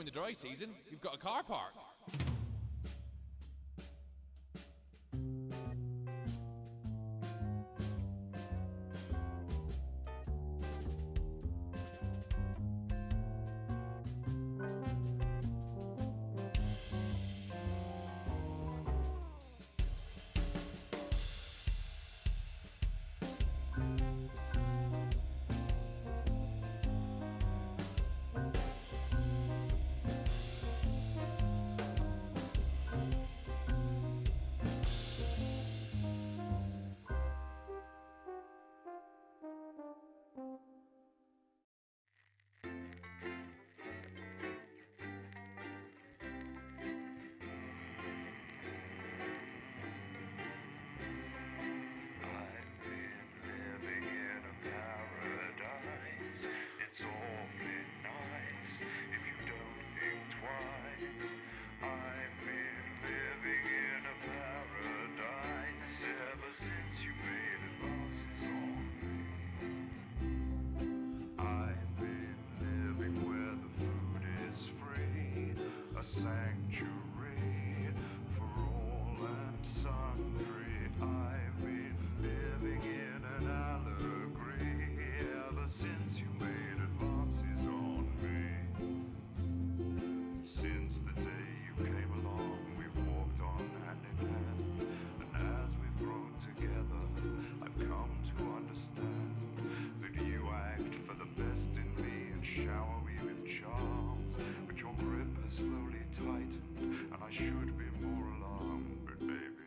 in the dry season, you've got a car park. Sanctuary for all and sundry. I've been living in an allegory ever since you made advances on me. Since the day you came along, we've walked on hand in hand, and as we've grown together, I've come to understand that you act for the best in me and shower me with charms, but your grip has slowly tightened, and I should be more alarmed. But baby,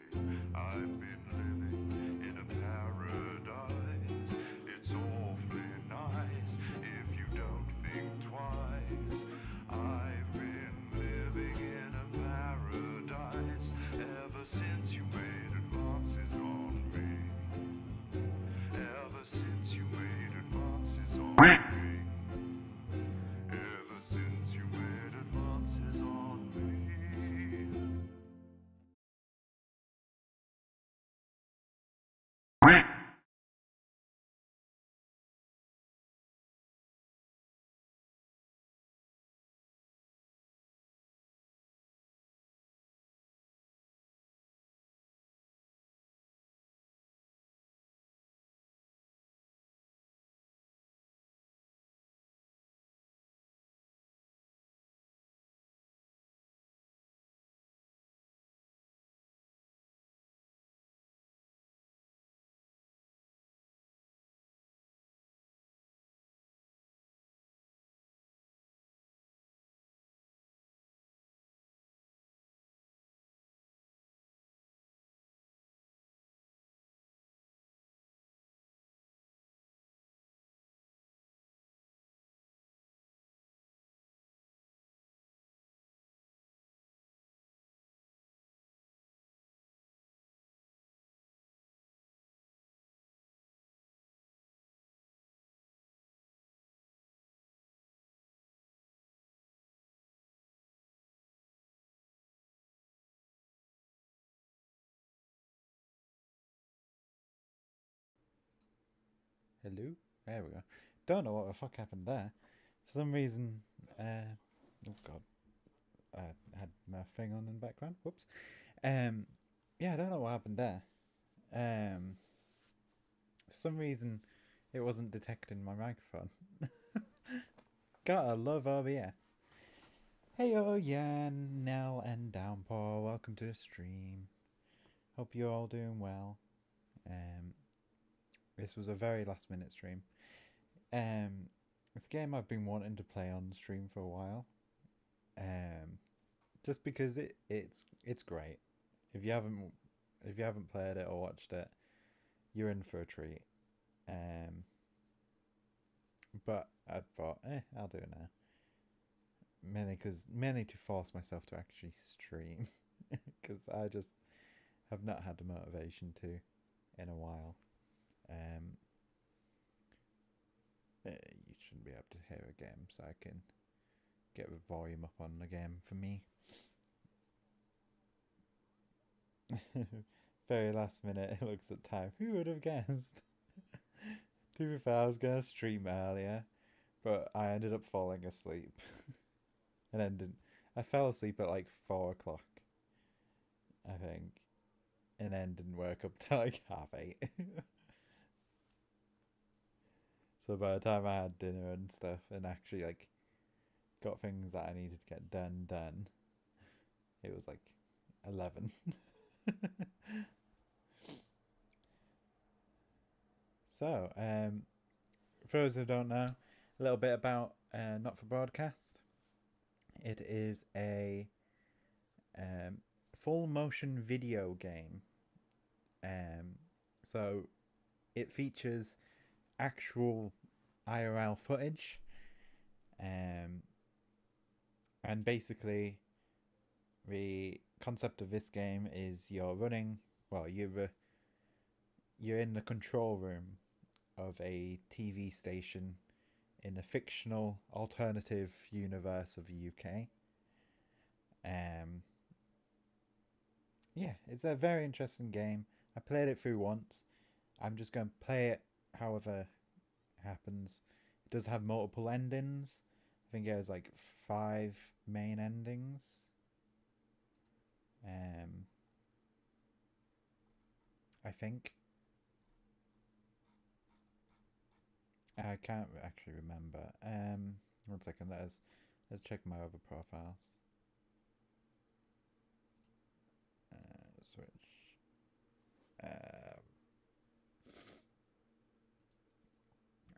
I've been living in a paradise. It's awfully nice if you don't think twice. I've been living in a paradise ever since you made advances on me. Ever since you made advances on me. Ever since you made advances on me. Hello? There we go. Don't know what the fuck happened there. For some reason, oh god, I had my thing on in the background. Whoops. Yeah, I don't know what happened there. For some reason, it wasn't detecting my microphone. Gotta love OBS. Heyo, Yan, Nell, and Downpour. Welcome to the stream. Hope you're all doing well. This was a very last minute stream. It's a game I've been wanting to play on stream for a while. Just because it's great. If you haven't played it or watched it, you're in for a treat. But I thought, I'll do it now. Mainly to force myself to actually stream, because I just have not had the motivation to in a while. You shouldn't be able to hear a game, so I can get the volume up on the game for me. Very last minute, it looks at time. Who would have guessed? To be fair, I was going to stream earlier, but I ended up falling asleep. and then I fell asleep at like 4 o'clock, I think, and then didn't wake up till like 8:30. So by the time I had dinner and stuff, and actually like got things that I needed to get done, it was like 11. So, for those who don't know, a little bit about Not for Broadcast. It is a full motion video game. So it features actual IRL footage, and basically the concept of this game is you're in the control room of a TV station in the fictional alternative universe of the UK. Yeah, it's a very interesting game. I played it through once. I'm just going to play it however happens. It does have multiple endings. I think it has like 5 main endings. I think. I can't actually remember. 1 second. Let's check my other profiles. Switch.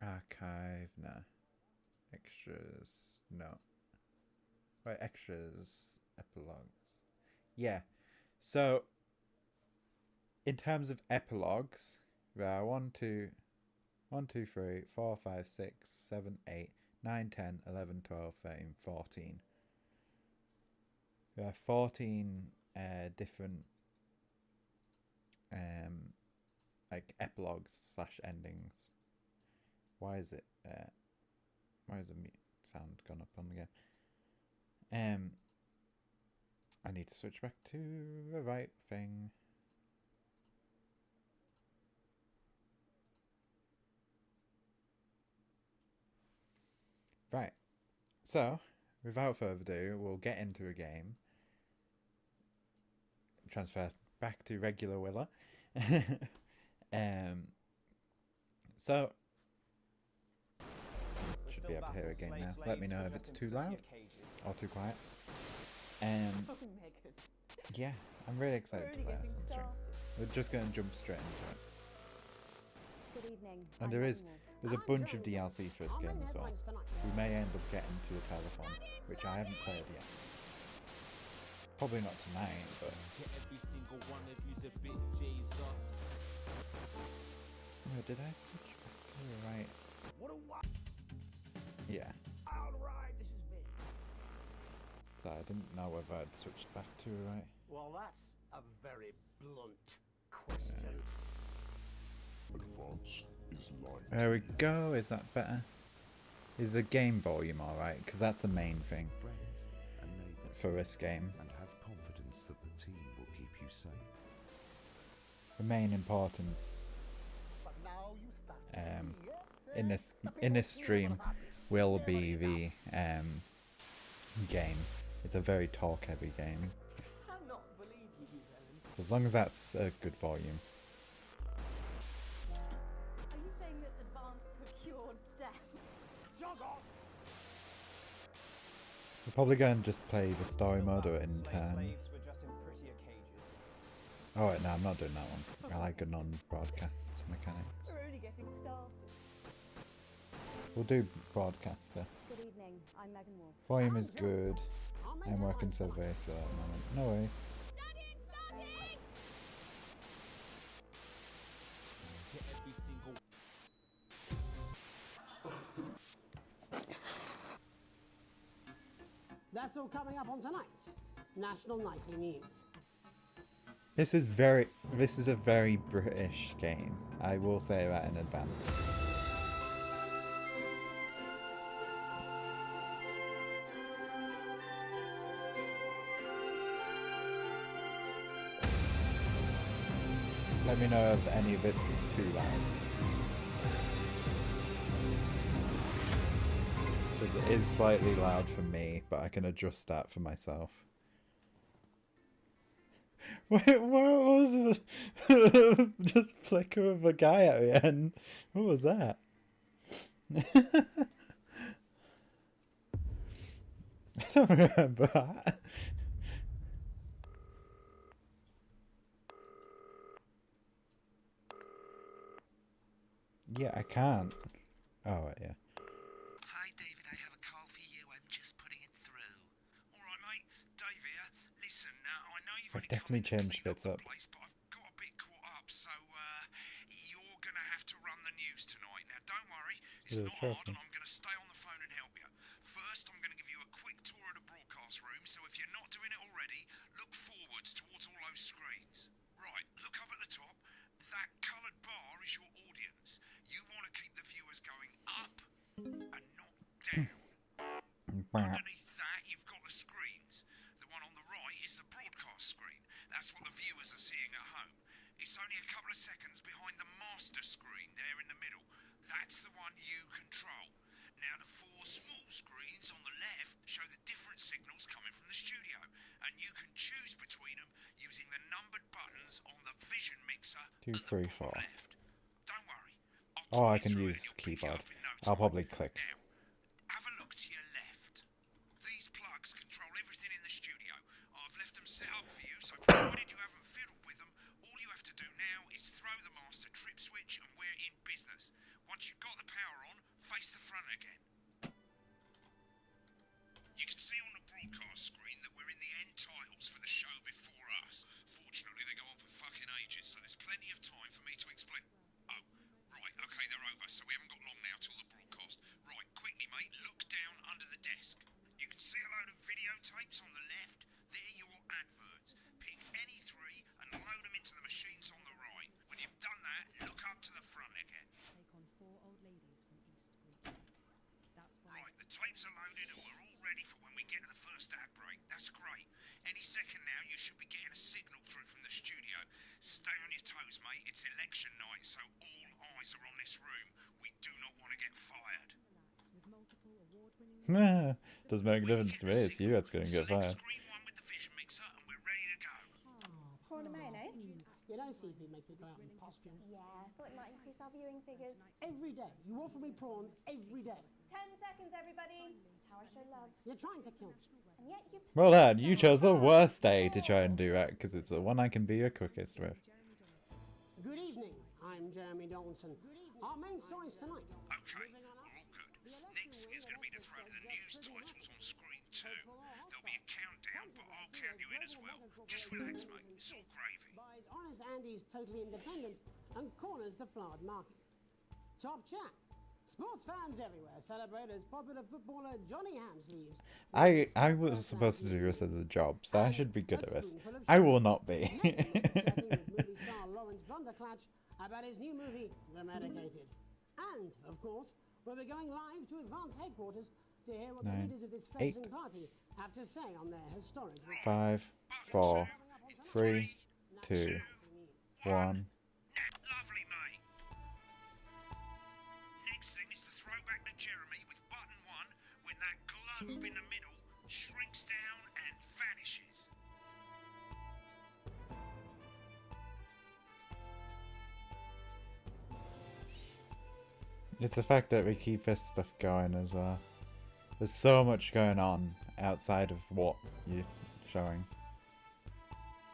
Archive. No. Extras. No. Right. Extras. Epilogues. Yeah. So, in terms of epilogues, there are 1, 2, 3, 4, 5, 6, 7, 8, 9, 10, 11, 12, 13, 14. There are 14 different like epilogues / endings. Why is the mute sound gone up on again? I need to switch back to the right thing. Right. So, without further ado, we'll get into a game. Transfer back to regular Willa. So should be able to hear a game now. Let me know if it's too loud or too quiet. Yeah, I'm really excited to play this on stream. We're just going to jump straight into it. Good evening. And there's a bunch of DLC for this game as well. We may end up getting to a telephone, which I haven't played yet. Probably not tonight, but... Oh, did I switch back to the right? Yeah. Alright, this is me. So I didn't know whether I'd switched back to the right. Well, that's a very blunt question. Advance is light. There we go. Is that better? Is the game volume alright? Because that's the main thing Friends and neighbours, for this game. and have confidence that the team will keep you safe. The main importance But now you start to see, in this stream will be the game. It's a very talk heavy game. Cannot believe you, Helen. As long as that's a good volume. Are you saying that advance have cured death? Jog off! We're probably going to just play the story mode or in turn. Slaves were just in prettier cages. Oh wait, no, I'm not doing that one. I like a non-broadcast mechanic. We're only getting started. We'll do broadcaster. Good evening. I'm Megan Wolf. Volume is good. I'm working so very slow at the moment. No worries. That's all coming up on tonight's National Nightly News. This is a very British game. I will say that in advance. Let me know if any of it's too loud. Because it is slightly loud for me, but I can adjust that for myself. Wait, what was it? Just flicker of a guy at the end? What was that? I don't remember that. Yeah, I can't. Oh, yeah. Hi, David, I have a call for you. I'm just putting it through. All right, mate. Dave here. Listen, I know you've I've only come definitely in to changed clean bits up up. the place, but I've got a bit caught up, so you're gonna have to run the news tonight. Now, don't worry, it's Yeah, not trust hard, me. and I'm gonna stay on the phone and help you. First, I'm gonna give you a quick tour of the broadcast room, so if you're not doing it already, look forwards towards all those screens. Right, look up at the top. That coloured bar is your audience. You want to keep the viewers going up and not down. Underneath that, you've got the screens. The one on the right is the broadcast screen. That's what the viewers are seeing at home. It's only a couple of seconds behind the master screen there in the middle. That's the one you control. Now, the four small screens on the left show the different signals coming from the studio, and you can choose between them using the numbered buttons on the vision mixer 2, at the 3, bottom 4. left. Don't worry. Oh, I talk you can through it use and you'll pick it keyboard. up in no I'll time. probably click. Now, have a look to your left. These plugs control everything in the studio. I've left them set up for you, so provided you haven't fiddled with them, all you have to do now is throw the master trip switch and we're in business. Once you've got the power on, face the front again. You can see on the broadcast screen that we're in the end titles for the show before us. Fortunately, they go on for fucking ages, so there's plenty of time for me to explain. Oh, right, okay, they're over, so we haven't got long now till the broadcast. Right, quickly, mate, look down under the desk. You can see a load of videotapes on the left. They're your adverts. Pick any three and load them into the machines on the right. When you've done that, look up to the front again. Take on 4 old ladies from East Greek. That's fine. Right, the tapes are loaded and we're all ready for when we get to the first ad break. That's great. Any second now, you should be getting a signal through from the studio. Stay on your toes, mate. It's election night, so all eyes are on this room. We do not want to get fired. With multiple award-winning Doesn't make a difference to me. It's you that's going to get Select fired. screen one with the vision mixer and we're ready to go. Prawn and mayonnaise? You don't see if you make me go out in costumes. Yeah, thought it might increase our viewing figures. Every day. You offer me prawns every day. 10 seconds, everybody. That's how I show love. You're trying to kill me. And yet you Well then, you chose the worst day to try and do that, because it's the one I can be your quickest with. Good evening. I'm Jeremy Donaldson. Our main stories tonight. Okay, we're all good. Next thing is going to be to throw to the news titles on screen 2. There'll be a countdown, but I'll count you in as well. Just relax, mate. It's all gravy. Buys Honest Andy's Totally Independent and corners the flowered market. Top chat. Sports fans everywhere celebrate as popular footballer Johnny Hamsleeves. I was supposed to do this as a job, so I should be good at this. I will not be. Chatting with movie star Lawrence Blunderclatch about his new movie, The Medicated. And, of course, we'll be going live to Advance headquarters to hear what the 9, leaders of this 8, fledgling party have to say on their historic 5, 4, 3, 2, 1. Lovely, mate. Next thing is to throw back to Jeremy with button 1 when that globe in the middle shrinks down and vanishes. It's the fact that we keep this stuff going as well. There's so much going on outside of what you're showing.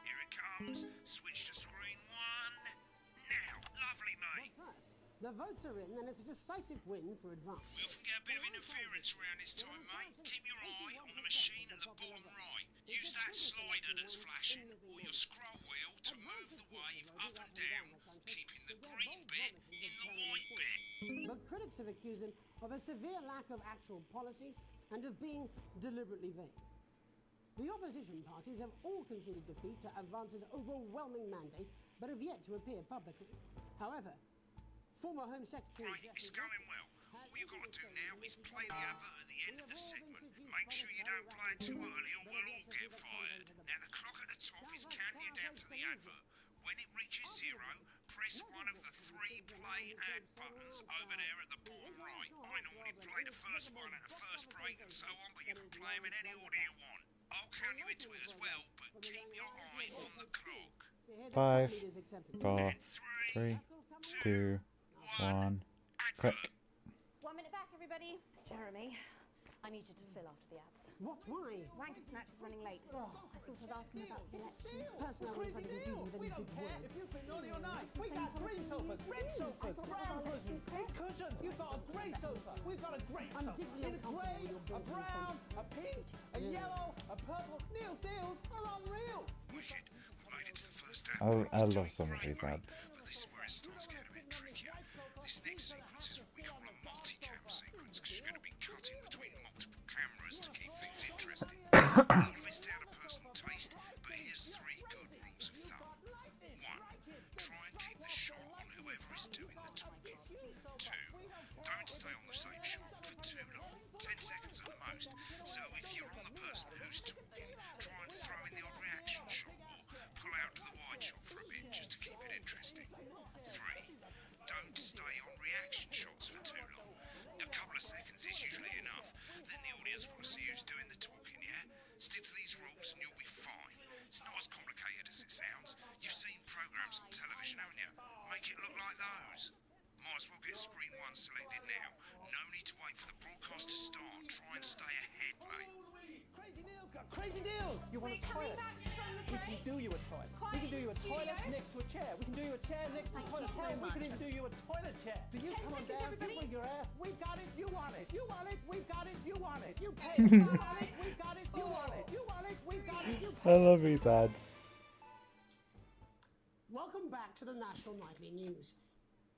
Here it comes. Switch to screen 1. Now, lovely, mate. First, the votes are in and it's a decisive win for Advance. We often get a bit of interference around this time, mate. Keep your eye on the machine at the bottom right. Use that slider that's flashing or your scroll wheel to move the wave up and down, keeping the green bit in the white bit. But critics have accused him of a severe lack of actual policies and of being deliberately vague. The opposition parties have all conceded defeat to Advance's overwhelming mandate, but have yet to appear publicly. However, former Home Secretary... Right, it's going well. All you've got to do now is play the advert at the end of the segment. Make sure you don't play it too early or we'll all get fired. Now the clock at the top is counting you down to the advert. When it reaches 0, press one of the 3 play ad buttons over there at the bottom right. I normally play the first one at the first break and so on, but you can play them in any order you want. I'll count you into it as well, but keep your eye on the clock. 5, 4, And 3, 3, 2, 1. Click. 1 minute back, everybody. Jeremy, I need you to fill after the ads. What? Why? Wanker Snatch is running late. I thought I'd ask him about the election. Personally, I wouldn't try to confuse him with any big words. If you've been naughty or nice, we got green sofas, red sofas, brown cushions, pink cushions. You've got a grey sofa. We've got a grey I'm sofa. deeply In a grey, uncomfortable a with your brown, a pink, a yellow, a purple. Neil's deals are unreal. Wicked. We made it to the first ad. I love some of these ads. But this is where it starts getting a bit trickier. This next sequence is what we call a multi-cam sequence, because you're going to be cutting between multiple cameras to keep things interesting. A lot of it's down to personal taste, but here's 3 good rules of thumb. 1. Try and keep the shot on whoever is doing the talking. 2. Don't stay on the same shot for too long, 10 seconds at the most. So if you're on the person who's talking, try and throw in the odd reaction shot or pull out to the wide shot for a bit just to keep it interesting. 3. Don't stay on reaction shots for too long. A couple of seconds is usually enough. Then the audience want to see who's doing the talking, yeah? Stick to these rules and you'll be fine. It's not as complicated as it sounds. You've seen programs on television, haven't you? Make it look like those. Might as well get screen 1 selected now. No need to wait for the broadcast to start. Try and stay ahead, mate. Crazy Neil's got crazy deals. You want We're a coming toilet? back from the We break. can do you a toilet. We Quiet can do in you a the toilet studio. next to a chair. We can do you a chair next to a Thank toilet. you so Hell, we much. can even do you a toilet chair. Do you 10 come on seconds, down? everybody. You bring your ass. We've got it. You want it. You want it. We've got it. You want it. You pay. Five, We got it. We've got it. You want it. You want it. We've got it. You I love these ads. Welcome back to the National Nightly News.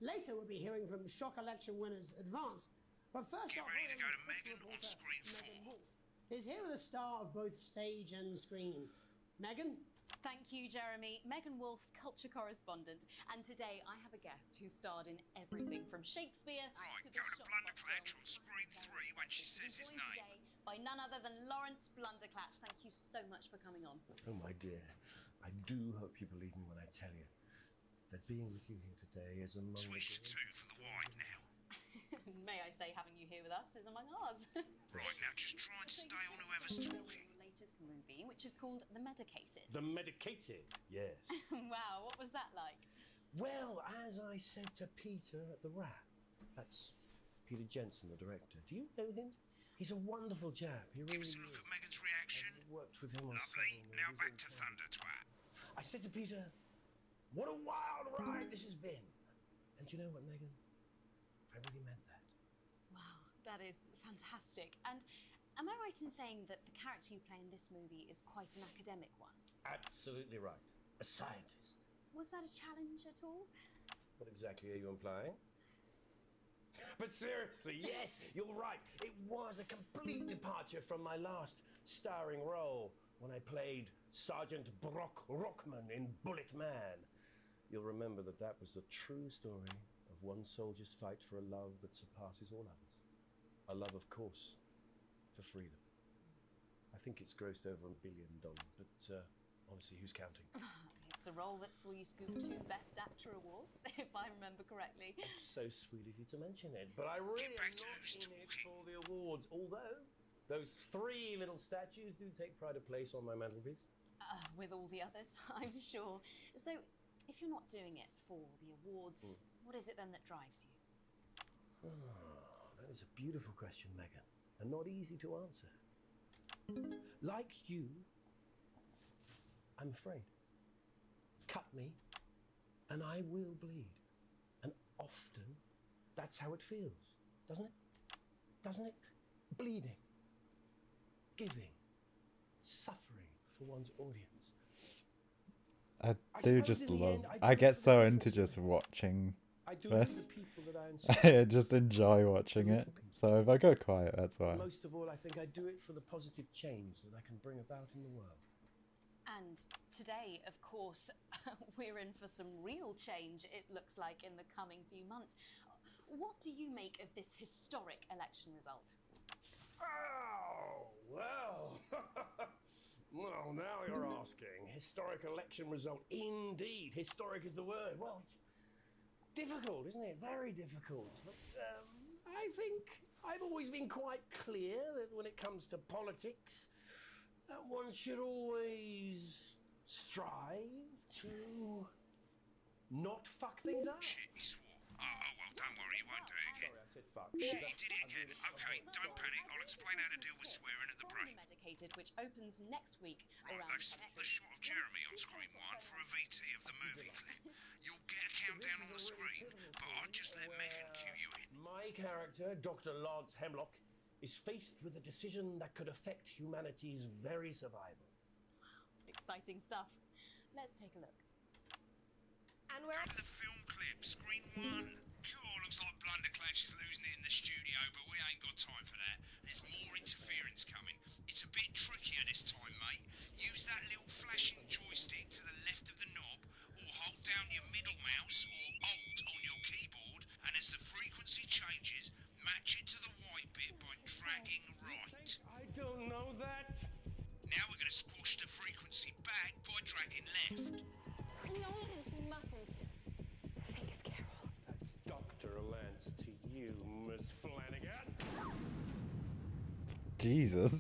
Later, we'll be hearing from shock election winners Advance. But first Get off, ready to go to National Megan on reporter screen Megan 4. Wolf is here with a star of both stage and screen. Megan? Thank you, Jeremy. Megan Wolf, culture correspondent. And today I have a guest who starred in everything from Shakespeare Right, to the go to Shop Blunderclatch Box on screen 3 when she says his Joined name. today by none other than Lawrence Blunderclatch. Thank you so much for coming on. Oh, my dear, I do hope you believe me when I tell you that being with you here today is among Switch to 2 for the wide now. May I say, having you here with us is among ours. Right, now just try and stay on whoever's talking. Latest movie, which is called The Medicated. The medicated, yes. Wow, what was that like? Well, as I said to Peter at the Wrap, that's Peter Jensen, the director. Do you know him? He's a wonderful chap. He really Give us a is. look at Megan's reaction. I've worked with him on Lovely. several Now movies back and to so on. Thunder Twat. I said to Peter, what a wild ride this has been. And you know what, Megan? I really meant that. Wow, that is fantastic. And am I right in saying that the character you play in this movie is quite an academic one? Absolutely right. A scientist. Was that a challenge at all? What exactly are you implying? But seriously, yes, you're right. It was a complete departure from my last starring role when I played Sergeant Brock Rockman in Bullet Man. You'll remember that that was the true story of one soldier's fight for a love that surpasses all others. A love, of course, for freedom. I think it's grossed over $1 billion, but honestly, who's counting? It's a role that saw you scoop 2 Best Actor awards, if I remember correctly. It's so sweet of you to mention it, but I really Get back am to not who's in it talking. for the awards, although those 3 little statues do take pride of place on my mantelpiece. With all the others, I'm sure. So, if you're not doing it for the awards, what is it then that drives you? Oh, that is a beautiful question, Megan, and not easy to answer. Like you, I'm afraid. Cut me, and I will bleed. And often, that's how it feels, doesn't it? Doesn't it? Bleeding, giving, suffering for one's audience. I I do suppose just in the love. end, I do I it get for the so business into of just it. watching I do it for this. the people that I inspire. I just enjoy watching it. So if I go quiet, that's why. Most of all, I think I do it for the positive change that I can bring about in the world. And today, of course, we're in for some real change, it looks like, in the coming few months. What do you make of this historic election result? Oh, well, Well, now you're asking. Historic election result. Indeed. Historic is the word. Well, it's difficult, isn't it? Very difficult. But I think I've always been quite clear that when it comes to politics, that one should always strive to not fuck things up. Shit, he swore. Oh, well, don't worry, he won't do it again. Sorry, I said fuck. Shit, he did it again. Okay, don't panic. I'll explain how to deal with swearing at the break. Medicated, which opens next week. Right, they've swapped the shot of Jeremy on screen 1 for a VT of the movie clip. You'll get a countdown on the screen, but I'll just let Megan cue you in. My character, Dr. Lance Hemlock, is faced with a decision that could affect humanity's very survival. Exciting stuff. Let's take a look. And we're on the film clip, screen 1. Cool, looks like Blunderclash is losing it in the studio, but we ain't got time for that. There's more interference coming. It's a bit trickier this time, mate. Use that little flashing joystick to the left of the knob, or hold down your middle mouse or Alt on your keyboard, and as the frequency changes, match it to the white bit by dragging right. I don't know that. Now we're going to squash the frequency back by dragging left. Nolans mustn't think of Carol. That's Dr. Lance to you, Miss Flanagan. Jesus.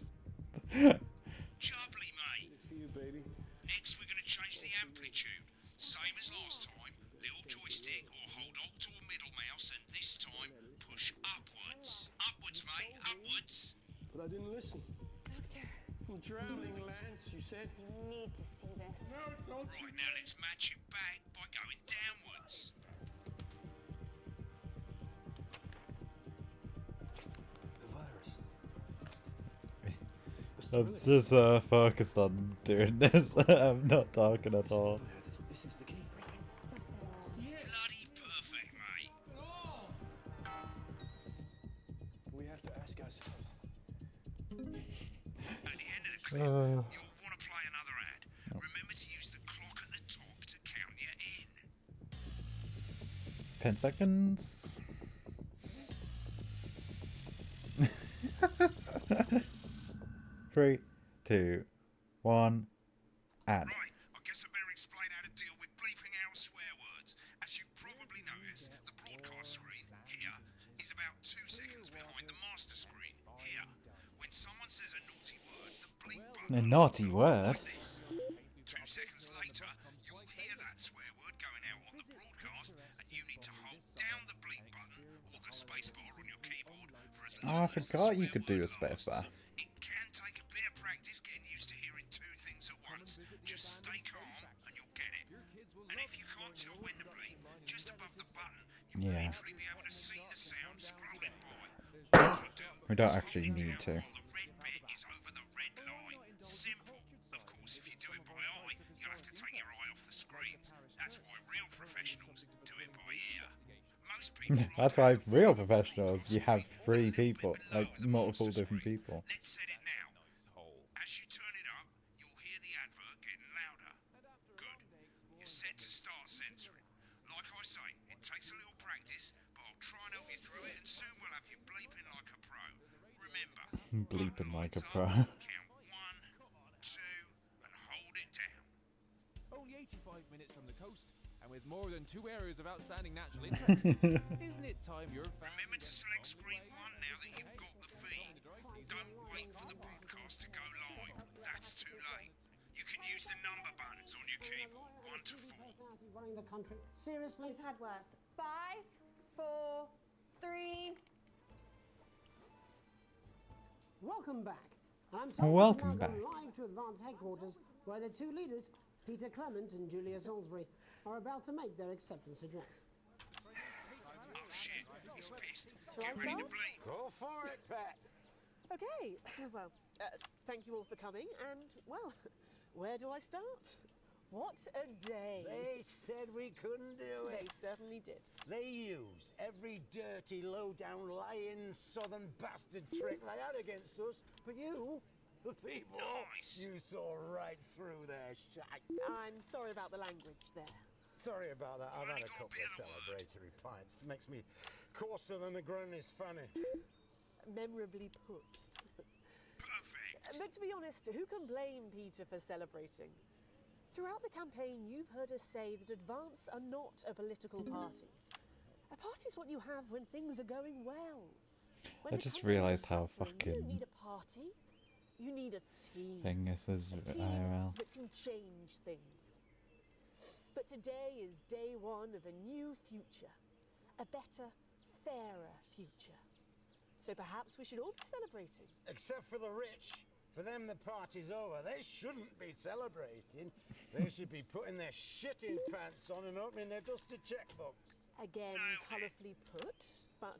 Jubbly, mate. For you, baby. Next, we're going to change the amplitude. Same as last time. Little joystick or hold Alt or middle mouse, and this time push upwards. Upwards, mate. Upwards. But I didn't listen. Doctor, I'm drowning, Lance, you said. you need to see this. Right, now let's match it back by going downwards. The virus. I'm just focused on doing this. I'm not talking at all. This is the key. Stop it all. Bloody perfect, mate. We have to ask ourselves. At the end of the clip, you'll want to play another ad. Remember to use the clock at the top to count you in. 10 seconds. Three, two, one, and. Right, I guess I better explain how to deal with bleeping out swear words. As you probably noticed, the broadcast screen, here, is about 2 seconds behind the master screen, here. When someone says a naughty word, the bleep button... A naughty word? Like this. 2 seconds later, you'll hear that swear word going out on the broadcast, and you need to hold down the bleep button, or the spacebar on your keyboard, for as long Oh, I as the forgot you swear could do a word spacebar. lasts. It can take a bit of practice getting used to hearing 2 things at once. Just stay calm and you'll get it. And if you can't tell when to bleep, just above the button, you'll Yeah. literally be able to see the sound scrolling by. We don't actually need to. While the red bit is over the red line. Simple. Of course, if you do it by eye, you'll have to take your eye off the screens. That's why real professionals do it by ear. Most people That's why real professionals, you have 3 people, like multiple different people. Let's set it now. As you turn it up, you'll hear the advert getting louder. Good. You're set to start censoring. Like I say, it takes a little practice, but I'll try and help you through it, and soon we'll have you bleeping like a pro. Remember, Bleeping like a lights pro. up, count 1, 2, and hold it down. Only 85 minutes from the coast, and with more than 2 areas of outstanding natural interest. Isn't it time your family... Remember to select screen 1 now that you've got the feed. Don't wait for the broadcast to go live. That's too late. You can use the number buttons on your keyboard, 1 to 4. Running the country. Seriously? We've had worse. 5, 4, 3. Welcome back. And I'm told Welcome we've now back. gone live to Advance Headquarters, where the 2 leaders, Peter Clement and Julia Salisbury, are about to make their acceptance address. Oh shit, he's pissed. Shall I Get ready to start? bleep. Go for it, Pat. Okay, well, thank you all for coming, and, well, where do I start? What a day! They said we couldn't do They it. certainly did. They used every dirty, low-down, lying southern bastard trick they had against us. But you, the people, Nice. you saw right through their shite. I'm sorry about the language there. Sorry about that. I've only had a got a couple bit of of a word. celebratory pints. Makes me coarser than the granny's fanny. Memorably put. Perfect. But to be honest, who can blame Peter for celebrating? Throughout the campaign, you've heard us say that Advance are not a political party. A party's what you have when things are going well. When I the just country is realised how suffering, you don't fucking need a party. You need a team. thing this is A team IRL. that can change things. But today is day one of a new future. A better, fairer future. So perhaps we should all be celebrating. Except for the rich. For them, the party's over. They shouldn't be celebrating. They should be putting their shitting pants on and opening their dusty checkbooks. Again, colourfully put, but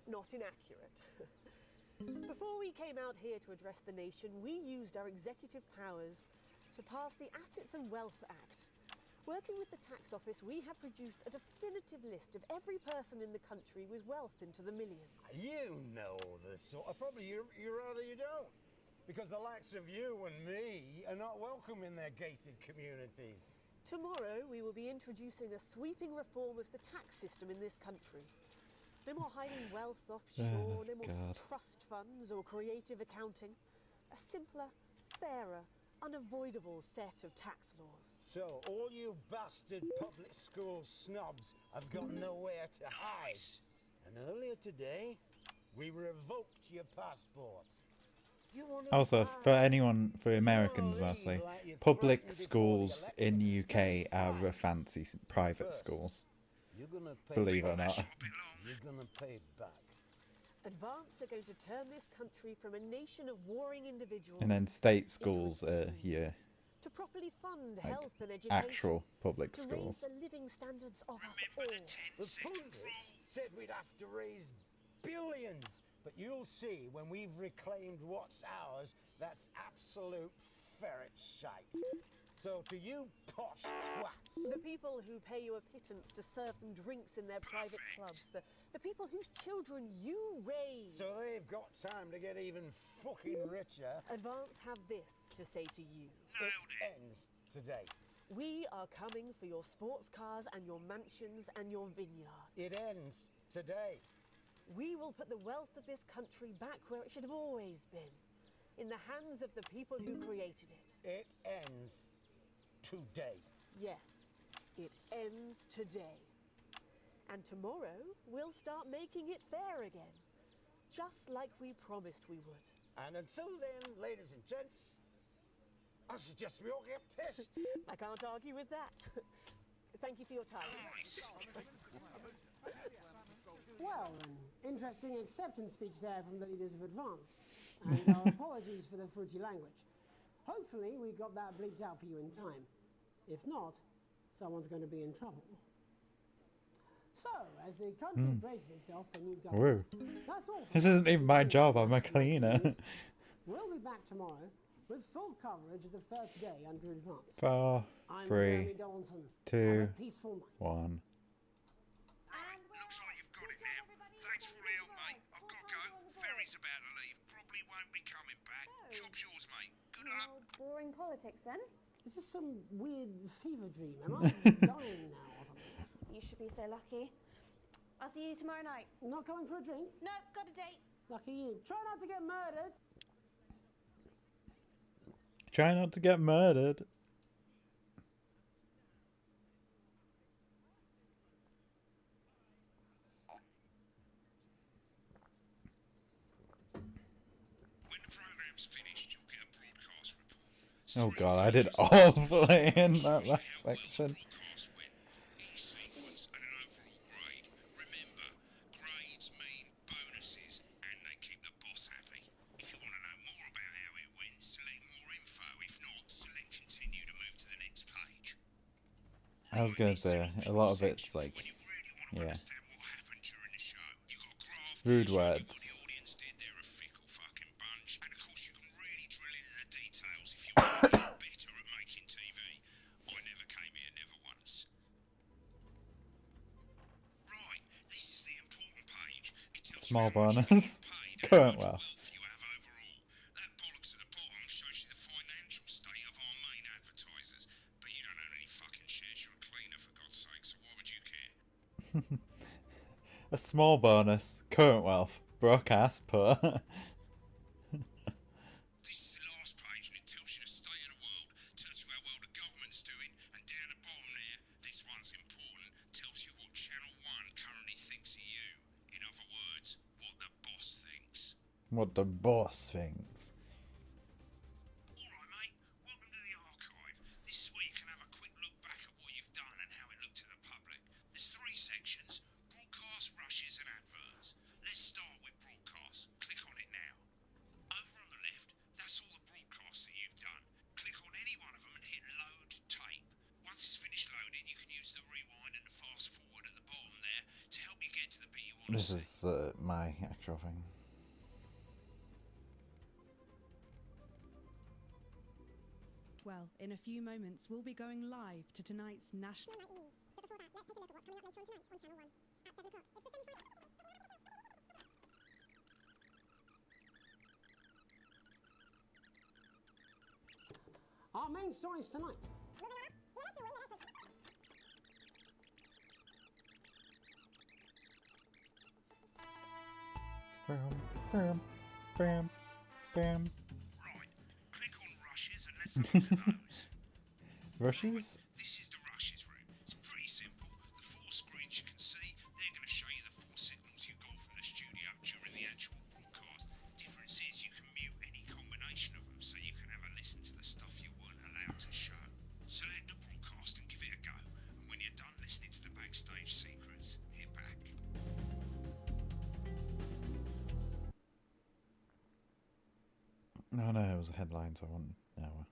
not inaccurate. Before we came out here to address the nation, we used our executive powers to pass the Assets and Wealth Act. Working with the tax office, we have produced a definitive list of every person in the country with wealth into the millions. You know this sort of problem. You rather you don't. Because the likes of you and me are not welcome in their gated communities. Tomorrow, we will be introducing a sweeping reform of the tax system in this country. No more hiding wealth offshore, no more trust funds or creative accounting. A simpler, fairer, unavoidable set of tax laws. So, all you bastard public school snobs have got nowhere to hide. And earlier today, we revoked your passports. Also, for anyone, for Americans mostly, public schools in the UK are fancy private schools. Believe it or not. You're gonna pay back. Advance are going to turn this country from a nation of warring individuals And then state schools are here. to properly fund Like health and education. actual public to schools. raise the living standards of us all. The pundits said we'd have to raise billions. But you'll see when we've reclaimed what's ours, that's absolute ferret shite. So to you posh twats. The people who pay you a pittance to serve them drinks in their private clubs. The people whose children you raise. So they've got time to get even fucking richer. Advance have this to say to you. It ends today. We are coming for your sports cars and your mansions and your vineyards. It ends today. We will put the wealth of this country back where it should have always been. In the hands of the people who created it. It ends today. Yes, it ends today. And tomorrow, we'll start making it fair again. Just like we promised we would. And until then, ladies and gents, I suggest we all get pissed. I can't argue with that. Thank you for your time. Well, an interesting acceptance speech there from the leaders of Advance. And our apologies for the fruity language. Hopefully we got that bleeped out for you in time. If not, someone's going to be in trouble. So, as the country braces itself for new government, that's all. This isn't even my job, I'm a cleaner. We'll be back tomorrow with full coverage of the first day under Advance. 4, I'm 3, Jeremy Donaldson. 2, Have a peaceful night. 1. Right, looks like you've got it now. Thanks for all the help, mate. I've got to go. Ferry's about to leave. Probably won't be coming back. Job's yours, mate. Good luck. Boring politics then? Is this some weird fever dream? Am I dying now or something? You should be so lucky. I'll see you tomorrow night. Not coming for a drink? No, got a date. Lucky you. Try not to get murdered. Try not to get murdered. When the programme's finished, you'll get a broadcast report. Oh god, I did awfully in that last section. Broadcast went. Each sequence and an overall grade. Remember, grades mean bonuses, and they keep the boss happy. If you want to know more about how it went, select more info. If not, select continue to move to the next page. I was gonna say, a lot of it's like, When you really want to yeah, understand what happened during the show, you got graphs. rude words. What the audience did, they're a fickle fucking bunch. And of course, you can really drill into the details if you want to get better at making TV. I never came here, never once. Right, this is the important page. It tells Small you how much bonus. you get paid and Current how much wealth. wealth you have overall. That bollocks at the bottom shows you the financial state of our main advertisers. But you don't own any fucking shares. You're a cleaner, for God's sake, so why would you care? A small bonus. Current wealth. Broadcast put. This is the What the boss thinks. Alright, mate. Welcome to the archive. This is where you can have a quick look back at what you've done and how it looked to the public. There's 3 sections: broadcast, rushes and adverts. Let's start with broadcast. Click on it now. Over on the left, that's all the broadcasts that you've done. Click on any one of them and hit load tape. Once it's finished loading, you can use the rewind and the fast forward at the bottom there to help you get to the bit you want to see. This is my actual thing. Well, in a few moments, we'll be going live to tonight's national. But before that, let's take a look at what's coming up later on tonight on Channel 1 at 7 o'clock. It's the 75th. Our main stories tonight. Bam, bam, bam. Right, click on rushes and let's have a look at those. Rushes? This is the rushes room. It's pretty simple. The 4 screens you can see, they're going to show you the 4 signals you got from the studio during the actual broadcast. Difference is you can mute any combination of them, so you can have a listen to the stuff you weren't allowed to show. Select the broadcast and give it a go, and when you're done listening to the backstage secrets, hit back. No, no, it was a headline, so I want now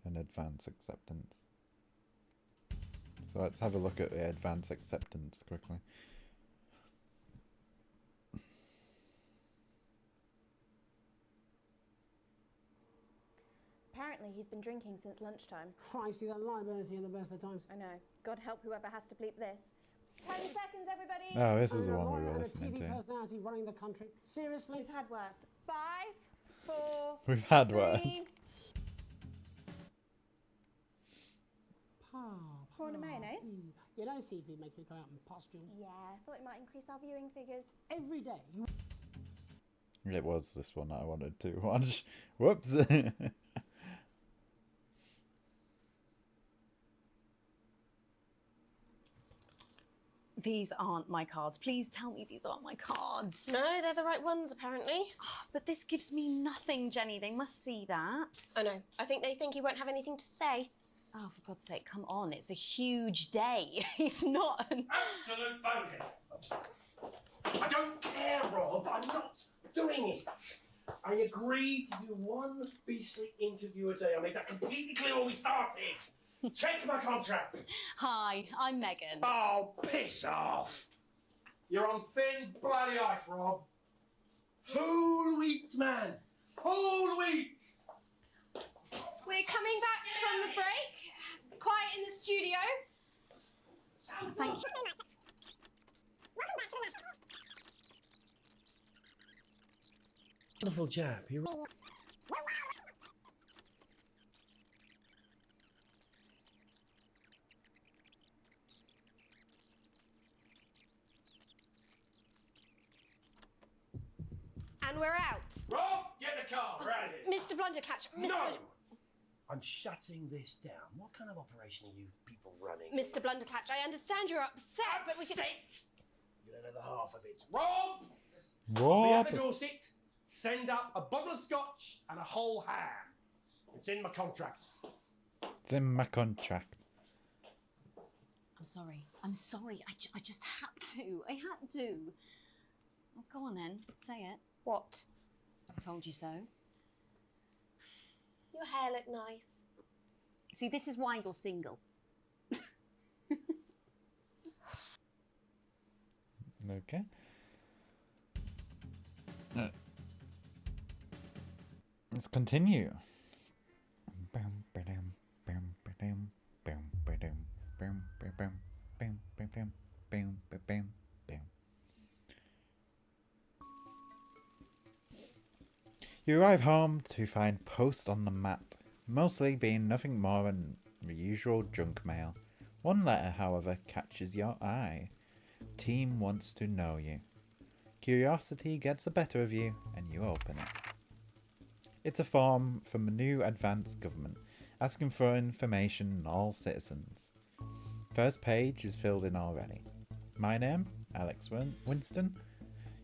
an advance acceptance. So let's have a look at the advance acceptance quickly. Apparently he's been drinking since lunchtime. Christ, he's a liability in the best of times. I know. God help whoever has to bleep this. 10 seconds, everybody! Oh, this is And the a one we lawyer were and a listening TV to. personality running the country. Seriously? We've had worse. 5, 4, We've had 3. worse. Prawn and mayonnaise? You know, seafood makes me go out in pustules. Yeah, I thought it might increase our viewing figures. Every day. You It was this one that I wanted to watch. Whoops. These aren't my cards. Please tell me these aren't my cards. No, they're the right ones, apparently. But this gives me nothing, Jenny. They must see that. Oh, no. I think they think he won't have anything to say. Oh, for God's sake, come on. It's a huge day. He's not an... Absolute bonehead. I don't care, Rob. I'm not doing it. I agreed to do one beastly interview a day. I made that completely clear when we started. Check my contract. Hi, I'm Megan. Oh, piss off. You're on thin bloody ice, Rob. Whole wheat, man. Whole wheat. We're coming back from the break. Quiet in the studio. Thank you. Wonderful jab. You're And we're out. Rob, get the car. We're out of here. Mr. Blunderclatch. No. I'm shutting this down. What kind of operation are you people running? Mr. Blunderclatch, I understand you're upset, but we can... Upset? You don't know the half of it. Rob! Rob! Be at the Dorset. Send up a bottle of scotch and a whole ham. It's in my contract. It's in my contract. I'm sorry. I'm sorry. I just had to. I had to. Well, go on then. Say it. What? I told you so. Your hair looked nice. See, this is why you're single. Okay. Let's continue. You arrive home to find post on the mat, mostly being nothing more than the usual junk mail. One letter, however, catches your eye. Team wants to know you. Curiosity gets the better of you, and you open it. It's a form from the new advanced government, asking for information on all citizens. First page is filled in already. My name, Alex Winston.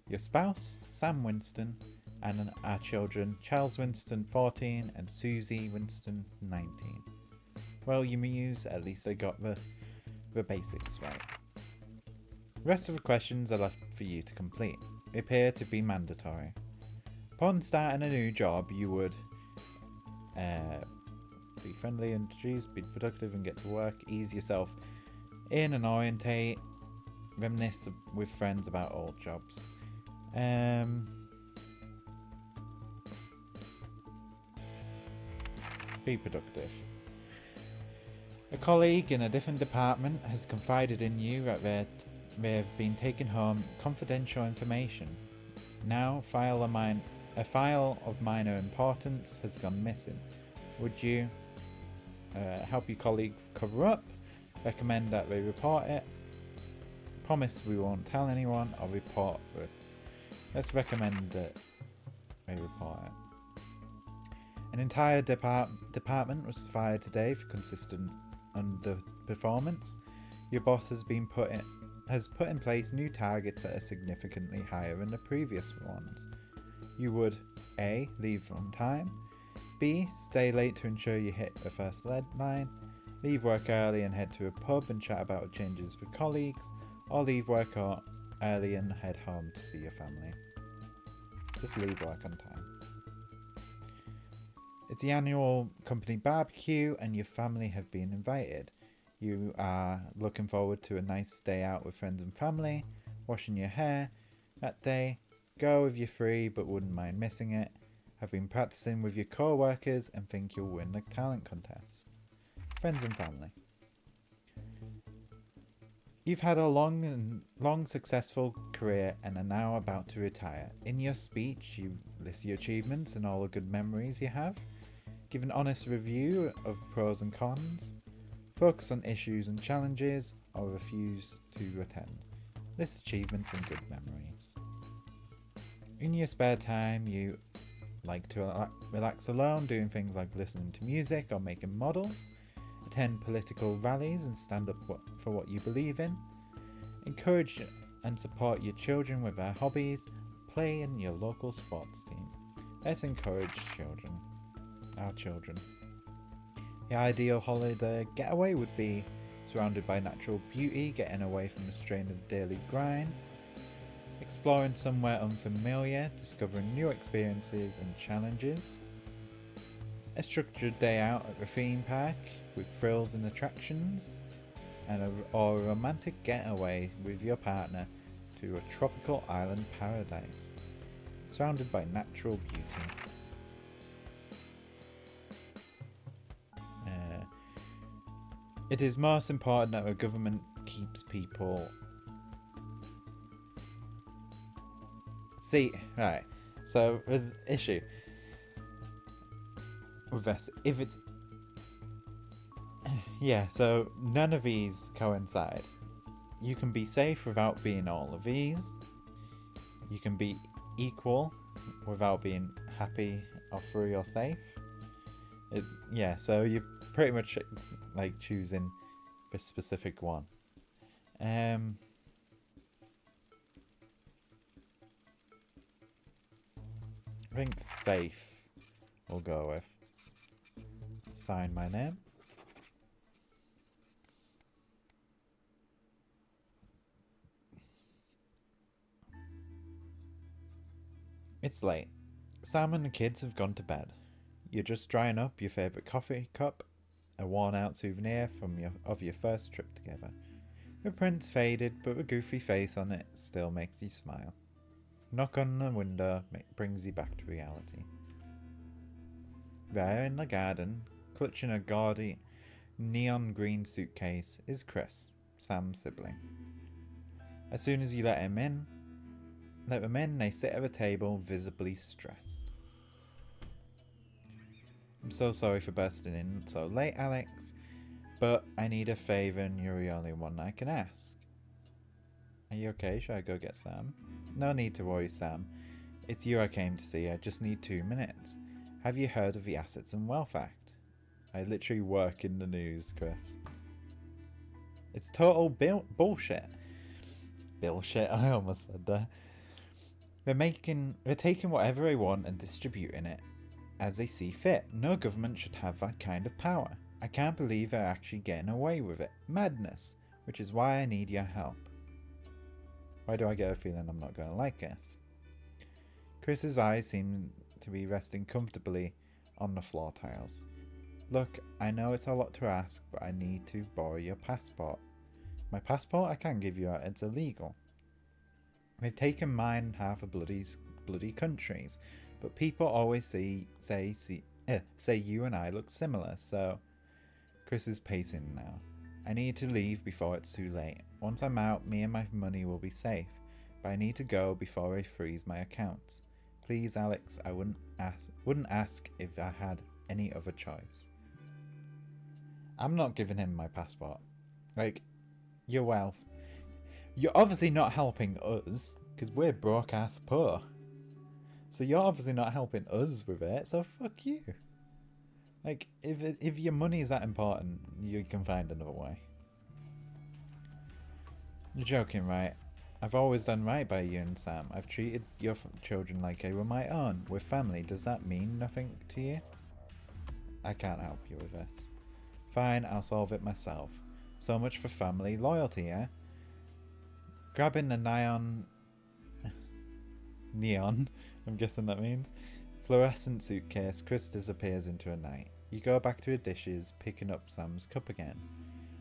Your spouse, Sam Winston. and our children Charles Winston 14 and Susie Winston 19. Well, you muse, at least I got the basics right. The rest of the questions are left for you to complete. They appear to be mandatory. Upon starting a new job, you would be friendly and introduce, be productive and get to work, ease yourself in and orientate, reminisce with friends about old jobs. Be productive. A colleague in a different department has confided in you that they have been taking home confidential information. Now, a file of minor importance has gone missing. Would you help your colleague cover up? Recommend that they report it? Promise we won't tell anyone, or report it? Let's recommend that they report it. An entire department was fired today for consistent underperformance. Your boss has put in place new targets that are significantly higher than the previous ones. You would A. Leave on time, B. Stay late to ensure you hit the first deadline, leave work early and head to a pub and chat about changes with colleagues, or leave work early and head home to see your family. Just leave work on time. It's the annual company barbecue and your family have been invited. You are looking forward to a nice day out with friends and family, washing your hair that day. Go if you're free but wouldn't mind missing it. Have been practicing with your co-workers and think you'll win the talent contest. Friends and family. You've had a long successful career and are now about to retire. In your speech, you list your achievements and all the good memories you have. Give an honest review of pros and cons. Focus on issues and challenges, or refuse to attend. List achievements and good memories. In your spare time, you like to relax alone, doing things like listening to music or making models. Attend political rallies and stand up for what you believe in. Encourage and support your children with their hobbies. Play in your local sports team. Let's encourage our children. The ideal holiday getaway would be surrounded by natural beauty, getting away from the strain of daily grind, exploring somewhere unfamiliar, discovering new experiences and challenges, a day out at the theme park with thrills and attractions, or a romantic getaway with your partner to a tropical island paradise, surrounded by natural beauty. It is most important that the government keeps people... See, right, so there's an issue with this. If it's... Yeah, so none of these coincide. You can be safe without being all of these. You can be equal without being happy or free or safe. Yeah, so you pretty much like choosing a specific one. I think safe we'll go with. Sign my name. It's late. Sam and the kids have gone to bed. You're just drying up your favourite coffee cup, a worn-out souvenir of your first trip together. The print's faded, but the goofy face on it still makes you smile. Knock on the window brings you back to reality. There in the garden, clutching a gaudy neon green suitcase, is Chris, Sam's sibling. As soon as you let them in, they sit at a table, visibly stressed. I'm so sorry for bursting in so late, Alex, but I need a favour and you're the only one I can ask. Are you okay? Should I go get Sam? No need to worry, Sam. It's you I came to see. I just need 2 minutes. Have you heard of the Assets and Wealth Act? I literally work in the news, Chris. It's total bullshit. Bullshit, I almost said that. They're taking whatever they want and distributing it as they see fit. No government should have that kind of power. I can't believe they're actually getting away with it. Madness. Which is why I need your help. Why do I get a feeling I'm not going to like this? Chris's eyes seem to be resting comfortably on the floor tiles. Look, I know it's a lot to ask, but I need to borrow your passport. My passport? I can't give you out. It's illegal. They've taken mine and half of bloody countries, but people always say you and I look similar, so... Chris is pacing now. I need to leave before it's too late. Once I'm out, me and my money will be safe, but I need to go before they freeze my accounts. Please, Alex, I wouldn't ask if I had any other choice. I'm not giving him my passport. Like, you're obviously not helping us, because we're broke ass poor. So you're obviously not helping us with it, so fuck you. Like, if your money is that important, you can find another way. You're joking, right? I've always done right by you and Sam. I've treated your children like they were my own. We're family. Does that mean nothing to you? I can't help you with this. Fine, I'll solve it myself. So much for family loyalty, eh? Grabbing the neon, I'm guessing that means, fluorescent suitcase, Chris disappears into a night. You go back to the dishes, picking up Sam's cup again.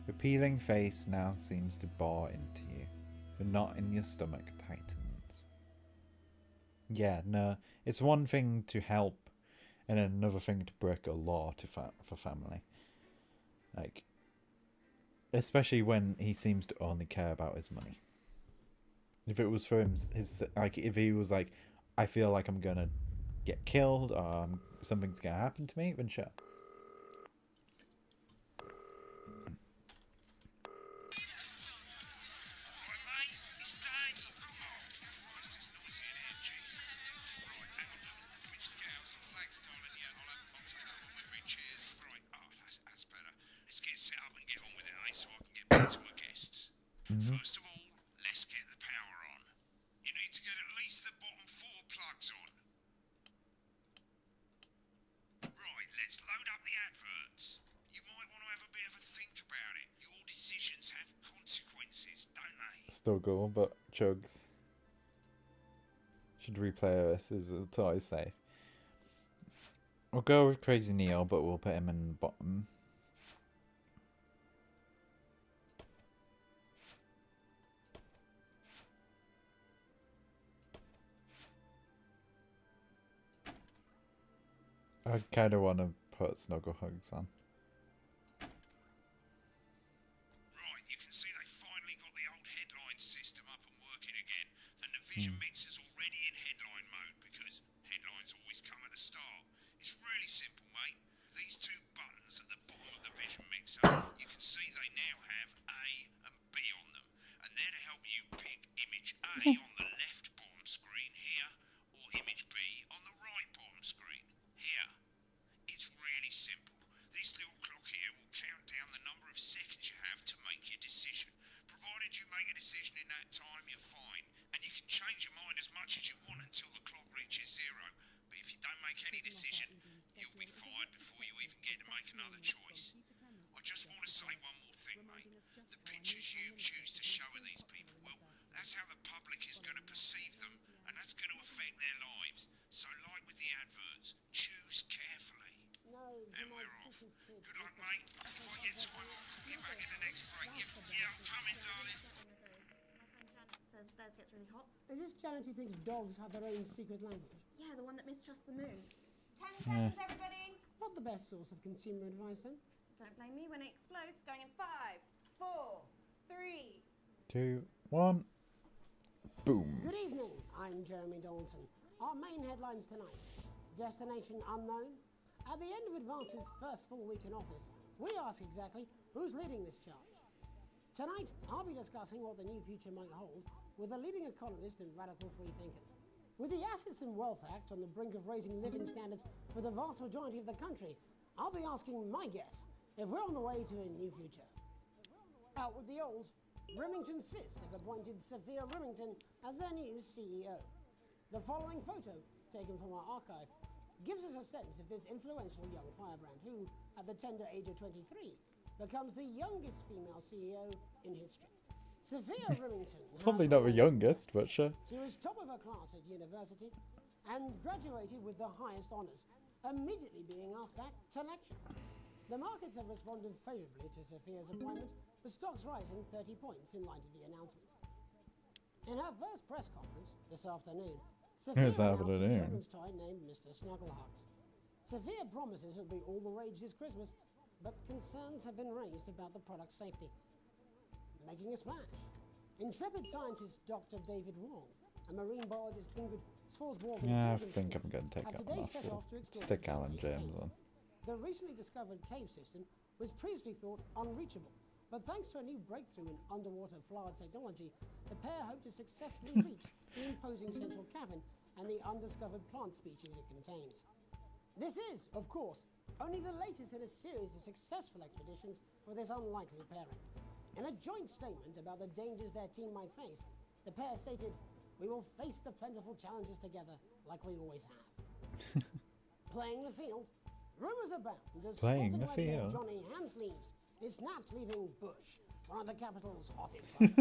The peeling face now seems to bore into you. The knot in your stomach tightens. Yeah, no, it's one thing to help, and another thing to break a law for family. Like, especially when he seems to only care about his money. If it was for him, if he was like, I feel like I'm gonna get killed or something's gonna happen to me, then sure. First of all, let's get the power on. You need to get at least the bottom 4 plugs on. Right, let's load up the adverts. You might want to have a bit of a think about it. Your decisions have consequences, don't they? Still cool, but chugs. Should replay this, is totally safe. We'll go with Crazy Neo, but we'll put him in bottom. I kind of want to put Snuggle Hugs on. Right, you can see they finally got the old headline system up and working again, and the vision mixer's already in headline mode because headlines always come at the start. It's really simple, mate. These 2 buttons at the bottom of the vision mixer, you can see they now have A and B on them, and they're to help you pick image A on the left bottom screen here, or image B on the right bottom screen here. It's really simple. This little clock here will count down the number of seconds you have to make your decision. Provided you make a decision in that time, you're fine. And you can change your mind as much as you want until the clock reaches 0. But if you don't make any decision, you'll be fired before you even get to make another choice. I just want to say one more thing, mate. The pictures you choose to show of these people, well, that's how the public is going to perceive them, and that's going to affect their lives. So like with the adverts, choose carefully. And we're off. Good luck, mate. If I get time, I'll call you back in the next break. Yeah, I'm coming, darling. My friend Janet says theirs gets really hot. Is this Janet who thinks dogs have their own secret language? Yeah, the one that mistrusts the moon. 10 Yeah. seconds, everybody. Not the best source of consumer advice, then. Don't blame me when it explodes. Going in 5, 4, 3. 2, 1. Boom. Good evening. I'm Jeremy Dawson. Our main headlines tonight. Destination unknown. At the end of Advance's first full week in office, we ask exactly who's leading this charge. Tonight, I'll be discussing what the new future might hold with a leading economist and radical free thinker. With the Assets and Wealth Act on the brink of raising living standards for the vast majority of the country, I'll be asking my guests if we're on the way to a new future. Out with the old, Remington's Fist have appointed Sophia Remington as their new CEO. The following photo, taken from our archive, gives us a sense of this influential young firebrand who, at the tender age of 23, becomes the youngest female CEO in history. Sophia Remington. Probably not the youngest, but sure. She was top of her class at university and graduated with the highest honours, immediately being asked back to lecture. The markets have responded favourably to Sophia's appointment, with stocks rising 30 points in light of the announcement. In her first press conference this afternoon, Sophia announced a children's toy named Mr. Snugglehugs. Sophia promises it'll be all the rage this Christmas, but concerns have been raised about the product's safety. Making a splash, intrepid scientist Dr. David Wong and marine biologist Ingrid Swarsborg Yeah, I think I'm going to take up stick Alan James on. The recently discovered cave system was previously thought unreachable, but thanks to a new breakthrough in underwater flower technology, the pair hope to successfully reach the imposing central cavern and the undiscovered plant species it contains. This is, of course, only the latest in a series of successful expeditions for this unlikely pairing. In a joint statement about the dangers their team might face, the pair stated, "We will face the plentiful challenges together like we always have." Playing the field, rumours abound as Playing the sporting legend field. Johnny Hamsleeves is snapped leaving Bush, one of the capital's hottest clubs.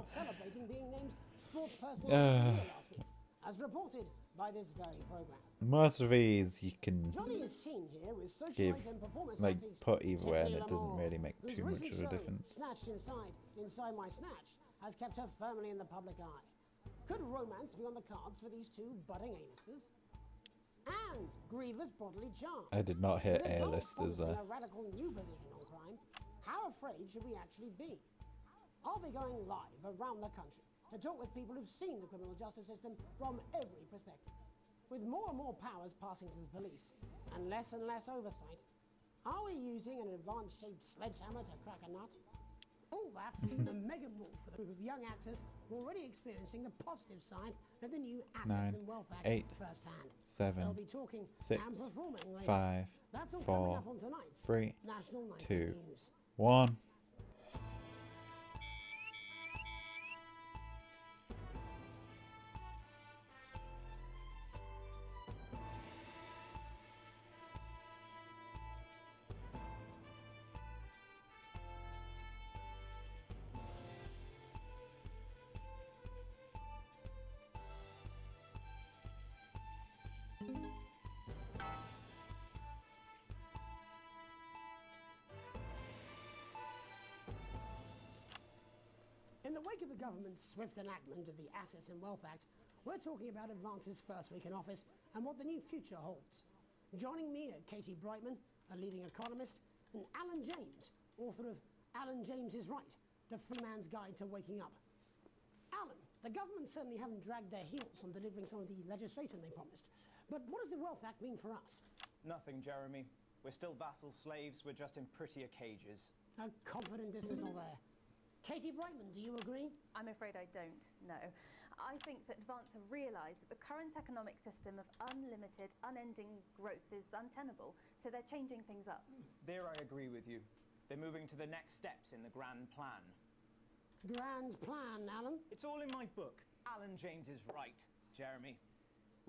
Celebrating being named Sports Personality of the Year last week, as reported by this very programme. Most of these you can Johnny is seen here with give, socialite and performance like, artist put either way and Tiffany it doesn't Lamar, really make whose too much recent of a show, difference. Snatched Inside My Snatch, has kept her firmly in the public eye. Could romance be on the cards for these two budding A-listers? And grievous bodily charm. I did not hit With advanced A-listers policy and there. a radical new position on crime, how afraid should we actually be? I'll be going live around the country to talk with people who've seen the criminal justice system from every perspective. With more and more powers passing to the police and less oversight, are we using an advanced-shaped sledgehammer to crack a nut? All that in a mega move with a group of young actors who are already experiencing the positive side of the new Assets 9, and Wealth Act 8, firsthand. 7, They'll be talking 6, and performing later. 5, That's all coming 4, up on tonight's 3, National Night 2, News. 1. In the wake of the government's swift enactment of the Assets and Wealth Act, we're talking about Advance's first week in office and what the new future holds. Joining me are Katie Brightman, a leading economist, and Alan James, author of Alan James is Right, The Free Man's Guide to Waking Up. Alan, the government certainly haven't dragged their heels on delivering some of the legislation they promised. But what does the Wealth Act mean for us? Nothing, Jeremy. We're still vassal slaves, we're just in prettier cages. A confident dismissal there. Katie Brightman, do you agree? I'm afraid I don't, no. I think that Advance have realised that the current economic system of unlimited, unending growth is untenable, so they're changing things up. There I agree with you. They're moving to the next steps in the grand plan. Grand plan, Alan? It's all in my book. Alan James is right, Jeremy.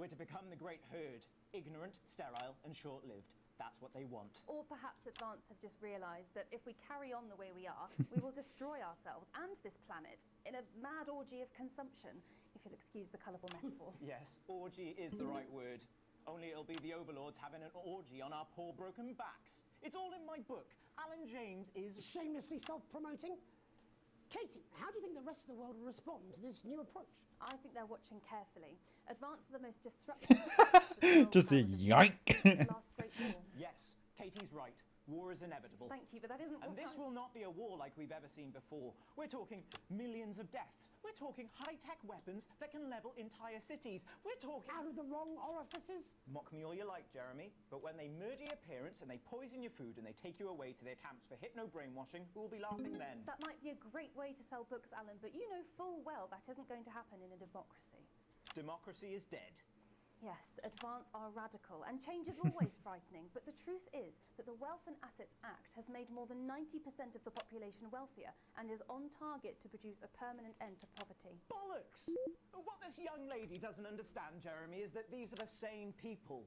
We're to become the great herd, ignorant, sterile, and short-lived. That's what they want. Or perhaps Advance have just realised that if we carry on the way we are, we will destroy ourselves and this planet in a mad orgy of consumption, if you'll excuse the colourful metaphor. Yes, orgy is the right word. Only it'll be the overlords having an orgy on our poor broken backs. It's all in my book. Alan James is... Shamelessly self-promoting? Katie, how do you think the rest of the world will respond to this new approach? I think they're watching carefully. Advance are the most disruptive Just a yoink. Yes, Katie's right. War is inevitable. Thank you, but that isn't And this will not be a war like we've ever seen before. We're talking millions of deaths. We're talking high-tech weapons that can level entire cities. We're talking... Out of the wrong orifices? Mock me all you like, Jeremy, but when they murder your parents and they poison your food and they take you away to their camps for hypno-brainwashing, who will be laughing then? That might be a great way to sell books, Alan, but you know full well that isn't going to happen in a democracy. Democracy is dead. Yes, Advance are radical, and change is always frightening, but the truth is that the Wealth and Assets Act has made more than 90% of the population wealthier and is on target to produce a permanent end to poverty. Bollocks! this young lady doesn't understand, Jeremy, is that these are the same people.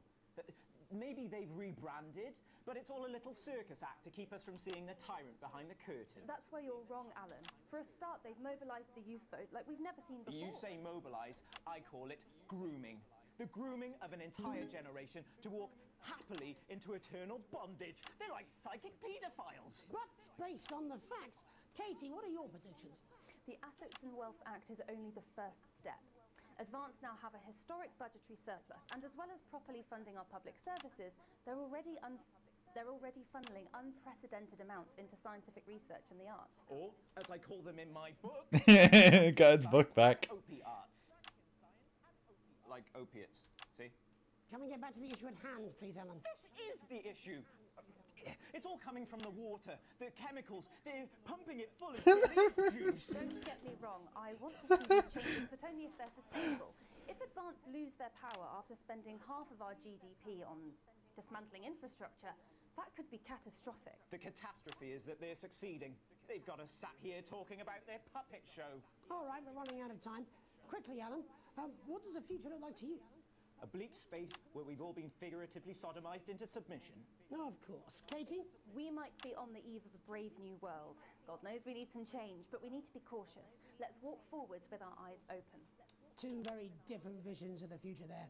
Maybe they've rebranded, but it's all a little circus act to keep us from seeing the tyrant behind the curtain. That's where you're wrong, Alan. For a start, they've mobilised the youth vote like we've never seen before. You say mobilise, I call it grooming. The grooming of an entire generation to walk happily into eternal bondage. They're like psychic paedophiles. But based on the facts, Katie, what are your predictions? The Assets and Wealth Act is only the first step. Advance now have a historic budgetary surplus, and as well as properly funding our public services, they're already funneling unprecedented amounts into scientific research and the arts. Or, as I call them in my book, got his book back. opiates. Like opiates, see? Can we get back to the issue at hand, please, Ellen? This is the issue. It's all coming from the water, the chemicals. They're pumping it full of juice. Don't get me wrong, I want to see these changes, but only if they're sustainable. If Advance lose their power after spending half of our GDP on dismantling infrastructure, that could be catastrophic. The catastrophe is that they're succeeding. They've got us sat here talking about their puppet show. All right, we're running out of time. Quickly, Alan, what does the future look like to you? A bleak space where we've all been figuratively sodomized into submission. No, of course. Katie? We might be on the eve of a brave new world. God knows we need some change, but we need to be cautious. Let's walk forwards with our eyes open. Two very different visions of the future there.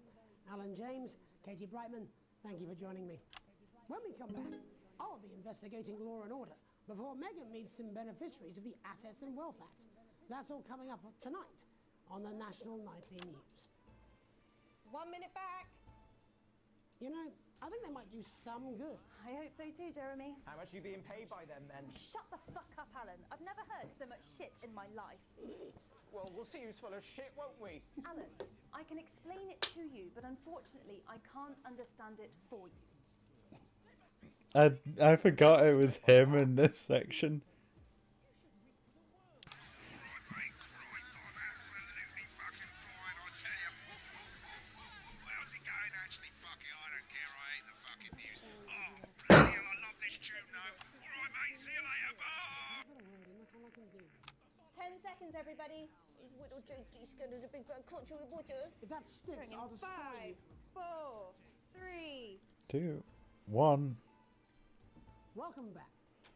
Alan James, Katie Brightman, thank you for joining me. When we come back, I'll be investigating law and order before Megan meets some beneficiaries of the Assets and Wealth Act. That's all coming up tonight on the National Nightly News. 1 minute back. You know, I think they might do some good. I hope so too, Jeremy. How much are you being paid by them, then? Shut the fuck up, Alan. I've never heard so much shit in my life. Well, we'll see who's full of shit, won't we? Alan, I can explain it to you, but unfortunately, I can't understand it for you. I forgot it was him in this section. Everybody, if that sticks, I'll destroy you. 5, 4, 3. 2, 1. Welcome back.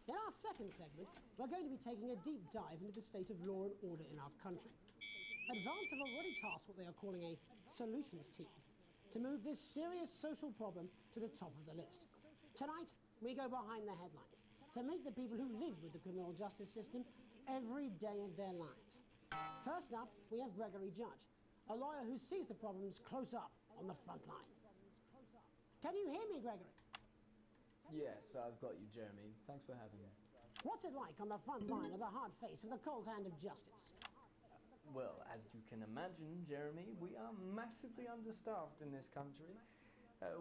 In our second segment, we're going to be taking a deep dive into the state of law and order in our country. Advance have already tasked what they are calling a solutions team to move this serious social problem to the top of the list. Tonight, we go behind the headlines to meet the people who live with the criminal justice system every day of their lives. First up, we have Gregory Judge, a lawyer who sees the problems close up on the front line. Can you hear me, Gregory? Yes, I've got you, Jeremy. Thanks for having me. What's it like on the front line of the hard face of the cold hand of justice? Well, as you can imagine, Jeremy, we are massively understaffed in this country.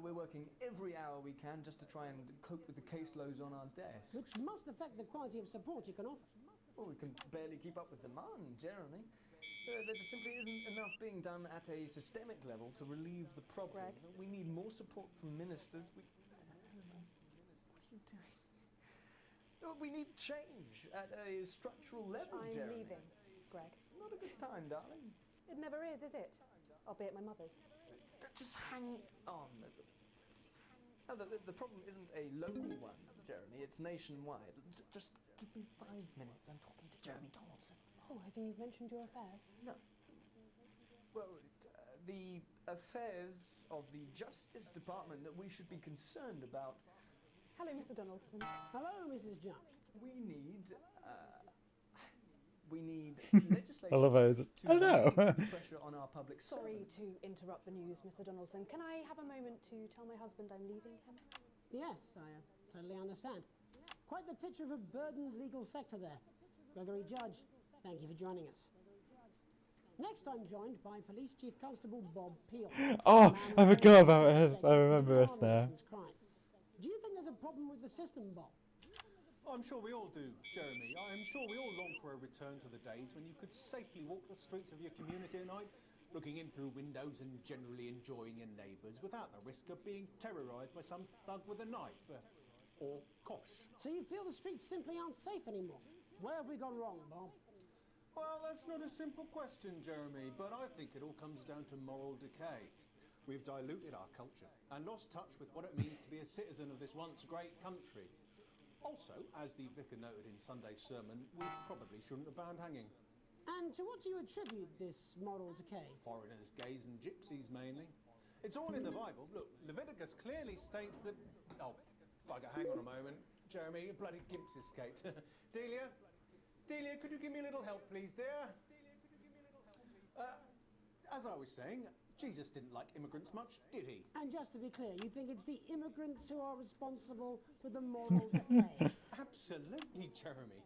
We're working every hour we can just to try and cope with the caseloads on our desks. Which must affect the quality of support you can offer. Well, we can barely keep up with demand, Jeremy. There just simply isn't enough being done at a systemic level to relieve the problem. We need more support from ministers. What are you doing? We need change at a structural level, I'm Jeremy. leaving, Greg. Not a good time, darling. It never is it? I'll be at my mother's. Just hang on. The problem isn't a local one, Jeremy. It's nationwide. Just give me 5 minutes. I'm talking to Jeremy Donaldson. Oh, have you mentioned your affairs? No. Well, the affairs of the Justice Department that we should be concerned about. Hello, Mr. Donaldson. Hello, Mrs. Judge. We need legislation I love how it's, to hello. relieve pressure on our public Sorry servants. to interrupt the news, Mr. Donaldson. Can I have a moment to tell my husband I'm leaving him? Yes, I totally understand. Quite the picture of a burdened legal sector there. Gregory Judge, thank you for joining us. Next, I'm joined by Police Chief Constable Bob Peel. Oh, I forgot about this. I remember this now. Do you think there's a problem with the system, Bob? I'm sure we all do, Jeremy. I'm sure we all long for a return to the days when you could safely walk the streets of your community at night, looking in through windows and generally enjoying your neighbours without the risk of being terrorised by some thug with a knife. Or kosh. So you feel the streets simply aren't safe anymore? Where have we gone wrong, Bob? Well, that's not a simple question, Jeremy, but I think it all comes down to moral decay. We've diluted our culture and lost touch with what it means to be a citizen of this once great country. Also, as the vicar noted in Sunday's sermon, we probably shouldn't have banned hanging. And to what do you attribute this moral decay? Foreigners, gays and gypsies mainly. It's all in the Bible. Look, Leviticus clearly states that... Oh, bugger, hang on a moment. Jeremy, your bloody gimps escaped. Delia? Delia, could you give me a little help, please, dear? As I was saying, Jesus didn't like immigrants much, did he? And just to be clear, you think it's the immigrants who are responsible for the moral decay? Absolutely, Jeremy.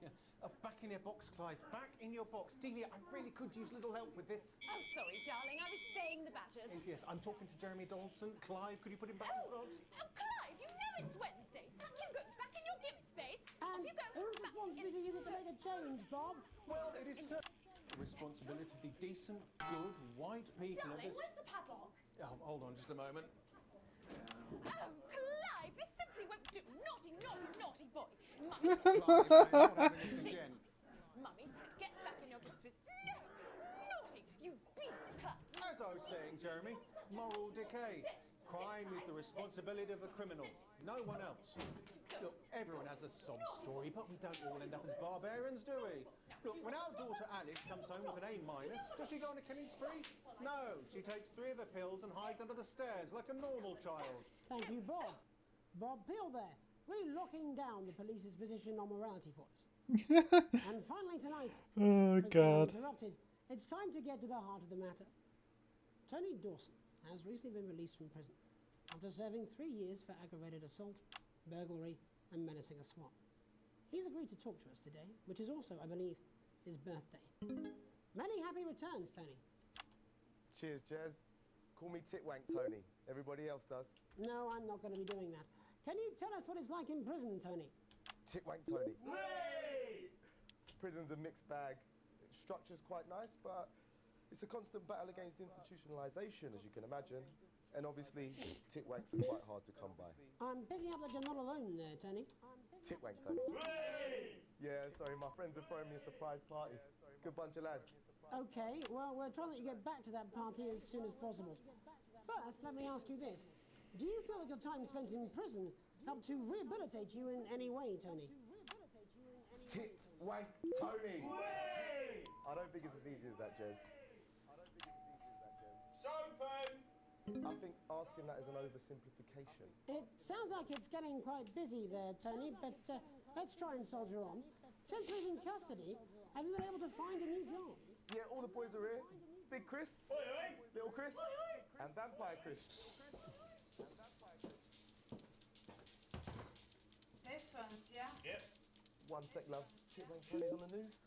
Back in your box, Clive. Back in your box. Delia, I really could use a little help with this. Oh, sorry, darling. I was spaying the badgers. Yes, I'm talking to Jeremy Donaldson. Clive, could you put him back in the box? Oh, Clive, you know it's Wednesday. Can't you go back in your gimp space? And Off you go. whose responsibility is it to make a change, Bob? Well, it is the responsibility of the decent, good, white people of Darling, this... where's the padlock? Oh, hold on just a moment. Oh, Clive, this simply won't do. Naughty, naughty, naughty boy. Mummy Clive, I'm not having this again. Mummy said get back in your gimp space. No! Naughty! You beast, Clive! As I was saying, Jeremy, moral decay. Crime is the responsibility of the criminal, no one else. Look, everyone has a sob story, but we don't all end up as barbarians, do we? Look, when our daughter Alice comes home with an A-, does she go on a killing spree? No, she takes 3 of her pills and hides under the stairs like a normal child. Thank you, Bob. Bob Peel there, really locking down the police's position on morality for us. And finally tonight, Oh, God. interrupted, it's time to get to the heart of the matter. Tony Dawson has recently been released from prison after serving 3 years for aggravated assault, burglary, and menacing a swan. He's agreed to talk to us today, which is also, I believe, his birthday. Many happy returns, Tony. Cheers, Jez. Call me Titwank Tony. Everybody else does. No, I'm not going to be doing that. Can you tell us what it's like in prison, Tony? Titwank Tony. Prison's a mixed bag. Structure's quite nice, but it's a constant battle against institutionalization, as you can imagine. And obviously, titwanks are quite hard to come by. I'm picking up that you're not alone there, Tony. Titwank Tony. Yeah, sorry, my friends are throwing me a surprise party. Good bunch of lads. Okay, well, we're trying to let you get back to that party as soon as possible. First, let me ask you this. Do you feel that your time spent in prison helped to rehabilitate you in any way, Tony? Titwank Tony! I don't think it's as easy as that, Jez. I think asking that is an oversimplification. It sounds like it's getting quite busy there, Tony, but let's try and soldier on. Since leaving custody, have you been able to find a new job? Yeah, all the boys are here. Big Chris, Little Chris, and Vampire Chris. This one's, yeah? Yep. One sec, love. Titwank Tony's on the news.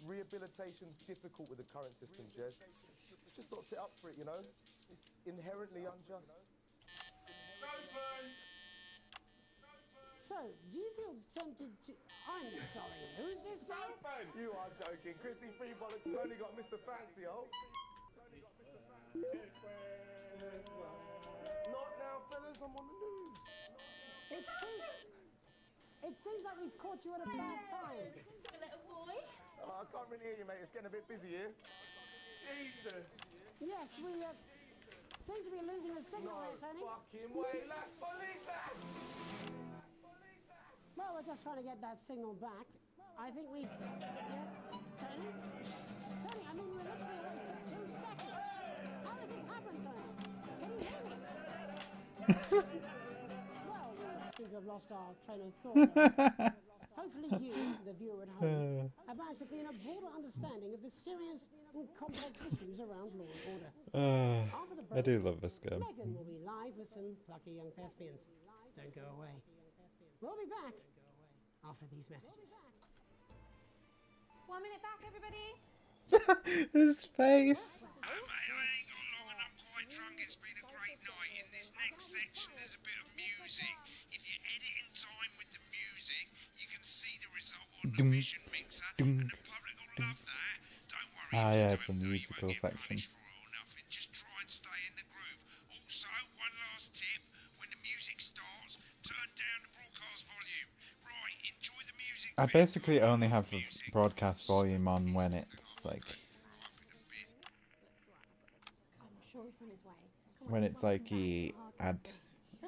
Rehabilitation's difficult with the current system, Jez. Just not set up for it, you know? It's inherently unjust. So, do you feel tempted to... I'm sorry, who's this now? You are joking. Chrissy Free Bollocks has only got Mr. Fancy, oh. Not now, fellas, I'm on the news. It seems like we've caught you at a bad time. The little boy? Oh, I can't really hear you, mate. It's getting a bit busy here. Jesus. Yes, we seem to be losing the signal there, Tony. Fucking way, lads. Believe that. Well, we're just trying to get that signal back. I think we... Yes, Tony? Tony, I mean, we're literally away for 2 seconds. How does this happen, Tony? Can you hear me? Well, we seem to have lost our train of thought. Hopefully you, the viewer at home, are basically in a broader understanding of the serious and complex issues around law and order. After the break, I do love this game. Megan will be live with some plucky young thespians. Don't go away. We'll be back after these messages. 1 minute back, everybody. His face. Mate, I ain't got long and I'm quite drunk. It's been a great night. In this next section, there's a bit of music. If you edit in time with the music, you can see the result on the vision mixer, and the public will love that. Don't worry. Ah, yeah, it's a musical section. Just try and stay in the groove. Also, one last tip: when the music starts, turn down the broadcast volume. Right, enjoy the music, I basically only have the broadcast volume on when it's like I'm sure he's on his way. Come on, when it's like welcome he back. add,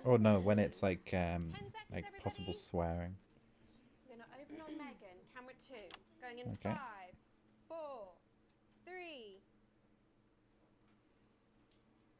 oh no, when it's like possible swearing. We're going to open on Megan. Camera 2. Going in Okay. 5, 4, 3.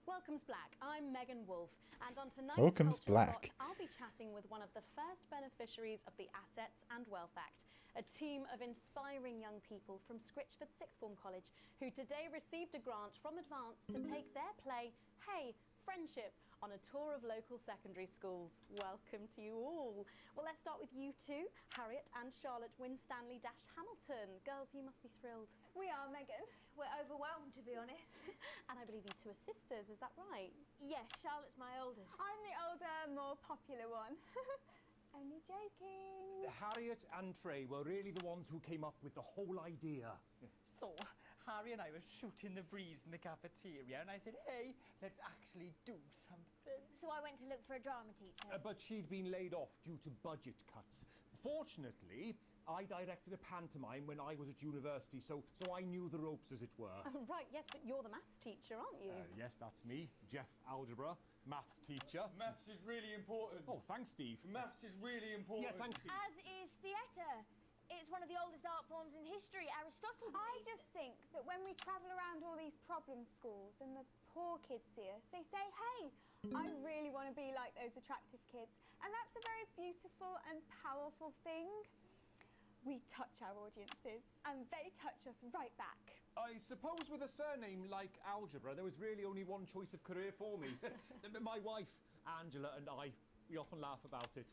Welcome's Black. I'm Megan Wolfe, and on tonight's Welcome's Culture Black. Spot, I'll be chatting with one of the first beneficiaries of the Assets and Wealth Act, a team of inspiring young people from Scritchford Sixth Form College who today received a grant from Advance to take their play, Hey, Friendship, on a tour of local secondary schools. Welcome to you all. Well, let's start with you two, Harriet and Charlotte Winstanley-Hamilton. Girls, you must be thrilled. We are, Megan. We're overwhelmed, to be honest. And I believe you two are sisters, is that right? Yes, Charlotte's my oldest. I'm the older, more popular one. Only joking. Harriet and Trey were really the ones who came up with the whole idea. So, Harry and I were shooting the breeze in the cafeteria, and I said, hey, let's actually do something. So I went to look for a drama teacher. But she'd been laid off due to budget cuts. Fortunately, I directed a pantomime when I was at university, so I knew the ropes, as it were. Oh, right, yes, but you're the maths teacher, aren't you? Yes, that's me, Jeff Algebra, maths teacher. Maths is really important. Oh, thanks, Steve. Maths is really important. Yeah, thanks, Steve. As is theatre. It's one of the oldest art forms in history. Aristotle. I just think that when we travel around all these problem schools and the poor kids see us, they say, hey, I really want to be like those attractive kids. And that's a very beautiful and powerful thing. We touch our audiences and they touch us right back. I suppose with a surname like Algebra, there was really only one choice of career for me. My wife, Angela, and I, we often laugh about it.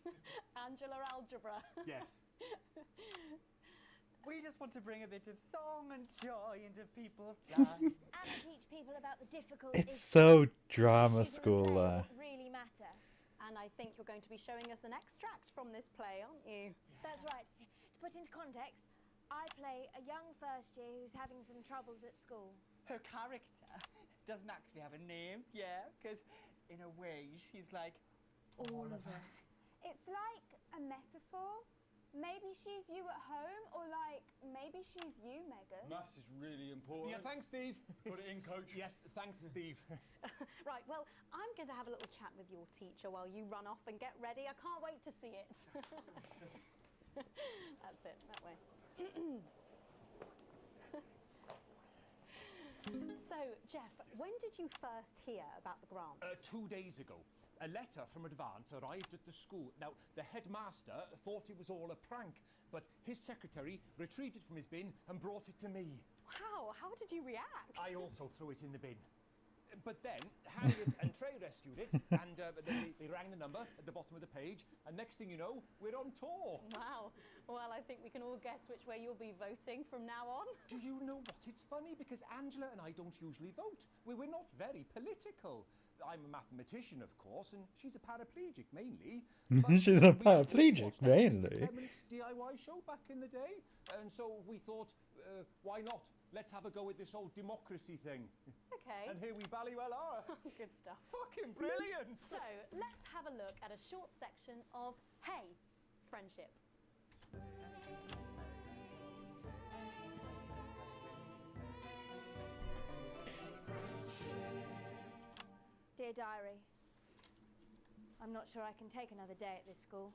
Angela Algebra. Yes. We just want to bring a bit of song and joy into people's lives. And teach people about the difficult It's issues so drama issues in the school. play that really matter. And I think you're going to be showing us an extract from this play, aren't you? That's right. To put into context, I play a young first year who's having some troubles at school. Her character doesn't actually have a name, yeah, because in a way she's like all of us. It's like a metaphor. Maybe she's you at home, or like maybe she's you, Megan. Maths is really important. Yeah, thanks, Steve. Put it in, coach. Yes, thanks, Steve. Right, well, I'm going to have a little chat with your teacher while you run off and get ready. I can't wait to see it. That's it, that way. So, Jeff, when did you first hear about the grant? 2 days ago. A letter from Advance arrived at the school. Now, the headmaster thought it was all a prank, but his secretary retrieved it from his bin and brought it to me. Wow, how did you react? I also threw it in the bin. But then Harriet and Trey rescued it, and they rang the number at the bottom of the page, and next thing you know, we're on tour. Wow. Well, I think we can all guess which way you'll be voting from now on. Do you know what? It's funny, because Angela and I don't usually vote. We're not very political. I'm a mathematician, of course, and she's a paraplegic, mainly. She's a paraplegic, mainly. 10 minutes DIY show back in the day, and so we thought, why not? Let's have a go at this old democracy thing. Okay. And here we bally well are. Good stuff. Fucking brilliant! So, let's have a look at a short section of Hey, Friendship. Dear Diary, I'm not sure I can take another day at this school.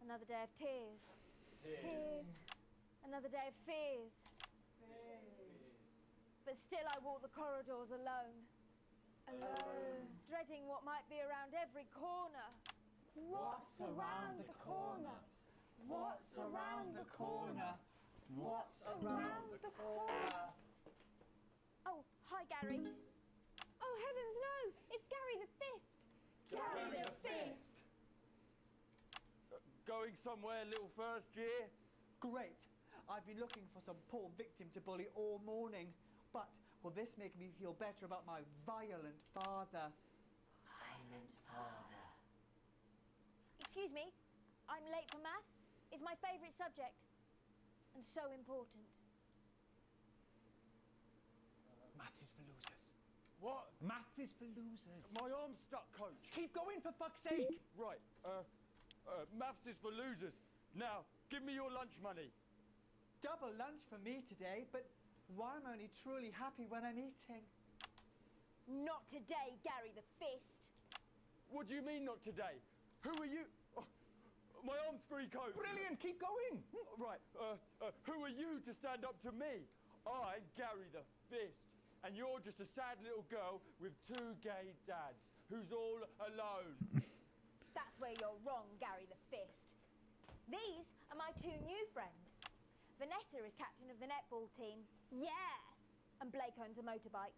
Another day of tears. Tears. Another day of fears. But still I walk the corridors alone. Alone. Dreading what might be around every corner. What's around the corner? What's around the corner? What's around the corner? Oh, hi Gary. Oh heavens no! It's Gary the Fist! Gary the Fist! Going somewhere, little first year? Great. I've been looking for some poor victim to bully all morning. But will this make me feel better about my violent father? Violent father. Excuse me, I'm late for maths. It's my favourite subject. And so important. Maths is for losers. What? Maths is for losers. My arm's stuck, coach. Keep going, for fuck's sake! Right, maths is for losers. Now, give me your lunch money. Double lunch for me today, but why am I only truly happy when I'm eating? Not today, Gary the Fist. What do you mean not today? Who are you? Oh, my arm's pretty cold. Brilliant, keep going. Right, who are you to stand up to me? I'm Gary the Fist, and you're just a sad little girl with 2 gay dads who's all alone. That's where you're wrong, Gary the Fist. These are my 2 new friends. Vanessa is captain of the netball team. Yeah. And Blake owns a motorbike.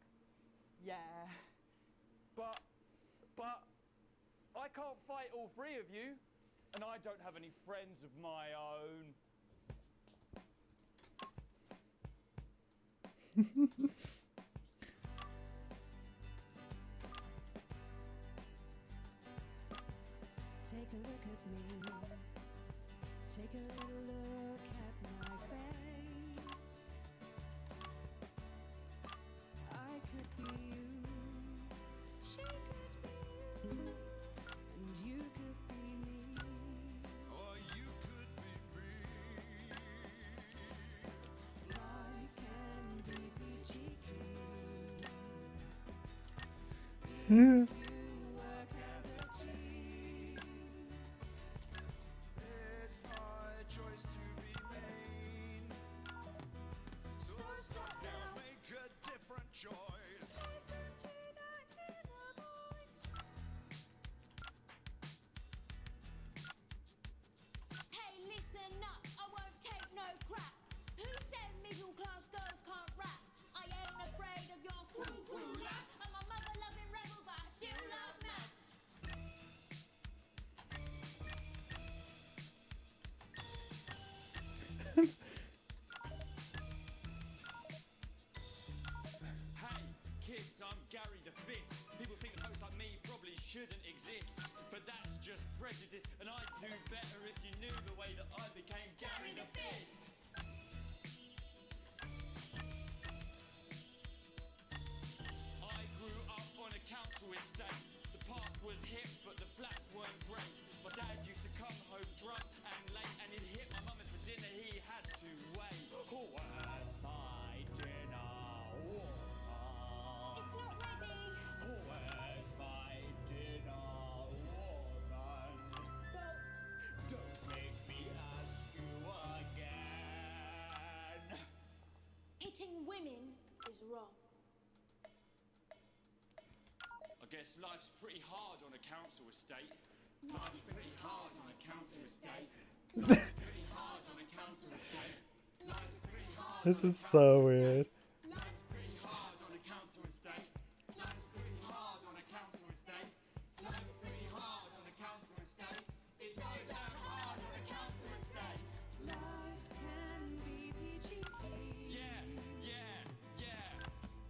Yeah. But I can't fight all 3 of you, and I don't have any friends of my own. Take a look at me. Take a little look at my face. I could be you. She could be you. And you could be me. Or you could be me. Life can be peachy keen. Hmm. It's my choice to remain. So stop now, make a different choice. Listen to that inner voice. Hey, listen up, I won't take no crap. Who said middle class girls can't rap? I ain't afraid of your cruel lads. I'm a mother loving rebel, but I still love maths. Hey, kids, I'm Gary the Fist. People think that folks like me probably shouldn't exist, but that's just prejudice, and I'd do better if you knew the way that I became Gary the Fist. I grew up on a council estate. The park was hip, but the flats weren't great. My dad used to come home drunk and late, and he'd hit my mum, and for dinner he had to wait. Oh, where's my dinner? It's not ready. Oh, where's my dinner, woman? Don't make me ask you again. Hitting women is wrong. I guess life's pretty hard on a council estate. Life's pretty hard on a council estate. Life's pretty hard on a council estate. Life's pretty hard. This is so weird. Life's pretty hard on a council estate. Life's pretty hard on a council estate. Life's pretty hard on a council estate. It's so damn hard on a council estate. Life can be peachy keen. Yeah.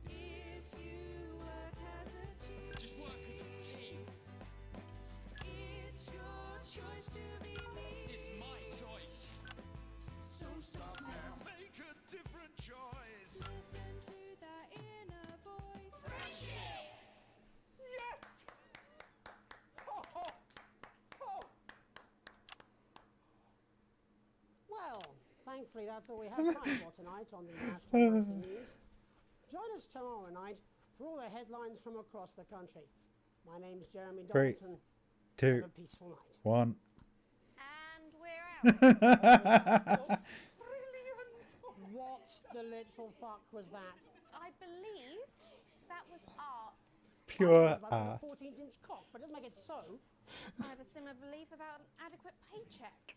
If you work as a team. Just work as a team. It's your choice to be me. It's my choice. So stop now, make a different choice. Listen to that inner voice. Friendship! Yes! Oh. Well, thankfully that's all we have time for tonight on the National Breaking News. Join us tomorrow night for all the headlines from across the country. My name's Jeremy 3, Donaldson. 2, Have a peaceful night. 1. And we're out. What the literal fuck was that? I believe that was art. Pure I've got art. a 14-inch cock, but it doesn't make it so. I have a similar belief about an adequate paycheck.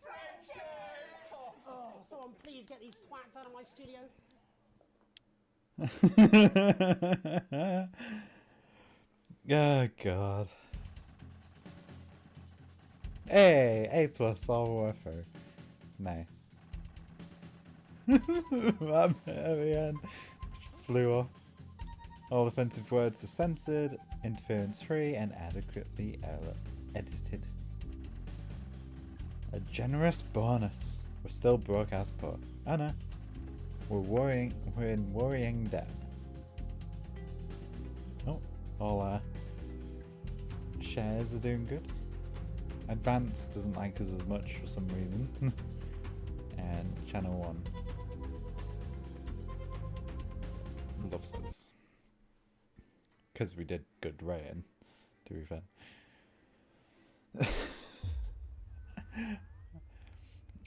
Oh, someone please get these twats out of my studio. Oh god. Hey, A+ all the way through. Nice. That bit at the end just flew off. All offensive words were censored, interference free, and adequately edited. A generous bonus. We're still broadcast put. Oh no. We're in worrying depth. Oh, all our shares are doing good. Advanced doesn't like us as much for some reason. And Channel 1 loves us. Because we did good writing, to be fair.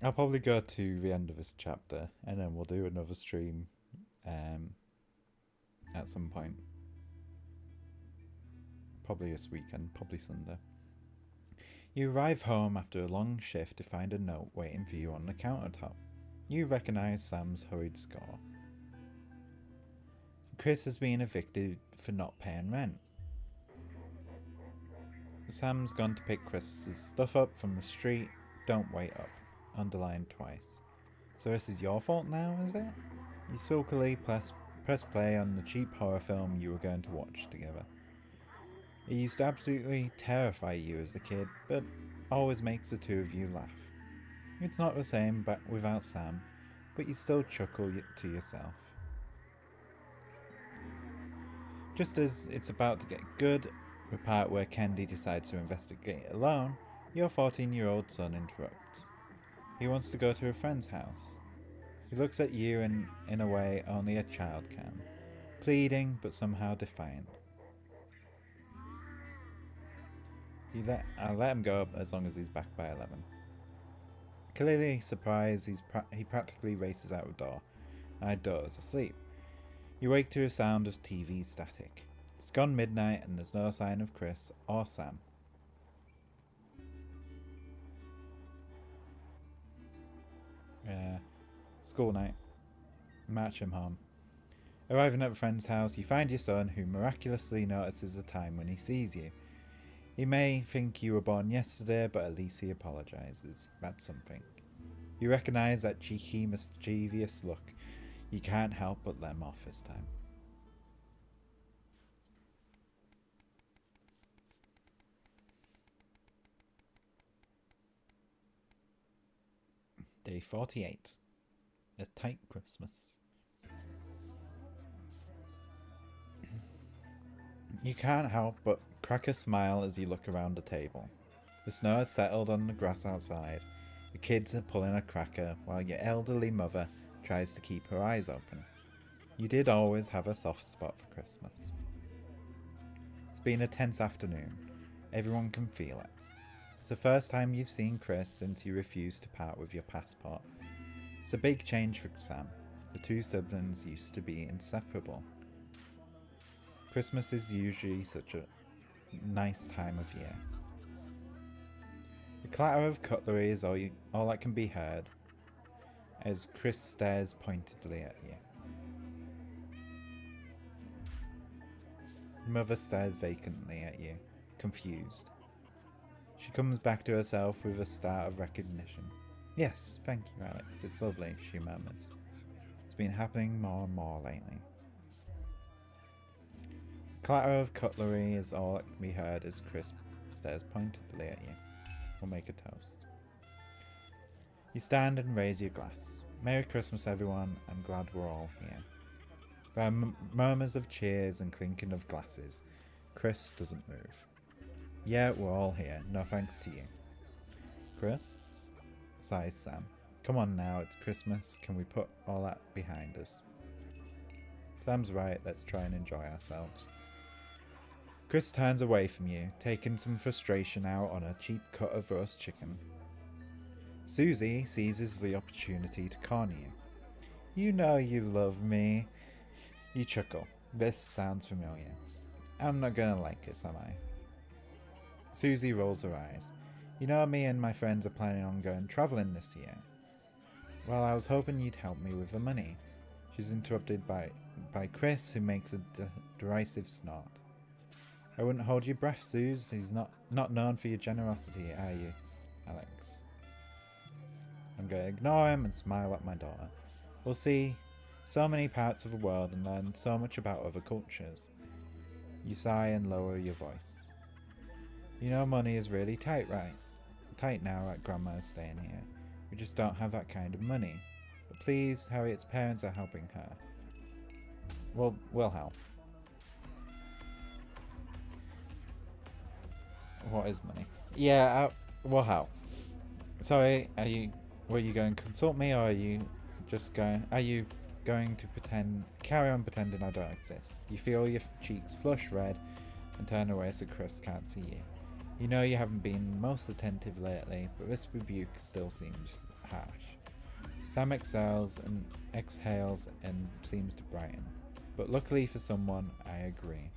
I'll probably go to the end of this chapter and then we'll do another stream at some point. Probably this weekend, probably Sunday. You arrive home after a long shift to find a note waiting for you on the countertop. You recognise Sam's hurried score. Chris has been evicted for not paying rent. Sam's gone to pick Chris's stuff up from the street. Don't wait up. Underlined twice. So this is your fault now, is it? You sulkily press play on the cheap horror film you were going to watch together. It used to absolutely terrify you as a kid, but always makes the two of you laugh. It's not the same but without Sam, but you still chuckle to yourself. Just as it's about to get good, the part where Candy decides to investigate alone, your 14-year-old son interrupts. He wants to go to a friend's house. He looks at you in a way only a child can, pleading but somehow defiant. I'll let him go as long as he's back by 11. Clearly surprised, he practically races out the door. I doze asleep. You wake to a sound of TV static. It's gone midnight and there's no sign of Chris or Sam. School night. March him home. Arriving at a friend's house, you find your son, who miraculously notices the time when he sees you. He may think you were born yesterday, but at least he apologises. That's something. You recognise that cheeky, mischievous look. You can't help but let him off this time. Day 48. A tight Christmas. You can't help but crack a smile as you look around the table. The snow has settled on the grass outside. The kids are pulling a cracker while your elderly mother tries to keep her eyes open. You did always have a soft spot for Christmas. It's been a tense afternoon. Everyone can feel it. It's the first time you've seen Chris since you refused to part with your passport. It's a big change for Sam. The two siblings used to be inseparable. Christmas is usually such a nice time of year. The clatter of cutlery is all that can be heard as Chris stares pointedly at you. Mother stares vacantly at you, confused. She comes back to herself with a start of recognition. Yes, thank you, Alex. It's lovely, she murmurs. It's been happening more and more lately. Clatter of cutlery is all that can be heard as Chris stares pointedly at you. We'll make a toast. You stand and raise your glass. Merry Christmas, everyone. I'm glad we're all here. There are murmurs of cheers and clinking of glasses. Chris doesn't move. Yeah, we're all here. No thanks to you. Chris? Sighs Sam. Come on now, it's Christmas. Can we put all that behind us? Sam's right. Let's try and enjoy ourselves. Chris turns away from you, taking some frustration out on a cheap cut of roast chicken. Susie seizes the opportunity to corner you. You know you love me. You chuckle. This sounds familiar. I'm not gonna like this, am I? Susie rolls her eyes. You know me and my friends are planning on going travelling this year. Well, I was hoping you'd help me with the money. She's interrupted by Chris, who makes a derisive snort. I wouldn't hold your breath, Suze. He's not known for your generosity, are you, Alex? I'm going to ignore him and smile at my daughter. We'll see so many parts of the world and learn so much about other cultures. You sigh and lower your voice. You know money is really tight, right? Tight now at Grandma's staying here. We just don't have that kind of money. But please, Harriet's parents are helping her. We'll help. What is money? Yeah, we'll help. Sorry, Were you going to consult me, or are you just going? Are you going to carry on pretending I don't exist? You feel your cheeks flush red and turn away so Chris can't see you. You know you haven't been most attentive lately, but this rebuke still seems harsh. Sam exhales and seems to brighten. But luckily for someone, I agree.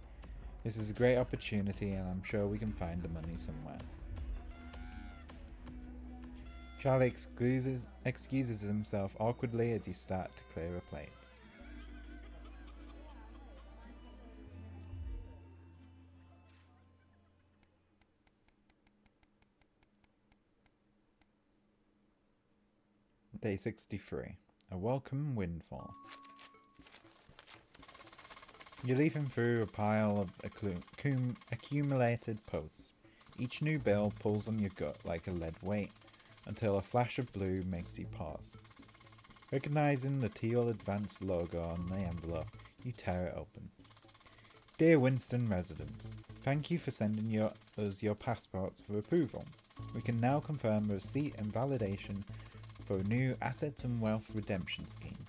This is a great opportunity, and I'm sure we can find the money somewhere. Charlie excuses himself awkwardly as he starts to clear the plates. Day 63. A welcome windfall. You're leafing through a pile of accumulated posts. Each new bill pulls on your gut like a lead weight, until a flash of blue makes you pause. Recognizing the teal advanced logo on the envelope, you tear it open. Dear Winston residents, thank you for sending us your passports for approval. We can now confirm receipt and validation for a new Assets and Wealth Redemption Scheme.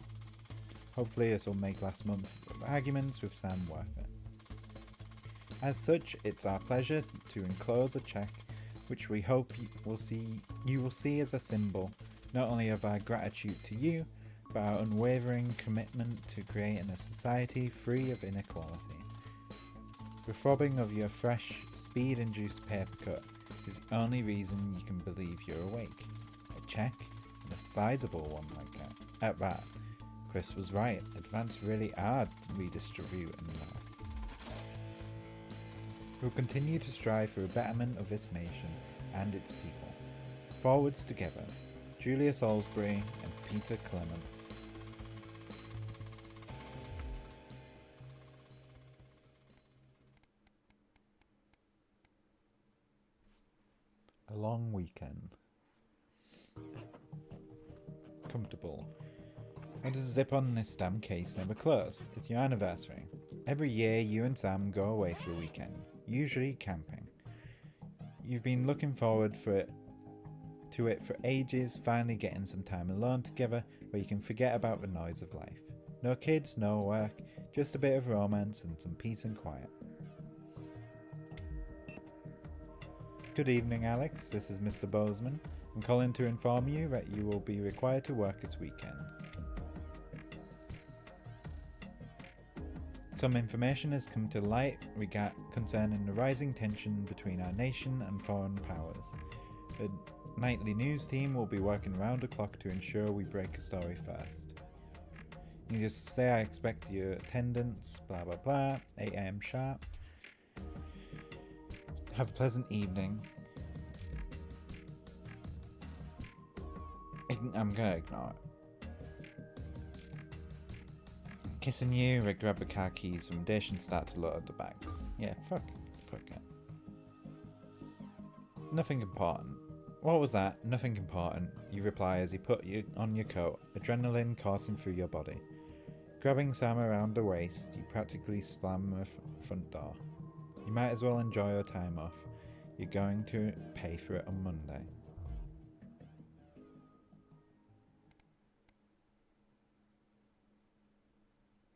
Hopefully this will make last month's arguments with Sam worth it. As such, it's our pleasure to enclose a check which we hope you will see as a symbol not only of our gratitude to you, but our unwavering commitment to creating a society free of inequality. The throbbing of your fresh, speed-induced paper cut is the only reason you can believe you're awake. A check, and a sizable one like that. At that, Chris was right. Advance really are redistributing now. We'll continue to strive for a betterment of this nation and its people. Forwards together, Julia Salisbury and Peter Clement. A long weekend. Comfortable. How does zip on this damn case never close? It's your anniversary. Every year you and Sam go away for a weekend, usually camping. You've been looking forward to it for ages, finally getting some time alone together where you can forget about the noise of life. No kids, no work, just a bit of romance and some peace and quiet. Good evening, Alex. This is Mr. Bozeman. I'm calling to inform you that you will be required to work this weekend. Some information has come to light concerning the rising tension between our nation and foreign powers. The nightly news team will be working round the clock to ensure we break a story first. You just say I expect your attendance, blah blah blah, 8 AM sharp. Have a pleasant evening. I'm gonna ignore it. Kissing you, I grab the car keys from Dish and start to load the bags. Yeah, fuck it. Nothing important. What was that? Nothing important, you reply as he put you on your coat, adrenaline coursing through your body. Grabbing Sam around the waist, you practically slam the front door. You might as well enjoy your time off. You're going to pay for it on Monday.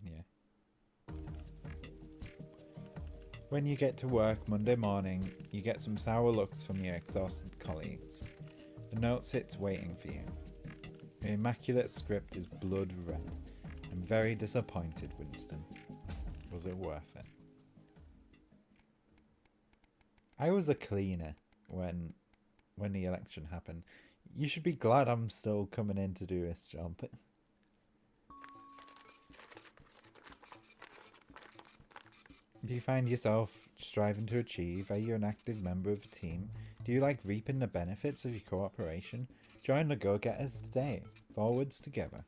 Yeah. When you get to work Monday morning, you get some sour looks from your exhausted colleagues. The note sits waiting for you. Your immaculate script is blood red. I'm very disappointed, Winston. Was it worth it? I was a cleaner when the election happened. You should be glad I'm still coming in to do this job. Do you find yourself striving to achieve? Are you an active member of the team? Do you like reaping the benefits of your cooperation? Join the go-getters today. Forwards together.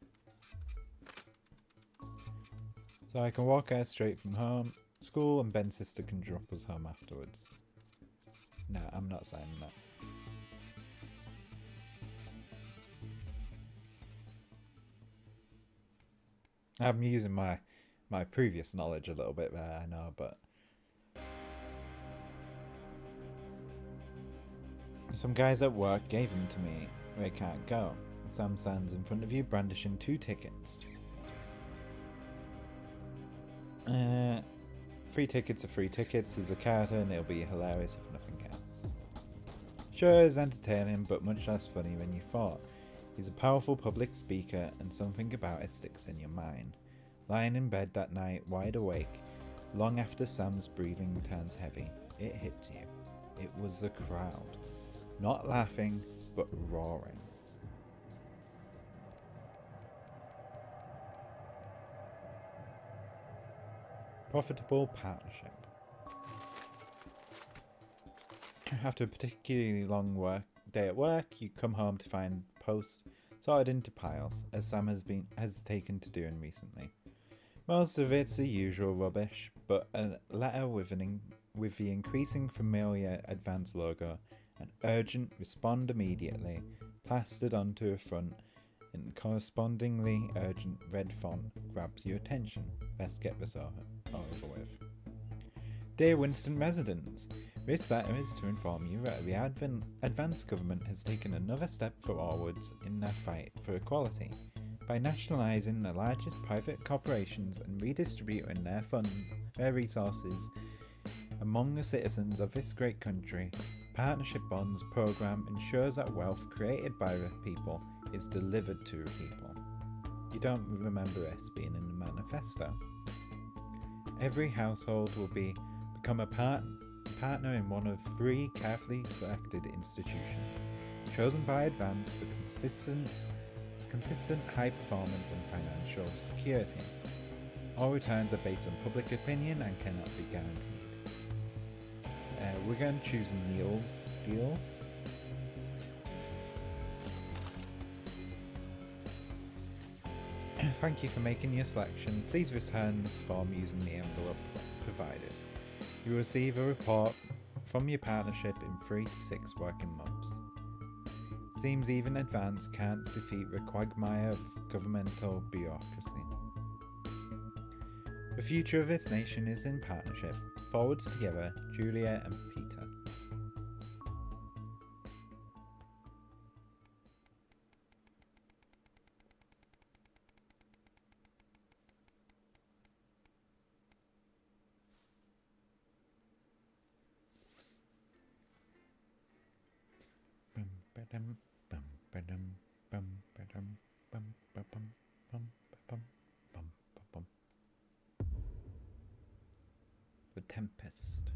So I can walk out straight from home, school, and Ben's sister can drop us home afterwards. No, I'm not signing that. I'm using my previous knowledge a little bit there, I know, but some guys at work gave them to me. They can't go. Sam stands in front of you, brandishing 2 tickets. 3 tickets are free tickets. He's a character and it'll be hilarious if nothing else. Sure, it's entertaining, but much less funny than you thought. He's a powerful public speaker, and something about it sticks in your mind. Lying in bed that night, wide awake, long after Sam's breathing turns heavy, it hits you. It was a crowd. Not laughing, but roaring. Profitable partnership. After a particularly long day at work, you come home to find posts sorted into piles, as Sam has taken to doing recently. Most of it's the usual rubbish, but a letter with the increasing familiar Advance logo, an urgent respond immediately, plastered onto a front in correspondingly urgent red font grabs your attention. Best get this over with. Dear Winston residents, this letter is to inform you that the Advance government has taken another step forwards in their fight for equality by nationalising the largest private corporations and redistributing their resources among the citizens of this great country. Partnership Bonds program ensures that wealth created by the people is delivered to the people. You don't remember this being in the manifesto. Every household will become a partner in one of 3 carefully selected institutions, chosen by Advance for consistent high performance and financial security. All returns are based on public opinion and cannot be guaranteed. We're going to choose Neil's deals. Thank you for making your selection. Please return this form using the envelope provided. You will receive a report from your partnership in 3 to 6 working months. Seems even Advance can't defeat the quagmire of governmental bureaucracy. The future of this nation is in partnership. Forwards together, Julia and Peter. The Tempest.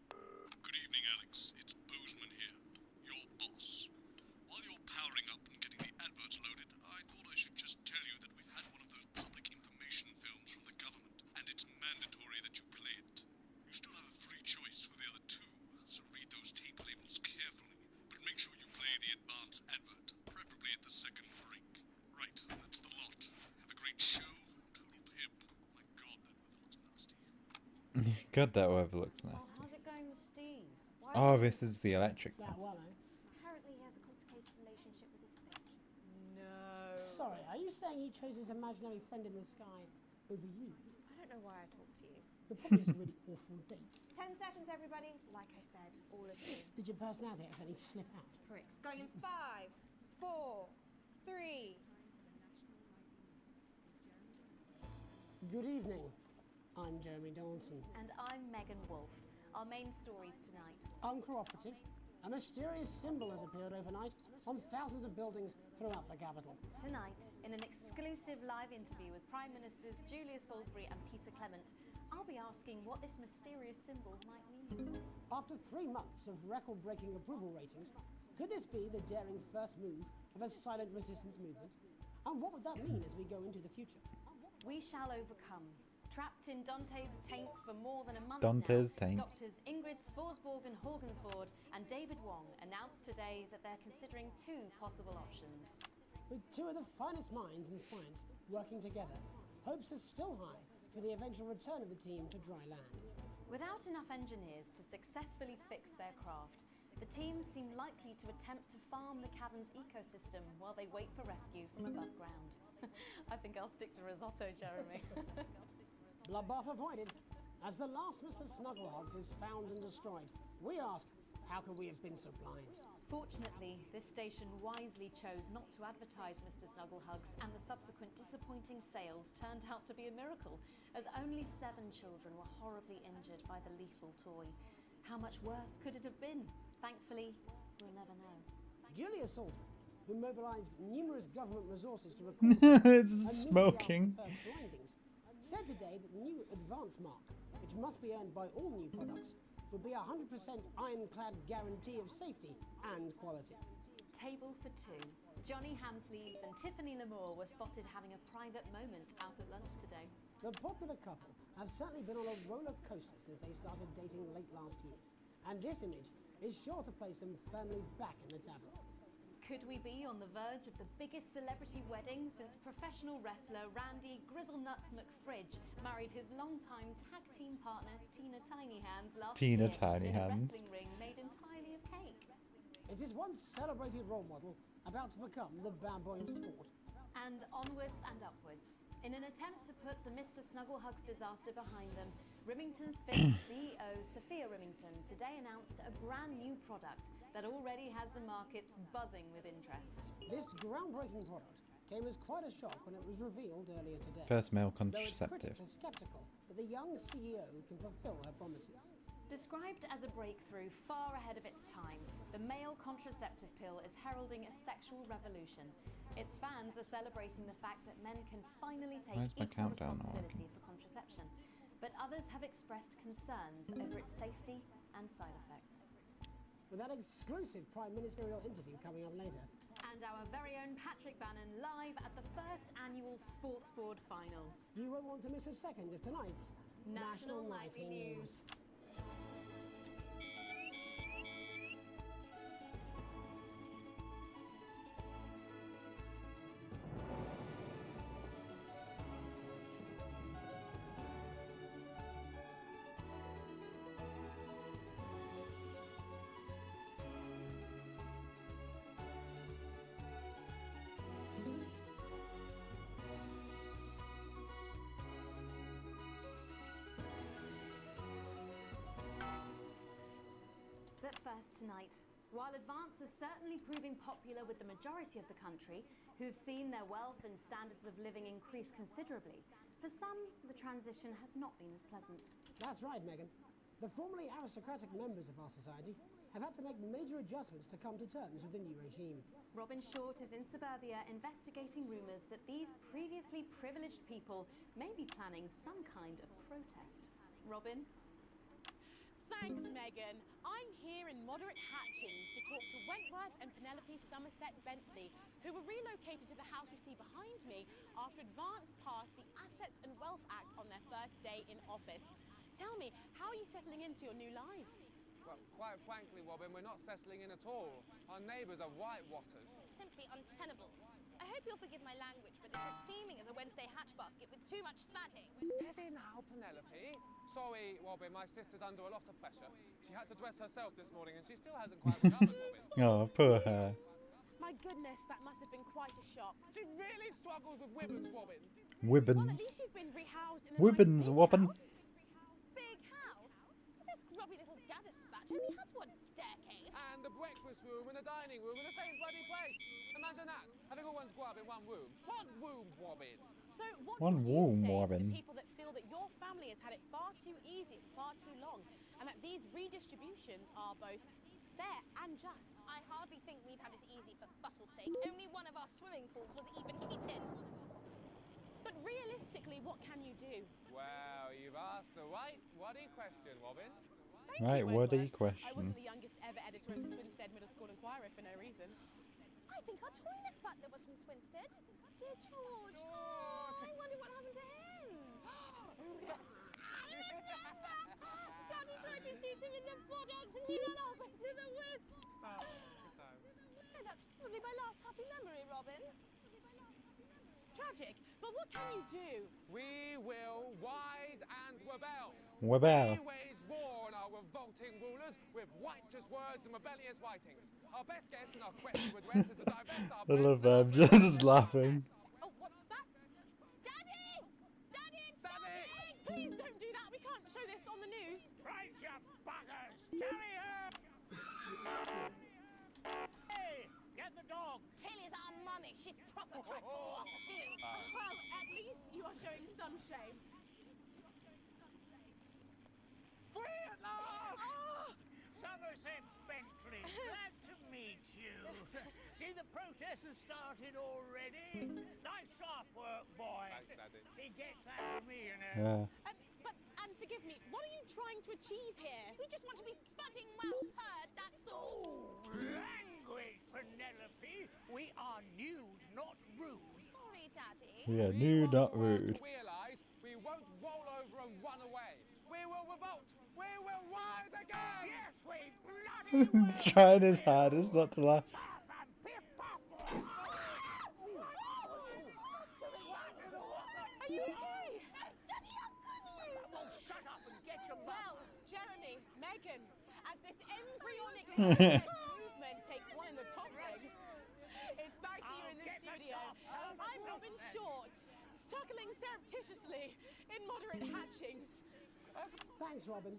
Good evening, Alex. It's Bozeman here, your boss. While you're powering up and getting the adverts loaded, I thought I should just tell you that we've had one of those public information films from the government, and it's mandatory that you play it. You still have a free choice for the other 2, so read those tape labels carefully, but make sure you play the advance advert, preferably at the second break. Right, that's the lot. Have a great show. God, that weather looks nasty. How's it going with Steve? Oh, this is the electric one. Apparently he has a complicated relationship with his fish. No. Sorry, are you saying he chose his imaginary friend in the sky over you? I don't know why I talk to you. It probably is a really awful date. 10 seconds, everybody. Like I said, all of you. Did your personality accidentally slip out? Pricks. Going in 5, 4, 3. Good evening. I'm Jeremy Donaldson. And I'm Megan Wolfe. Our main stories tonight. Uncooperative. A mysterious symbol has appeared overnight on thousands of buildings throughout the capital. Tonight, in an exclusive live interview with Prime Ministers Julia Salisbury and Peter Clement, I'll be asking what this mysterious symbol might mean. After 3 months of record-breaking approval ratings, could this be the daring first move of a silent resistance movement? And what would that mean as we go into the future? We shall overcome. Trapped in Dante's taint for more than a month Dante's now, taint. Doctors Ingrid Svorsborg and Horgensvoord and David Wong announced today that they're considering 2 possible options. With 2 of the finest minds in science working together, hopes are still high for the eventual return of the team to dry land. Without enough engineers to successfully fix their craft, the team seem likely to attempt to farm the cavern's ecosystem while they wait for rescue from above ground. I think I'll stick to risotto, Jeremy. Bloodbath avoided. As the last Mr. Snugglehogs is found and destroyed, we ask, How could we have been so blind? Fortunately, this station wisely chose not to advertise Mr. Snugglehugs, and the subsequent disappointing sales turned out to be a miracle, as only 7 children were horribly injured by the lethal toy. How much worse could it have been? Thankfully, we'll never know. Julia Salisbury, who mobilised numerous government resources to record It's smoking. first blindings, said today that the new advance mark, which must be earned by all new products, would be a 100% ironclad guarantee of safety and quality. Table for 2. Johnny Hamsleeves and Tiffany Lamour were spotted having a private moment out at lunch today. The popular couple have certainly been on a roller coaster since they started dating late last year, and this image is sure to place them firmly back in the tabloids. Could we be on the verge of the biggest celebrity wedding since professional wrestler Randy Grizzlenuts McFridge married his longtime tag team partner Tina Tiny Hands last Tina year Tiny in a Hands. wrestling ring made entirely of cake? Is this once celebrated role model about to become the bad boy of sport? And onwards and upwards. In an attempt to put the Mr. Snugglehugs disaster behind them, Rimington's fifth CEO, Sophia Rimington, today announced a brand new product that already has the markets buzzing with interest. This groundbreaking product came as quite a shock when it was revealed earlier today. First male Though its contraceptive. critics are sceptical that the young CEO can fulfill her promises. Described as a breakthrough far ahead of its time, the male contraceptive pill is heralding a sexual revolution. Its fans are celebrating the fact that men can finally take Where's my equal countdown? Oh, responsibility for contraception. But others have expressed concerns over its safety and side effects. With that exclusive Prime Ministerial interview coming up later. And our very own Patrick Bannon live at the first annual Sports Board final. You won't want to miss a second of tonight's National Nightly News. But first tonight, while Advance is certainly proving popular with the majority of the country, who've seen their wealth and standards of living increase considerably, for some, the transition has not been as pleasant. That's right, Megan. The formerly aristocratic members of our society have had to make major adjustments to come to terms with the new regime. Robin Short is in suburbia investigating rumours that these previously privileged people may be planning some kind of protest. Robin? Thanks, Megan. I'm here in moderate Hatchings to talk to Wentworth and Penelope Somerset Bentley, who were relocated to the house you see behind me after Advance passed the Assets and Wealth Act on their first day in office. Tell me, how are you settling into your new lives? Well, quite frankly, Robin, we're not settling in at all. Our neighbours are whitewatters. Simply untenable. I hope you'll forgive my language, but it's as steaming as a Wednesday hatch basket with too much spatting. Steady now, Penelope. Sorry, Robin, my sister's under a lot of pressure. She had to dress herself this morning and she still hasn't quite recovered, Robin. Oh, poor her. My goodness, that must have been quite a shock. She really struggles with women's, Robin. Well, at Wibbins. least you've been rehoused in a Wibbins, wobbin. Big house? This grubby little gaddispatch only has one staircase. And the breakfast room and the dining room in the same bloody place. Imagine that, having all one's grub in one room. One room, Robin. So what One do you womb, say to Robin. the people that feel that your family has had it far too easy for far too long, and that these redistributions are both fair and just? I hardly think we've had it easy for fussle's sake. Only one of our swimming pools was even heated. But realistically, what can you do? Well, you've asked the right whatty question, Robin. Thank Right, you, whatty Wentworth. I question. wasn't the youngest ever editor of the Swinstead Middle School Inquirer for no reason. I think our toilet butler was from Swinstead. Dear George. Oh, I wonder what happened to him. Daddy tried to shoot him in the buttocks and he ran off into the woods. Oh, good times. Oh, that's probably my last happy memory, Robin. Tragic, but what can you do? We will rise and rebel. Rebel. We wage war on our revolting rulers with righteous words and rebellious writings. Our best guess in our quest to redress is to divest our I love that. I'm just laughing. Oh, what's that? Daddy! Daddy, it's Daddy! Please don't do that. We can't show this on the news. Right, you buggers! Carry her! Tilly's our mummy. She's proper dragged off too. Well, at least you are showing some shame. Free at last! Somerset Bentley, glad to meet you. See, the protest has started already. Nice sharp work, boy. Thanks, Daddy. He gets that from me, you know. And forgive me, what are you trying to achieve here? We just want to be fudding well heard, that's all. Language, Penelope. We are nude, not rude. Sorry, Daddy. Yeah, new, not rude. Realise we won't roll over and run away. We will revolt. We will rise again. Yes, we bloody He's trying his hardest not to laugh. Are you okay? Shut up and get your Well, Jeremy, Megan, as this embryonic movement takes one in the top legs, it's back here in the studio. I'm Robin Short, struggling surreptitiously in moderate hatchings. Thanks, Robin.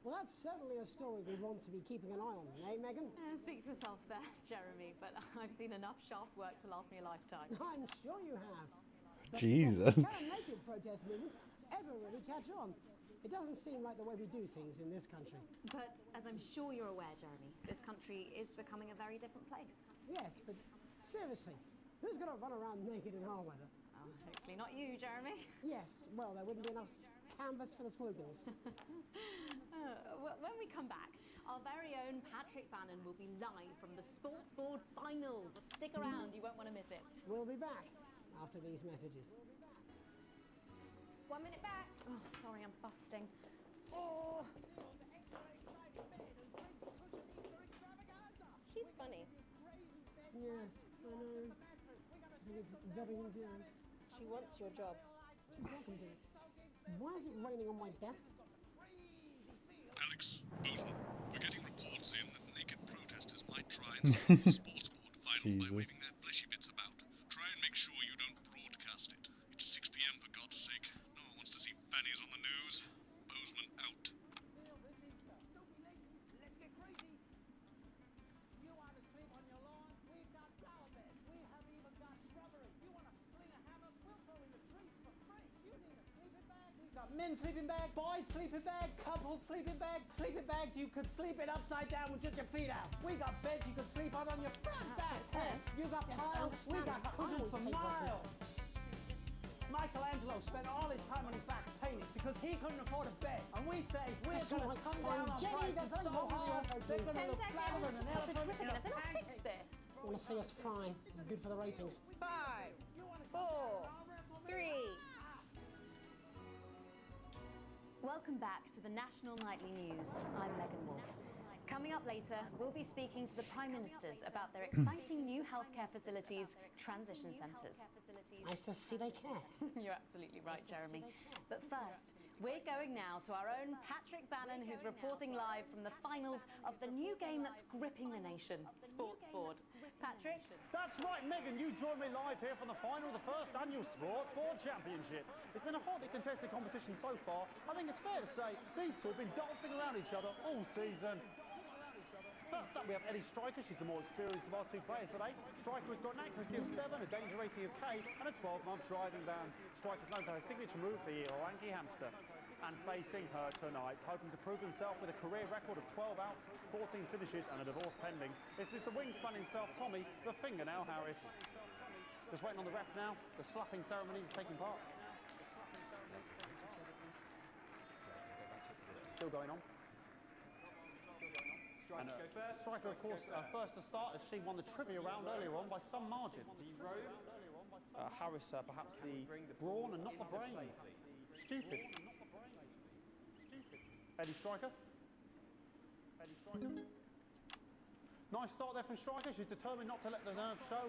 Well, that's certainly a story we want to be keeping an eye on, eh, Megan? Speak for yourself there, Jeremy, but I've seen enough shaft work to last me a lifetime. I'm sure you have. But Jesus. Can make your protest movement ever really catch on? It doesn't seem like the way we do things in this country. But as I'm sure you're aware, Jeremy, this country is becoming a very different place. Yes, but seriously, who's going to run around naked in our weather? Hopefully not you, Jeremy. Yes, well, there wouldn't be enough canvas for the slogans. When we come back, our very own Patrick Bannon will be live from the Sports Board Finals. Stick around, you won't want to miss it. We'll be back after these messages. 1 minute back. Oh, sorry, I'm busting. Oh. She's funny. Yes, I know. I think it's very endearing. She wants your job. She's welcome to it. Why is it raining on my desk? Alex, Bozeman, we're getting reports in that naked protesters might try and spoil the sports board final by waving their fleshy bits about. Try and make sure you don't broadcast it. It's 6 p.m. for God's sake. No one wants to see fannies on the news. Bozeman out. Let's get crazy. You want to sleep on your lawn? We've got flower beds. We have even got shrubbery. You want to sling a hammer? We'll throw in the trees for free. You need a sleeping bag? We've got men's sleeping bags, boys' sleeping bags, couples' sleeping bags, you could sleep it upside down with just your feet out. We got beds you could sleep on your front back. You got piles, we got cushions for miles. Michelangelo spent all his time on his back painting because he couldn't afford a bed. And we say, we're going to come down on prices so hard, they're going to look flatter than an elephant in a pancake. I want to see us fry. It's good for the ratings. 5, 4, 3. Welcome back to the National Nightly News. I'm Megan Wolf. Coming up later, we'll be speaking to the Prime Ministers about their exciting new healthcare facilities, transition centres. Nice to see they care. You're absolutely right, Jeremy. But first, we're going now to our own Patrick Bannon, who's reporting live from the finals of the new game that's gripping the nation, Sports Board. Patrick? That's right, Megan. You join me live here from the final of the first annual Sports Board Championship. It's been a hotly contested competition so far. I think it's fair to say these two have been dancing around each other all season. First up, we have Ellie Striker. She's the more experienced of our two players today. Striker has got an accuracy of 7, a danger rating of K, and a 12-month driving ban. Striker's known for her signature move, the Orangi Hamster. And facing her tonight, hoping to prove himself with a career record of 12 outs, 14 finishes, and a divorce pending, it's Mr. Wingspan himself, Tommy, the Fingernail Harris. Just waiting on the ref now. The slapping ceremony is taking part. Still going on. And, Striker, of course, first to start as she won the trivia round earlier on by some margin. Harris, perhaps the brawn and not the brains. Stupid. Eddie Striker. Nice start there from Striker. She's determined not to let the nerves show.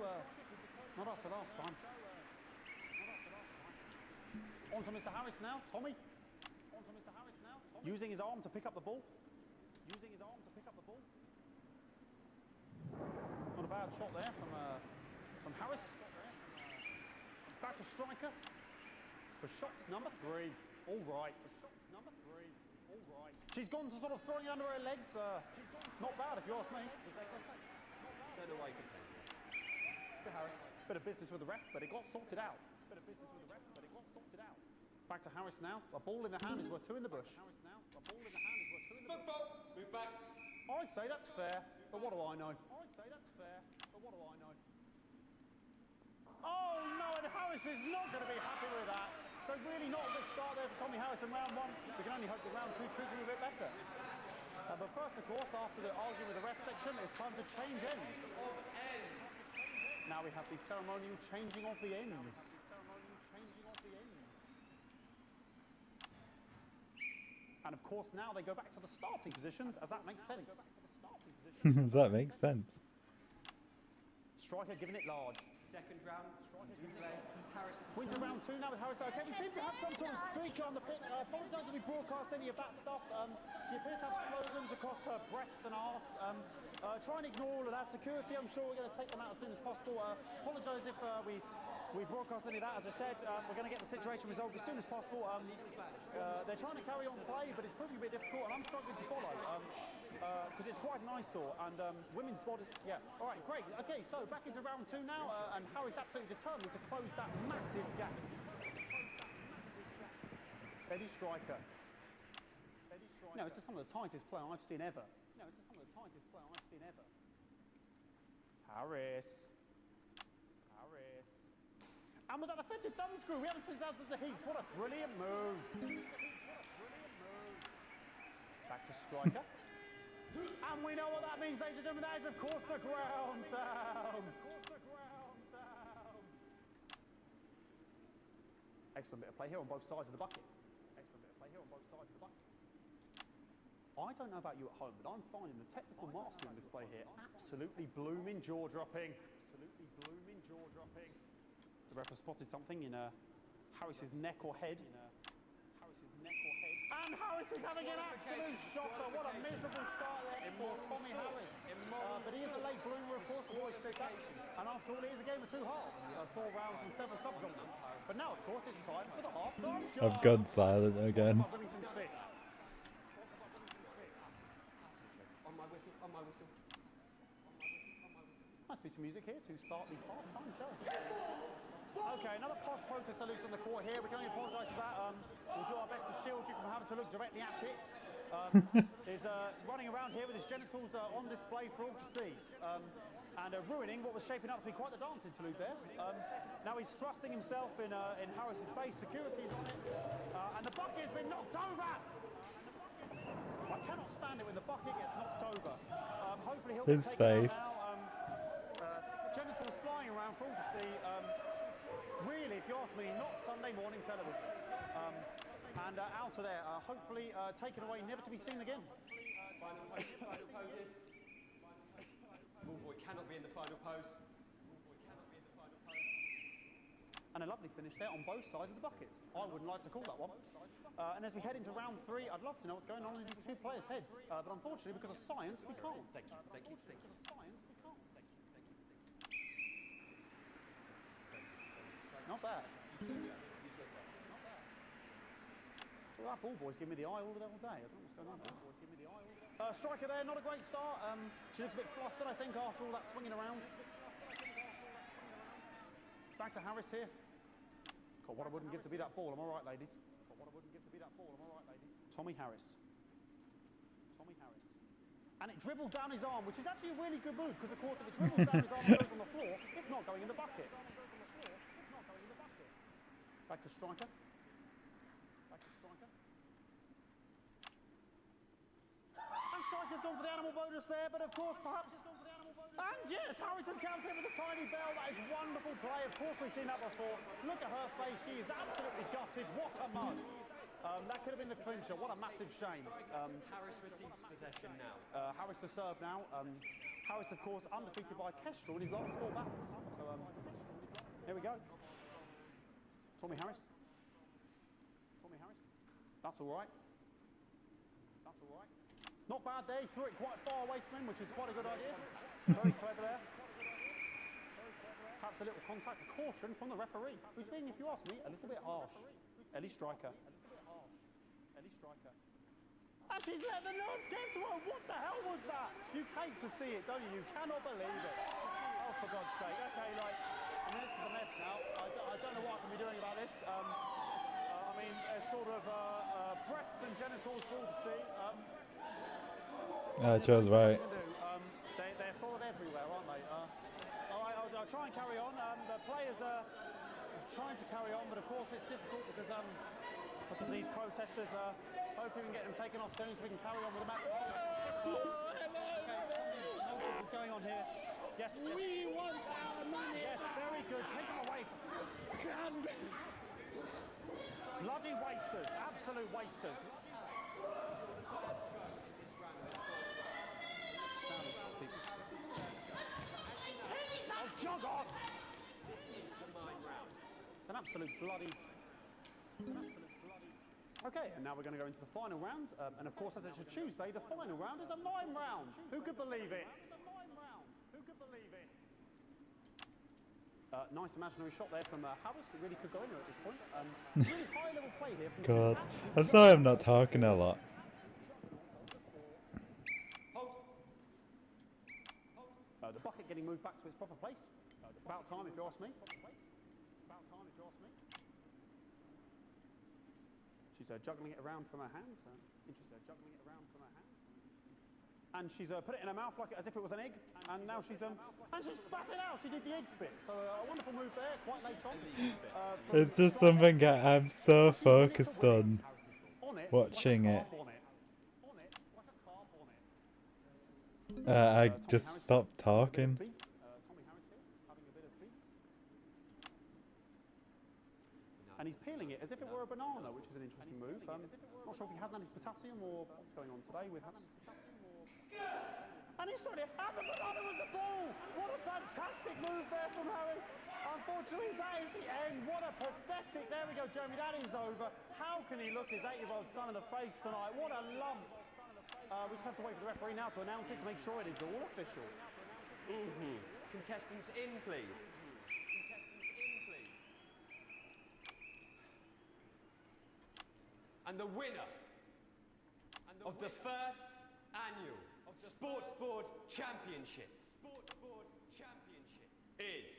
Not after last time. On to Mr. Harris now. Tommy. Using his arm to pick up the ball. Not a bad shot there from Harris. Back to Striker for shots number 3. All right. She's gone to sort of throwing under her legs. Not bad if you ask me. to Harris. Bit of business with the ref, but it got sorted out. Back to Harris now. A ball in the hand is worth two in the bush. Football. Move back. I'd say that's fair, but what do I know? Oh no, and Harris is not going to be happy with that. So really not a good start there for Tommy Harris in round one. We can only hope that round two treats him a bit better. But first, of course, after the argument with the ref section, it's time to change ends. Now we have the ceremonial changing of the ends. And of course, now they go back to the starting positions, as that makes sense. Does that make sense? Striker giving it large. Second round, do play. Harris. Winter round two now with Harris. Okay, we seem to have some sort of streak on the pitch. I apologise if we broadcast any of that stuff. She appears to have slogans across her breasts and arse. Try and ignore all of that. Security, I'm sure we're going to take them out as soon as possible. Apologise if we broadcast any of that. As I said, we're going to get the situation resolved as soon as possible. They're trying to carry on play, but it's proving a bit difficult, and I'm struggling to follow. Because it's quite an eyesore, and women's bodies, yeah. All right, great. Okay, so back into round two now, and Harry's absolutely determined to close that massive gap. Steady striker. No, it's just some of the tightest play I've seen ever. Harris. And was that a fitted thumb screw? We haven't seen that since the Heats. What a brilliant move. Back to striker. And we know what that means, ladies and gentlemen. That is, of course, the ground sound. Excellent bit of play here on both sides of the bucket. I don't know about you at home, but I'm finding the technical mastering display here absolutely blooming jaw-dropping. The ref has spotted something in Harris's neck or head. And Harris is having an absolute shocker. What a miserable start there for Tommy Harris. But he is a late bloomer, of course, always said that. And after all, it is a game of two halves. 4 rounds and 7 subgenres. But now, of course, it's time for the half-time show. I've gone silent again. On my whistle. Must be some music here to start the half-time show. Okay, another posh protester loose on the court here. We can only apologise for that. We'll do our best to shield you from having to look directly at it. Is running around here with his genitals on display for all to see. And ruining what was shaping up to be quite the dance interlude there. Now he's thrusting himself in Harris's face. Security's on it. And the bucket has been knocked over. I cannot stand it when the bucket gets knocked over. Hopefully he'll his be face. Out now. Genitals flying around for all to see. Really, if you ask me, not Sunday morning television. And out of there, hopefully taken away, never to be seen again. Final poses. Ballboy cannot be in the final pose. And a lovely finish there on both sides of the bucket. I wouldn't like to call that one. And as we head into round 3, I'd love to know what's going on in these two players' heads. But unfortunately, because of science, we can't. Thank you. Not bad. So that ball boy's giving me the eye all day. I don't know what's going on there. Striker there, not a great start. She looks a bit flustered, I think, after all that swinging around. Back to Harris here. God, what I wouldn't give to be that ball. I'm all right, ladies. Tommy Harris. And it dribbled down his arm, which is actually a really good move, because, of course, if it dribbles down his arm and goes on the floor, it's not going in the bucket. Back to striker. And striker's gone for the animal bonus there, but of course, perhaps... And yes, Harris has counted with a tiny bell. That is wonderful play. Of course, we've seen that before. Look at her face. She is absolutely gutted. What a mug. That could have been the clincher. What a massive shame. Harris receives possession now. Harris to serve now. Harris, of course, undefeated by Kestrel in his last 4 battles. So, here we go. Tommy Harris. That's all right. Not bad there. He threw it quite far away from him, which is quite a good idea. Very clever there. Perhaps a little contact. A caution from the referee, who's being, if you ask me, a little bit harsh. Ellie Striker. And she's let the nerves get to her. What the hell was that? You hate to see it, don't you? You cannot believe it. Oh, for God's sake. Okay, like, I mean, this is a mess now. I don't know what I can be doing about this. I mean, there's sort of breasts and genitals for all to see. Joe's right. They're sort of everywhere, aren't they? All right, I'll try and carry on. The players are trying to carry on, but of course it's difficult because these protesters. Hopefully we can get them taken off soon so we can carry on with the match. What's going on here? Yes. We want our money. Yes, very good. Take them away. Bloody wasters. Absolute wasters. Oh, jog on! It's an absolute bloody... Okay, and now we're going to go into the final round. And of course, as it's a Tuesday, the final round is a mime round. Who could believe it? Who could believe it? Nice imaginary shot there from Harris. It really could go anywhere at this point. Really high-level play here from God, I'm sorry I'm not talking a lot. The bucket getting moved back to its proper place. About time, if you ask me. She's juggling it around from her hands. Interesting, juggling it around from her hands. And she's put it in her mouth like as if it was an egg. And now she's and she's spat it out. She did the egg spit. So a wonderful move there, quite late on. It's just something I'm so focused on watching it. I just stopped talking. And he's peeling it as if it were a banana, which is an interesting move. Not sure if he hasn't had his potassium or what's going on today with him. And he's trying to... And the banana was the ball! What a fantastic move there from Harris. Unfortunately, that is the end. What a pathetic... There we go, Jeremy, that is over. How can he look his 8-year-old son in the face tonight? What a lump. We just have to wait for the referee now to announce it to make sure it is all official. Contestants in, please. And the winner of the first annual Sports Board Championship is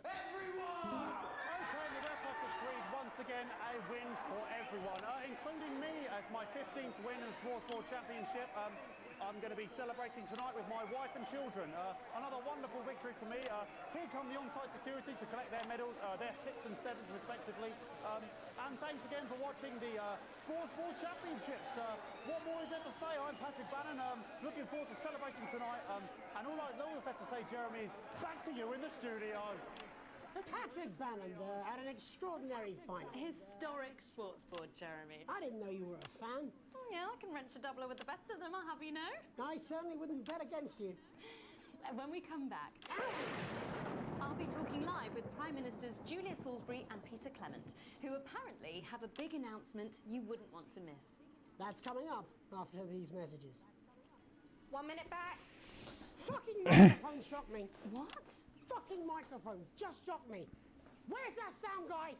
everyone! Okay, the ref has decreed once again a win for everyone, including me as my 15th win in the Sports Board Championship. I'm going to be celebrating tonight with my wife and children. Another wonderful victory for me. Here come the on-site security to collect their medals, their 6th and 7th respectively. And thanks again for watching the Sports Board Championships. What more is there to say? I'm Patrick Bannon. Looking forward to celebrating tonight. And all that's left to say, Jeremy, is back to you in the studio. Patrick Bannon there had an extraordinary final. Historic Sports Board, Jeremy. I didn't know you were a fan. Yeah, I can wrench a doubler with the best of them, I'll have you know. I certainly wouldn't bet against you. When we come back, I'll be talking live with Prime Ministers Julia Salisbury and Peter Clement, who apparently have a big announcement you wouldn't want to miss. That's coming up after these messages. 1 minute back. Fucking microphone shocked me. What? Fucking microphone just shocked me. Where's that sound guy?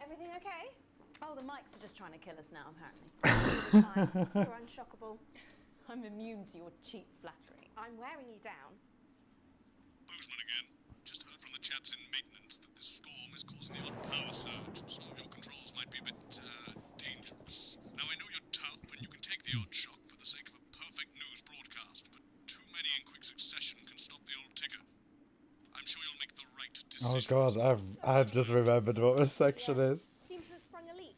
Everything okay? Oh, the mics are just trying to kill us now, apparently. You're unshockable. I'm immune to your cheap flattery. I'm wearing you down. Boozman again. Just heard from the chaps in maintenance that this storm is causing the odd power surge. Some of your controls might be a bit dangerous. Now, I know you're tough and you can take the odd shock for the sake of a perfect news broadcast, but too many in quick succession can stop the old ticker. I'm sure you'll make the right decision. Oh God, I've just remembered what this section is. Seems to have sprung a leak.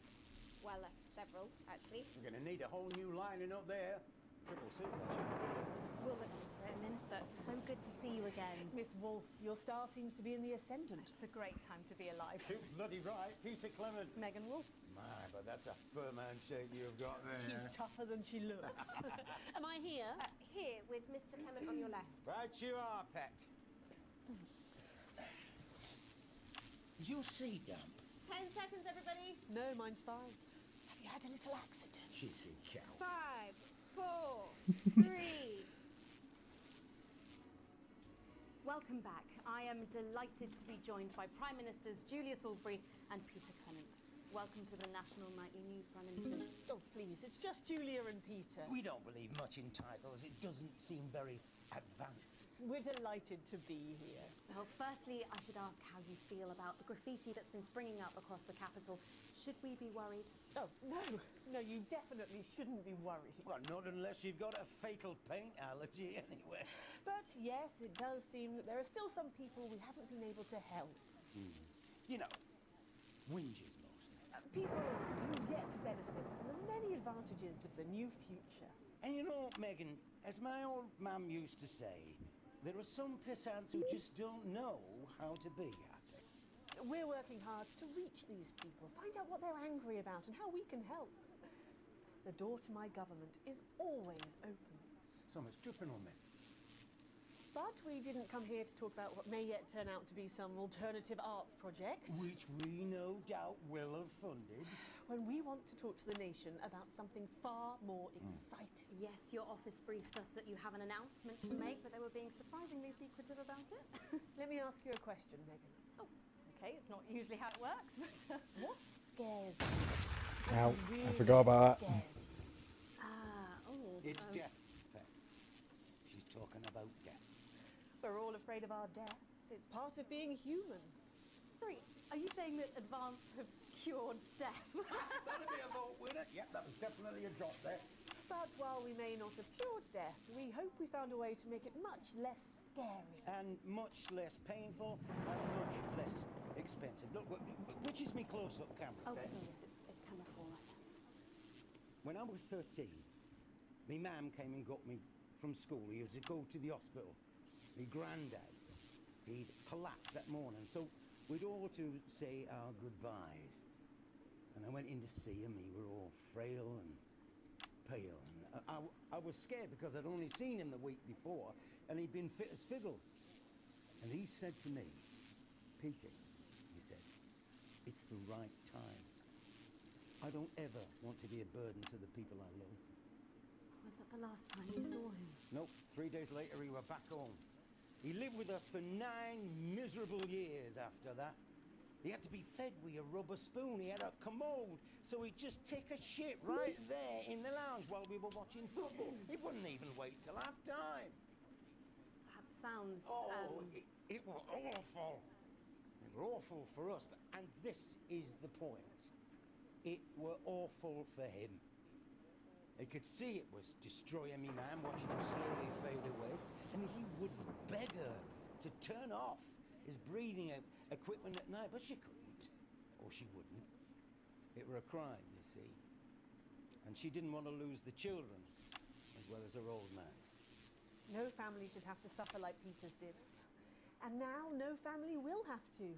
Well, several, actually. We're going to need a whole new lining up there. Triple soup, We'll look into it, Minister. It's so good to see you again. Miss Wolf, your star seems to be in the ascendant. It's a great time to be alive. Too bloody right, Peter Clement. Megan Wolf. My, but that's a firm handshake you've got there. She's tougher than she looks. Am I here? Here, with Mr. Clement on your left. Right you are, pet. Is your seat damp? 10 seconds, everybody. No, mine's fine. Have you had a little accident? Cheeky cow. 5, 4, 3. Welcome back. I am delighted to be joined by Prime Ministers Julia Salisbury and Peter Clement. Welcome to the National Nightly News, Prime Minister. Oh, please, it's just Julia and Peter. We don't believe much in titles. It doesn't seem very advanced. We're delighted to be here. Well, firstly, I should ask how you feel about the graffiti that's been springing up across the capital. Should we be worried? Oh, no, you definitely shouldn't be worried. Well, not unless you've got a fatal paint allergy anyway. But yes, it does seem that there are still some people we haven't been able to help. You know, whinges mostly. People who've yet to benefit from the many advantages of the new future. And you know, Megan, as my old mum used to say, there are some pissants who just don't know how to be happy. We're working hard to reach these people, find out what they're angry about and how we can help. The door to my government is always open. So much dripping on me. But we didn't come here to talk about what may yet turn out to be some alternative arts project. Which we no doubt will have funded. When we want to talk to the nation about something far more exciting. Yes, your office briefed us that you have an announcement to make, but they were being surprisingly secretive about it. Let me ask you a question, Megan. Oh, okay, it's not usually how it works, but... What scares you? Ow, Really I forgot about that. scares you? It's death, Pet. She's talking about death. We're all afraid of our deaths. It's part of being human. Sorry, are you saying that Advance have cured death? That'll be a vote winner. Yep, that was definitely a drop there. But while we may not have cured death, we hope we found a way to make it much less scary. And much less painful and much less expensive. Look, which is me close-up camera, Oh, okay? so yes, it's camera 4 right now. When I was 13, me mam came and got me from school. He was to go to the hospital. Me granddad, he'd collapsed that morning, so we'd all to say our goodbyes. And I went in to see him. He were all frail and pale. And I was scared because I'd only seen him the week before, and he'd been fit as fiddle. And he said to me, Peter, he said, it's the right time. I don't ever want to be a burden to the people I love. Was that the last time you saw him? Nope, 3 days later he were back home. He lived with us for 9 miserable years after that. He had to be fed with a rubber spoon. He had a commode, so he'd just take a shit right there in the lounge while we were watching football. He wouldn't even wait till half-time. That sounds... It was awful. It were awful for us, and this is the point. It were awful for him. He could see it was destroying me, man, watching him slowly fade away. And he would beg her to turn off his breathing equipment at night, but she couldn't, or she wouldn't. It were a crime, you see. And she didn't want to lose the children, as well as her old man. No family should have to suffer like Peter's did. And now no family will have to.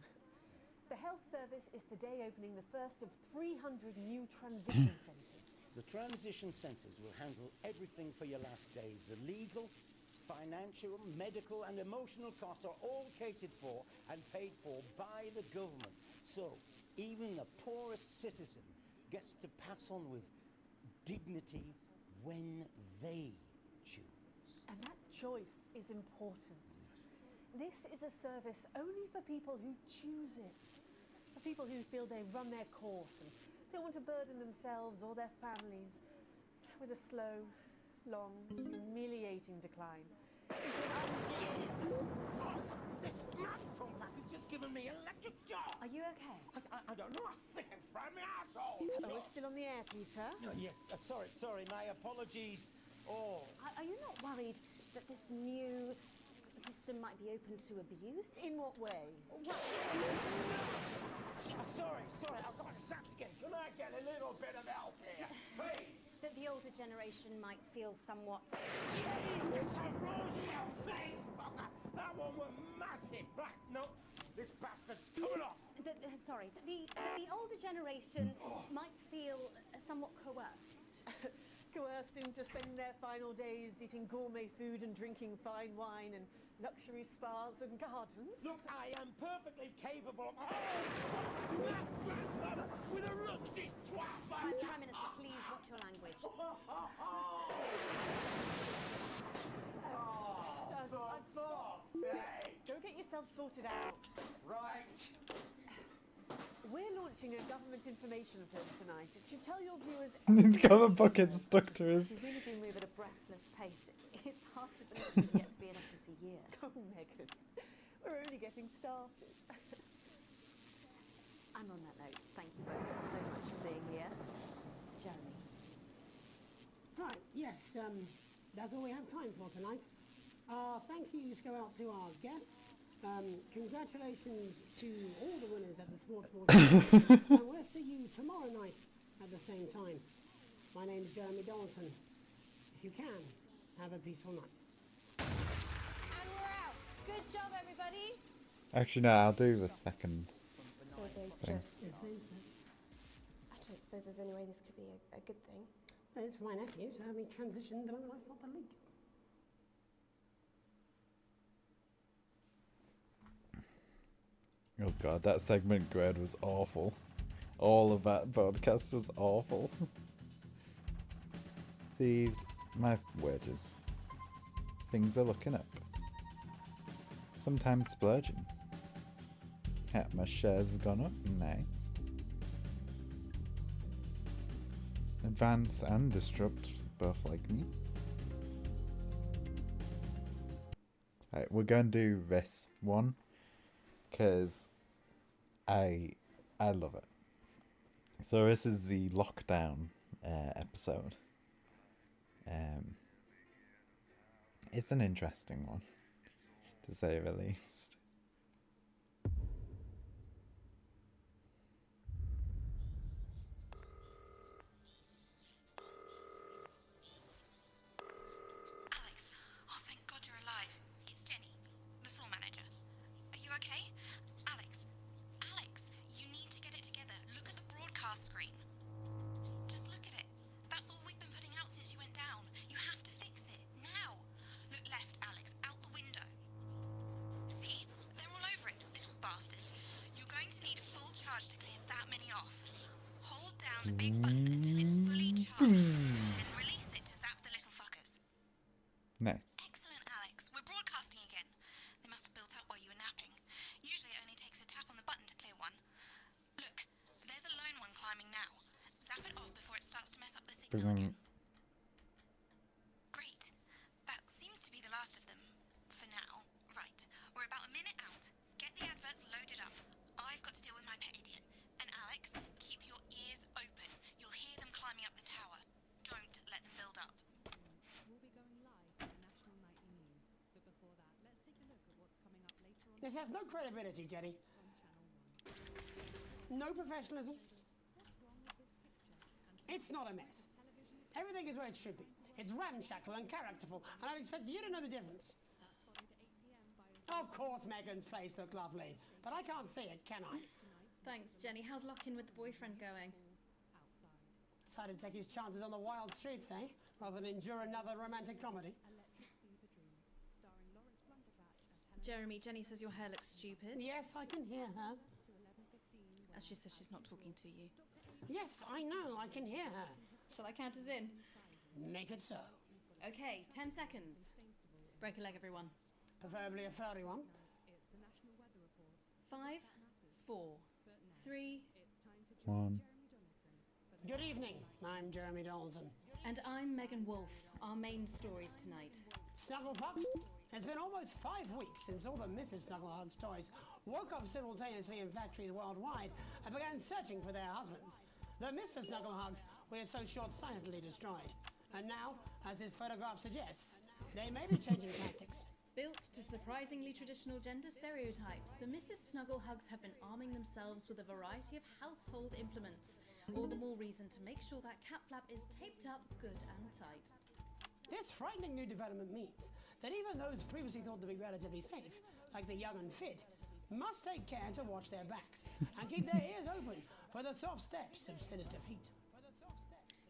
The health service is today opening the first of 300 new transition centres. The transition centres will handle everything for your last days. The legal, financial, medical and emotional costs are all catered for and paid for by the government. So even the poorest citizen gets to pass on with dignity when they choose. And that choice is important. This is a service only for people who choose it. For people who feel they've run their course and don't want to burden themselves or their families with a slow, long, humiliating decline. This microphone back has just given me an electric shock. Are you okay? I don't know. I think I fried my asshole. Oh, we're still on the air, Peter. No, yes. Sorry. My apologies. Oh. Are you not worried that this new system might be open to abuse? In what way? Sorry, I've got sacked again. Can I get a little bit of help here, please? That the older generation might feel somewhat... Jesus, a road face, fucker! That one was massive. Right, no, this bastard's coming off. The older generation might feel somewhat coerced. Coerced into spending their final days eating gourmet food and drinking fine wine and luxury spas and gardens. Look, I am perfectly capable of... my grandmother with a rusty twat! Prime Minister, please watch your language. For fuck's sake! Go get yourself sorted out. Right. We're launching a government information film tonight. It should tell your viewers. He's got a bucket stuck to his. You really do move at a breathless pace. It's hard to believe you get to be in office a year. Oh, Megan, we're only getting started. And on that note, thank you both so much for being here. Jeremy. Right, yes, that's all we have time for tonight. Thank yous go out to our guests. Congratulations to all the winners at the Sports Board. And we'll see you tomorrow night at the same time. My name's Jeremy Donaldson. If you can, have a peaceful night. And we're out. Good job, everybody. Actually, no, I'll do the second. So they've thing. just... I don't suppose there's any way this could be a good thing. It's for my nephew, so we transitioned the moment I start the leak. Oh god, that segment grid was awful. All of that podcast was awful. Received my wages. Things are looking up. Sometimes splurging. Yeah, my shares have gone up. Nice. Advance and Disrupt both like me. Alright, we're going to do this one because I love it. So this is the lockdown episode. It's an interesting one, to say the least. Alex, oh thank God you're alive. It's Jenny, the floor manager. Are you okay? Alex, you need to get it together. Look at the broadcast screen. Just look at it. That's all we've been putting out since you went down. You have to fix it, now. Look left, Alex, out the window. See? They're all over it, little bastards. You're going to need a full charge to clear that many off. Hold down the big button until it's fully charged, and release it to zap the little fuckers. Nice. Excellent, Alex. We're broadcasting again. They must have built up while you were napping. Usually it only takes a tap on the button to clear one. Look, there's a lone one climbing now. Zap it off before it starts to mess up the signal again. Great. That seems to be the last of them. For now. Right. We're about a minute out. Get the adverts loaded up. I've got to deal with my pet idiot. And Alex, keep your ears open. You'll hear them climbing up the tower. Don't let them build up. We'll be going live to the National Nightly News. But before that, let's take a look at what's coming up later on. This has no credibility, Jenny. No professionalism. It's not a mess. Everything is where it should be. It's ramshackle and characterful, and I'd expect you to know the difference. Of course Megan's place looked lovely, but I can't see it, can I? Thanks, Jenny. How's lock-in with the boyfriend going? Decided to take his chances on the wild streets, eh? Rather than endure another romantic comedy. Jeremy, Jenny says your hair looks stupid. Yes, I can hear her. She says she's not talking to you. Yes, I know, I can hear her. Shall I count us in? Make it so. Okay, 10 seconds. Break a leg, everyone. Preferably a furry one. 5, 4, 3, 1. Good evening, I'm Jeremy Donaldson. And I'm Megan Wolfe. Our main stories tonight. Snugglepups? It's been almost 5 weeks since all the Mrs. Snugglehugs toys woke up simultaneously in factories worldwide and began searching for their husbands. The Mr. Snugglehugs we had so short-sightedly destroyed. And now, as this photograph suggests, they may be changing tactics. Built to surprisingly traditional gender stereotypes, the Mrs. Snugglehugs have been arming themselves with a variety of household implements. All the more reason to make sure that cat flap is taped up good and tight. This frightening new development means that even those previously thought to be relatively safe, like the young and fit, must take care to watch their backs and keep their ears open for the soft steps of sinister feet.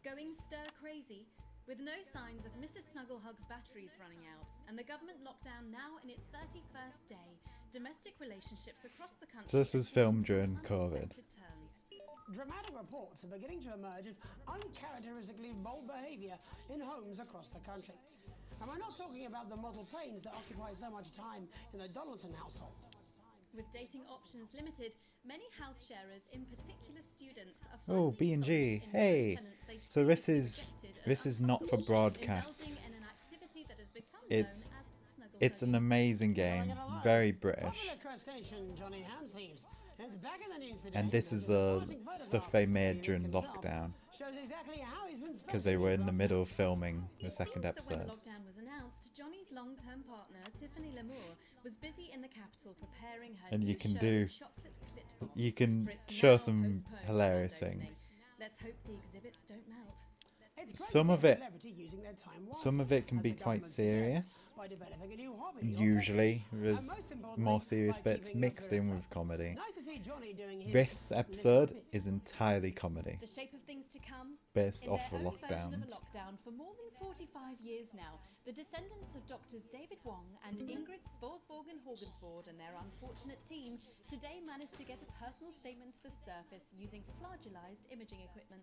Going stir crazy, with no signs of Mrs. Snugglehug's batteries running out, and the government lockdown now in its 31st day, domestic relationships across the country. So this was filmed during COVID. Dramatic reports are beginning to emerge of uncharacteristically bold behaviour in homes across the country. And we're not talking about the model planes that occupy so much time in the Donaldson household. With dating options limited, many house sharers, in particular students, are Oh, finding B&G. solace in Hey. tenants they'd So this previously is rejected as not for unprofitable, broadcast. indulging in an activity that has become It's known as snuggle it's an hugging. amazing game, very British. Popular crustacean Johnny Hamsleeves is back in the news today. And this is the stuff they made during lockdown, Shows exactly how he's been because they were in the middle of filming the second That when episode. lockdown was announced, Johnny's long-term partner, Tiffany Lamour, was busy in the capital preparing her And new you can show, do, Chocolate Clit Box, you can for its show now some postponed hilarious grand opening. things. Let's hope the exhibits don't melt. Some of it can be quite serious. Usually, there's more serious bits mixed in with comedy. This episode is entirely comedy, The shape of things to come. based In off their the own version of a lockdowns. lockdown for more than 45 years now, the descendants of Doctors David Wong and Ingrid Svorsborg and Horgensvoord and their unfortunate team today managed to get a personal statement to the surface using flagellized imaging equipment.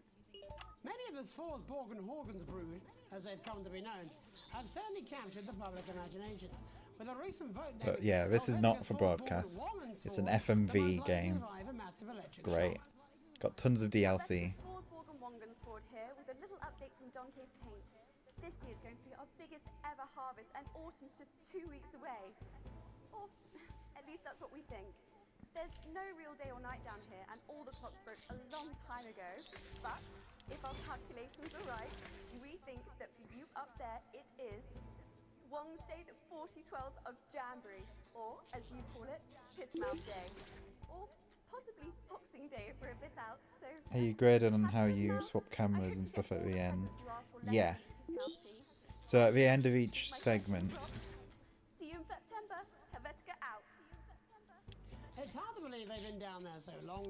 Many of the Svorsborg and Horgans brood, as they've come to be known, have certainly captured the public imagination. With a recent vote But yeah, this is not for broadcast. It's an FMV game. Great. Got tons of DLC. Svorsborg and Wongensford here with a little update from Dante's Taint. This year's going to be our biggest ever harvest and autumn's just 2 weeks away. Or at least that's what we think. There's no real day or night down here and all the clocks broke a long time ago. But if our calculations are right, we think that for you up there it is Wong's Day the 4012th of Jamboree, or as you call it, Pissmouth Day. Or possibly Boxing Day if we're a bit out, so... Are you graded on how you swap cameras and stuff at the end? Yeah. So at the end of each segment, See you in September. Helvetica out. It's hard to believe they've been down there so long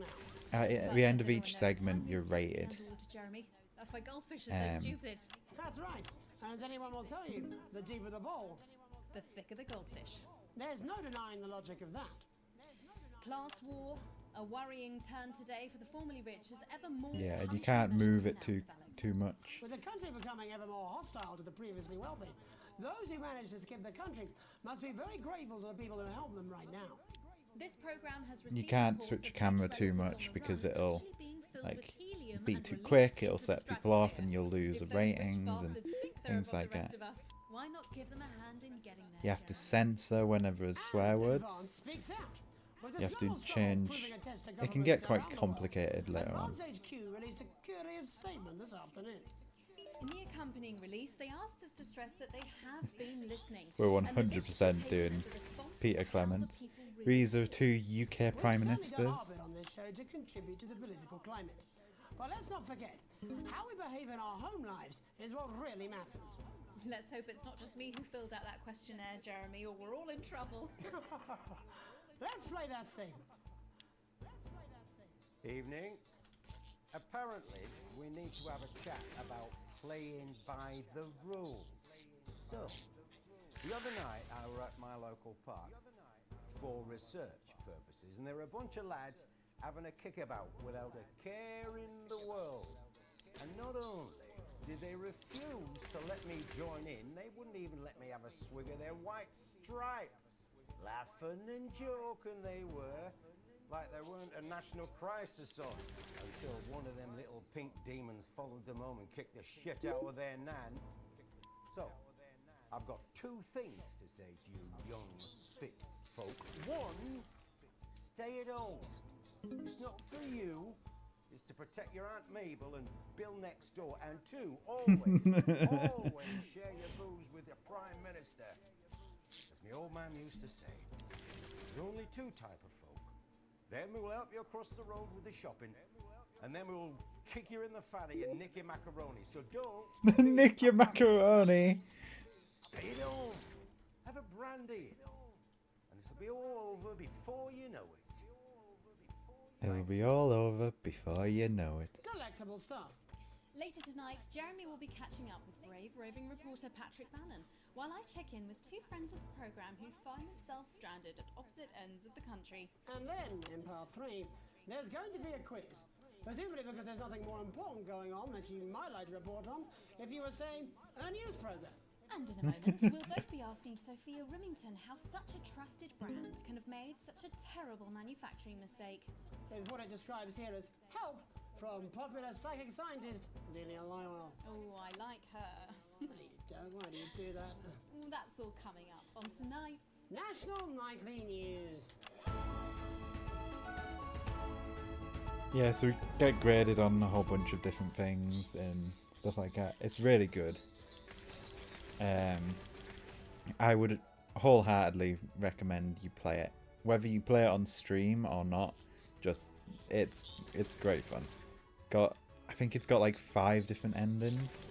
now. at the end of each segment, you're rated. Jeremy, that's why goldfish are so stupid. That's right. And as anyone will tell you, the deeper the bowl, the thicker the goldfish. There's no denying the logic of that. Class war, a worrying turn today for the formerly rich as ever more. Yeah, and you can't move it too much. With the country becoming ever more hostile to the previously wealthy, those who managed to skip the country must be very grateful to the people who help them right now. This program has You can't switch your camera too much because it'll like be too quick, it'll set people off and you'll lose the ratings and things like that. Why not give them a hand in getting there? You have to censor whenever there's swear words. You have to change. It can get quite complicated later on. Advance HQ released a curious statement this afternoon. In the accompanying release, they asked us to stress that they have been listening. We're 100% doing Peter Clements. These are two UK Prime Ministers. On this show to contribute to the political climate. But let's not forget, how we behave in our home lives is what really matters. Let's hope it's not just me who filled out that questionnaire, Jeremy, or we're all in trouble. Let's play that statement. Evening. Apparently, we need to have a chat about playing by the rules. So, the other night I were at my local park for research purposes, and there were a bunch of lads having a kickabout without a care in the world. And not only did they refuse to let me join in, they wouldn't even let me have a swig of their white stripe. Laughing and joking they were, like there weren't a national crisis on, until one of them little pink demons followed them home and kicked the shit out of their nan. So, I've got two things to say to you young, fit folk. One, stay at home. It's not for you, it's to protect your Aunt Mabel and Bill next door. And two, always share your booze with your Prime Minister. As my old man used to say, there's only two type of folk. Them who will help you across the road with the shopping, and them who will kick you in the fanny and nick your macaroni. So don't... Nick your macaroni! Stay at home. Have a brandy. And this will be all over before you know it. It'll be all over before you know it. Delectable stuff. Later tonight, Jeremy will be catching up with brave roving reporter Patrick Bannon, while I check in with two friends of the programme who find themselves stranded at opposite ends of the country. And then, in part 3, there's going to be a quiz. Presumably because there's nothing more important going on that you might like to report on if you were, say, a news programme. And in a moment, we'll both be asking Sophia Rimington how such a trusted brand can have made made such a terrible manufacturing mistake. With what it describes here as help from popular psychic scientist Delia Lywell. Oh, I like her. No, you don't. Why do you do that? That's all coming up on tonight's National Nightly News. Yeah, so we get graded on a whole bunch of different things and stuff like that. It's really good. I would wholeheartedly recommend you play it. Whether you play it on stream or not, just it's great fun. I think it's got like 5 different endings.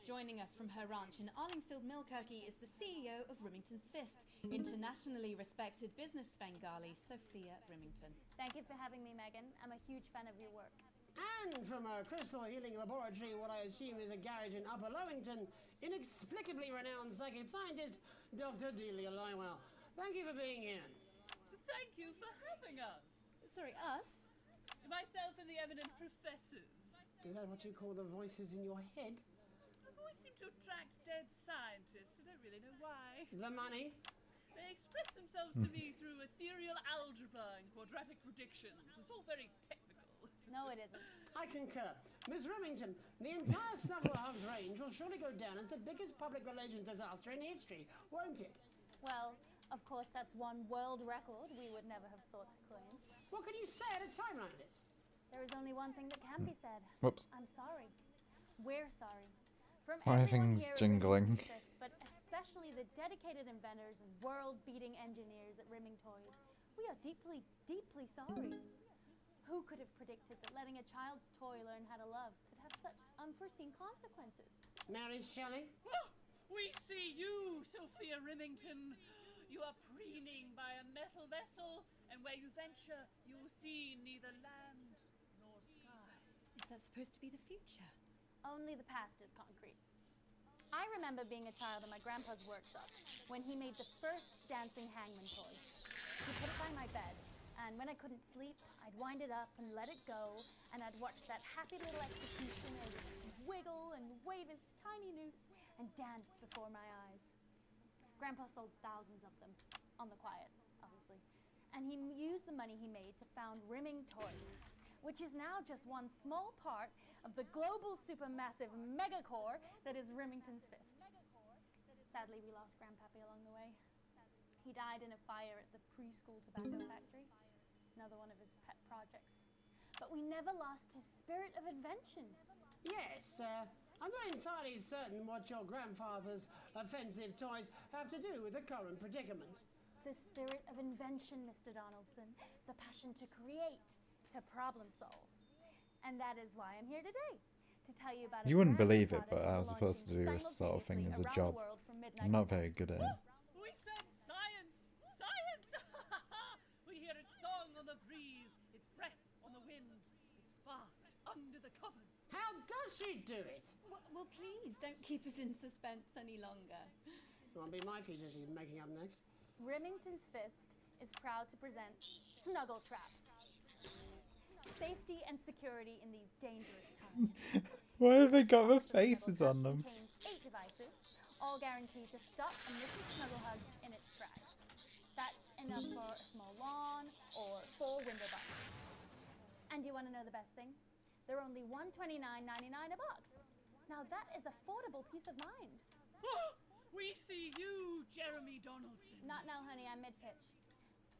Joining us from her ranch in Arlingsfield, Milkirky, is the CEO of Rimington's Fist, internationally respected business Svengali, Sophia Rimington. Thank you for having me, Megan. I'm a huge fan of your work. And from a crystal healing laboratory, what I assume is a garage in Upper Lowington, inexplicably renowned psychic scientist, Dr. Delia Lywell. Thank you for being here. Thank you for having us. Sorry, us? Myself and the eminent professors. Is that what you call the voices in your head? I've always seemed to attract dead scientists. I don't really know why. The money? They express themselves to me through ethereal algebra and quadratic predictions. It's all very technical. No, it isn't. I concur. Miss Remington, the entire Snugglehugs range will surely go down as the biggest public relations disaster in history, won't it? Well, of course, that's one world record we would never have sought to claim. What can you say at a time like this? There is only one thing that can be said. Whoops. I'm sorry. We're sorry. From My everyone thing's here at jingling. Remington's Fist, but especially the dedicated inventors and world-beating engineers at Rimming Toys, we are deeply, deeply sorry. Who could have predicted that letting a child's toy learn how to love could have such unforeseen consequences? Mary Shelley? Oh, we see you, Sophia Rimington. You are preening by a metal vessel, and where you venture, you will see neither land nor sky. Is that supposed to be the future? Only the past is concrete. I remember being a child in my grandpa's workshop when he made the first dancing hangman toy. He put it by my bed, and when I couldn't sleep, I'd wind it up and let it go, and I'd watch that happy little executioner wiggle and wave his tiny noose and dance before my eyes. Grandpa sold thousands of them, on the quiet, obviously. And he used the money he made to found Rimming Toys, which is now just one small part of the global supermassive megacore that is Rimington's Fist. Sadly, we lost Grandpappy along the way. He died in a fire at the preschool tobacco factory, another one of his pet projects. But we never lost his spirit of invention. Yes, I'm not entirely certain what your grandfather's offensive toys have to do with the current predicament. The spirit of invention, Mr. Donaldson. The passion to create, to problem solve. And that is why I'm here today, to tell you about You wouldn't believe it, but I was supposed to do this sort of thing as a job. I'm not very good at it. We said science! Science! We hear its song on the breeze, its breath on the wind, its fart under the covers. How does she do it? Well, please, don't keep us in suspense any longer. Won't be my feature she's making up next. Rimington's Fist is proud to present Snuggle Traps. Safety and security in these dangerous times. Why have they got the faces on them? Contains 8 devices, all guaranteed to stop a missing snuggle hug in its tracks. That's enough for a small lawn or 4 window boxes. And you want to know the best thing? They're only $129.99 a box. Now that is affordable peace of mind. We see you, Jeremy Donaldson. Not now, honey, I'm mid-pitch.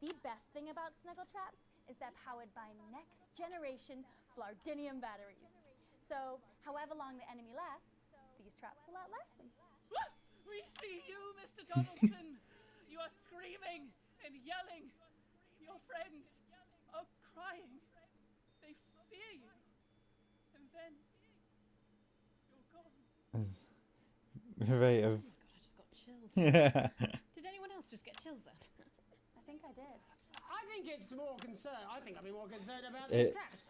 The best thing about Snuggle Traps is they're powered by next-generation Flardinium batteries. So, however long the enemy lasts, these traps will outlast them. We see you, Mr. Donaldson. You are screaming and yelling. Your friends are crying. They fear you. And then you're gone. The rate of... Chills. Yeah. Did anyone else just get chills then? I think I did. I think it's more concerned. I think I'd be more concerned about these traps.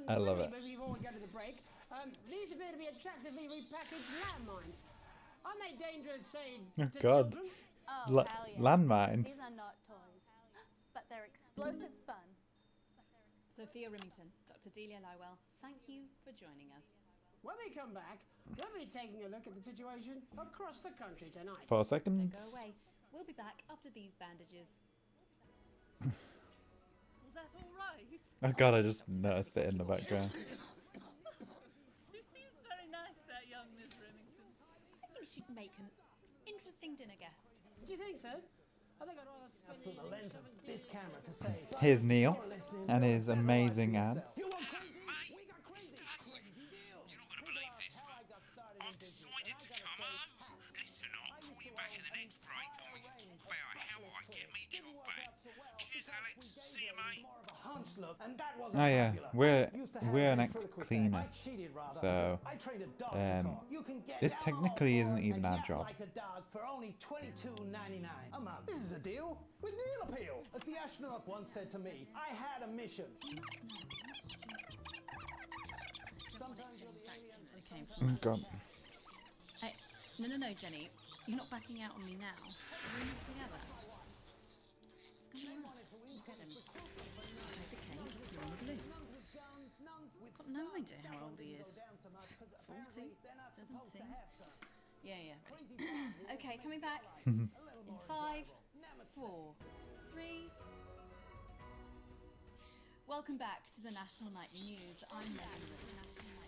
I love it. Before we go to the break, these appear to be attractively repackaged landmines. Aren't they dangerous, say, Oh to God. children? Oh, hell yeah. Landmines. These are not toys, but they're explosive explosive fun. Sophia Remington, Dr. Delia Lywell, thank you for joining us. When we come back, we'll be taking a look at the situation across the country tonight. 4 Don't seconds. go away. We'll be back after these bandages. Was that all right? Oh god, I just noticed it in the background. She seems very nice, that young Miss Remington. I think she'd make an interesting dinner guest. Do you think so? I think I'd rather spend Through the lens of this camera to say. Here's Neil and his amazing ads. You want crazy? We got crazy. Crazy deal. You're not gonna believe this, but I've decided to come home. Listen, I'll call you back in the next break and we can talk about how I get me job back. Cheers, Alex. See you, mate. Oh yeah, we're an ex-cleaner, so this technically isn't even our job. Like a dog for only $22.99 a month. This is a deal with Neil appeal. As the astronaut once said to me, I had a mission. Sometimes you're the alien. Oh god. Hey, no, Jenny. You're not backing out on me now. We're in this together. What's going on? Look at him. Take the cake. You're on the balloons. I've got no idea how old he is. 40? 17? Yeah. Okay, coming back. In 5, 4, 3. Welcome back to the National Nightly News. I'm Megan.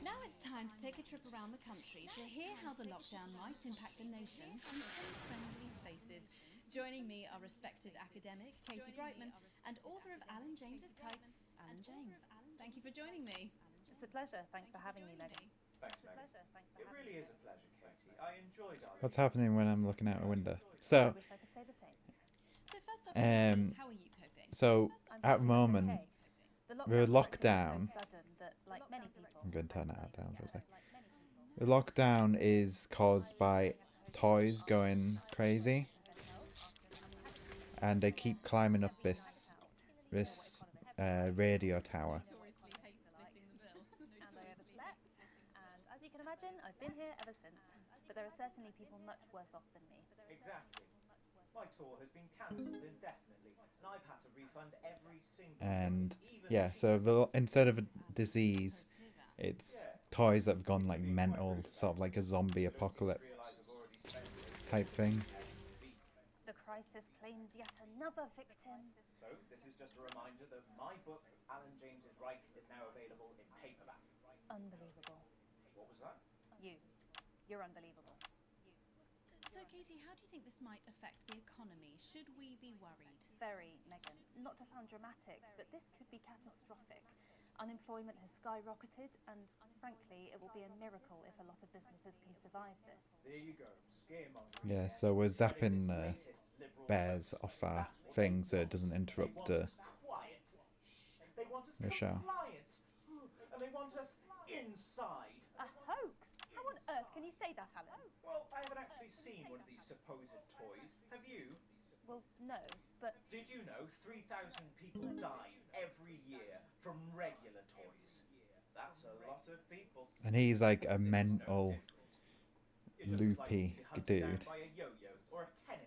Now it's time to take a trip around the country to hear how the lockdown might impact the nation from some friendly faces. Joining me are respected academic Katie Brightman and author of Alan James's Kites, Alan James. Thank you for joining me. It's a pleasure. Thanks for having me, Megan. Thanks, Megan. It really is a pleasure, Katie. I enjoyed our What's happening when I'm looking out a window? So, I wish I could say the same. So first off, how are you coping? so at the moment, the lockdown. Like many people, I'm going to turn that down for a sec. The lockdown is caused by toys going crazy, and they keep climbing up this radio tower. And I overslept, and as you can imagine, I've been here ever since. But there are certainly people much worse off than me. Exactly. My tour has been cancelled indefinitely, and I've had to refund every single And yeah, so instead of a disease, it's toys that have gone like mental, sort of like a zombie apocalypse type thing. The crisis claims yet another victim. So, this is just a reminder that my book, Alan James is Right, is now available in paperback. Unbelievable. What was that? You're unbelievable. So, Katie, how do you think this might affect the economy? Should we be worried? Very, Megan. Not to sound dramatic, but this could be catastrophic. Unemployment has skyrocketed, and frankly, it will be a miracle if a lot of businesses can survive this. There you go, scaremongering. Yeah, so we're zapping bears off our thing so it doesn't interrupt the show. Compliant, and they want us inside. A hoax? How on earth can you say that, Alan? Well, I haven't actually seen one of these supposed toys. Have you? Well, no, but... Did you know 3,000 people die every year from regular toys? That's a lot of people. And he's like a mental, loopy dude.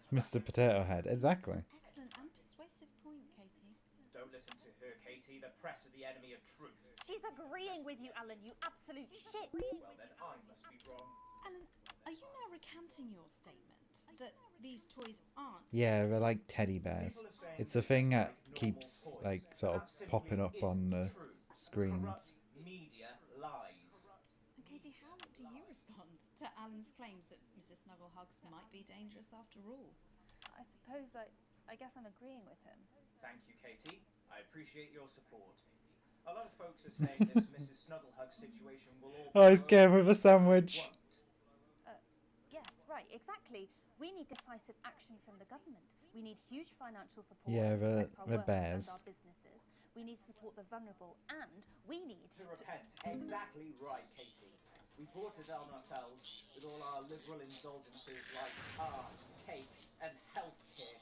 Mr. Potato Head, exactly. Excellent and persuasive point, Katie. Don't listen to her, Katie. The press are the enemy of truth. She's agreeing with you, Alan, you absolute shit. Well, then I must be wrong. Alan, are you now recanting your statement that these toys aren't? Yeah, they're like teddy bears. It's a thing that keeps like sort of popping up on the screens. Media lies. And Katie, how do you respond to Alan's claims that Mrs. Snugglehugs might be dangerous after all? I suppose I guess I'm agreeing with him. Thank you, Katie. I appreciate your support. A lot of folks are saying this Mrs. Snugglehug situation will all... Oh, he's game with a sandwich. Yes, right, exactly. We need decisive action from the government. We need huge financial support Yeah, to protect our the workers bears. and our businesses. We need to support the vulnerable, and we need to repent. Exactly right, Katie. We brought it on ourselves with all our liberal indulgences like art, cake, and healthcare.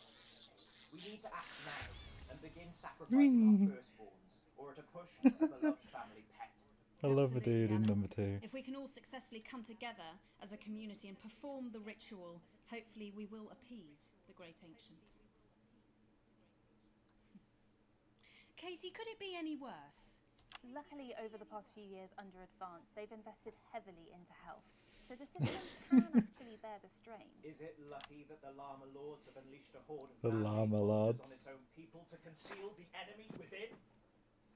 We need to act now and begin sacrificing our firstborns, or at a push, a beloved family pet. I love the dude in number 2. If we can all successfully come together as a community and perform the ritual, hopefully we will appease the great ancient. Katie, could it be any worse? Luckily, over the past few years under Advance, they've invested heavily into health, so the system can actually bear the strain. Is it lucky that the Llama Lords have unleashed a horde of The man-made Llama monsters Lords. on its own people to conceal the enemy within?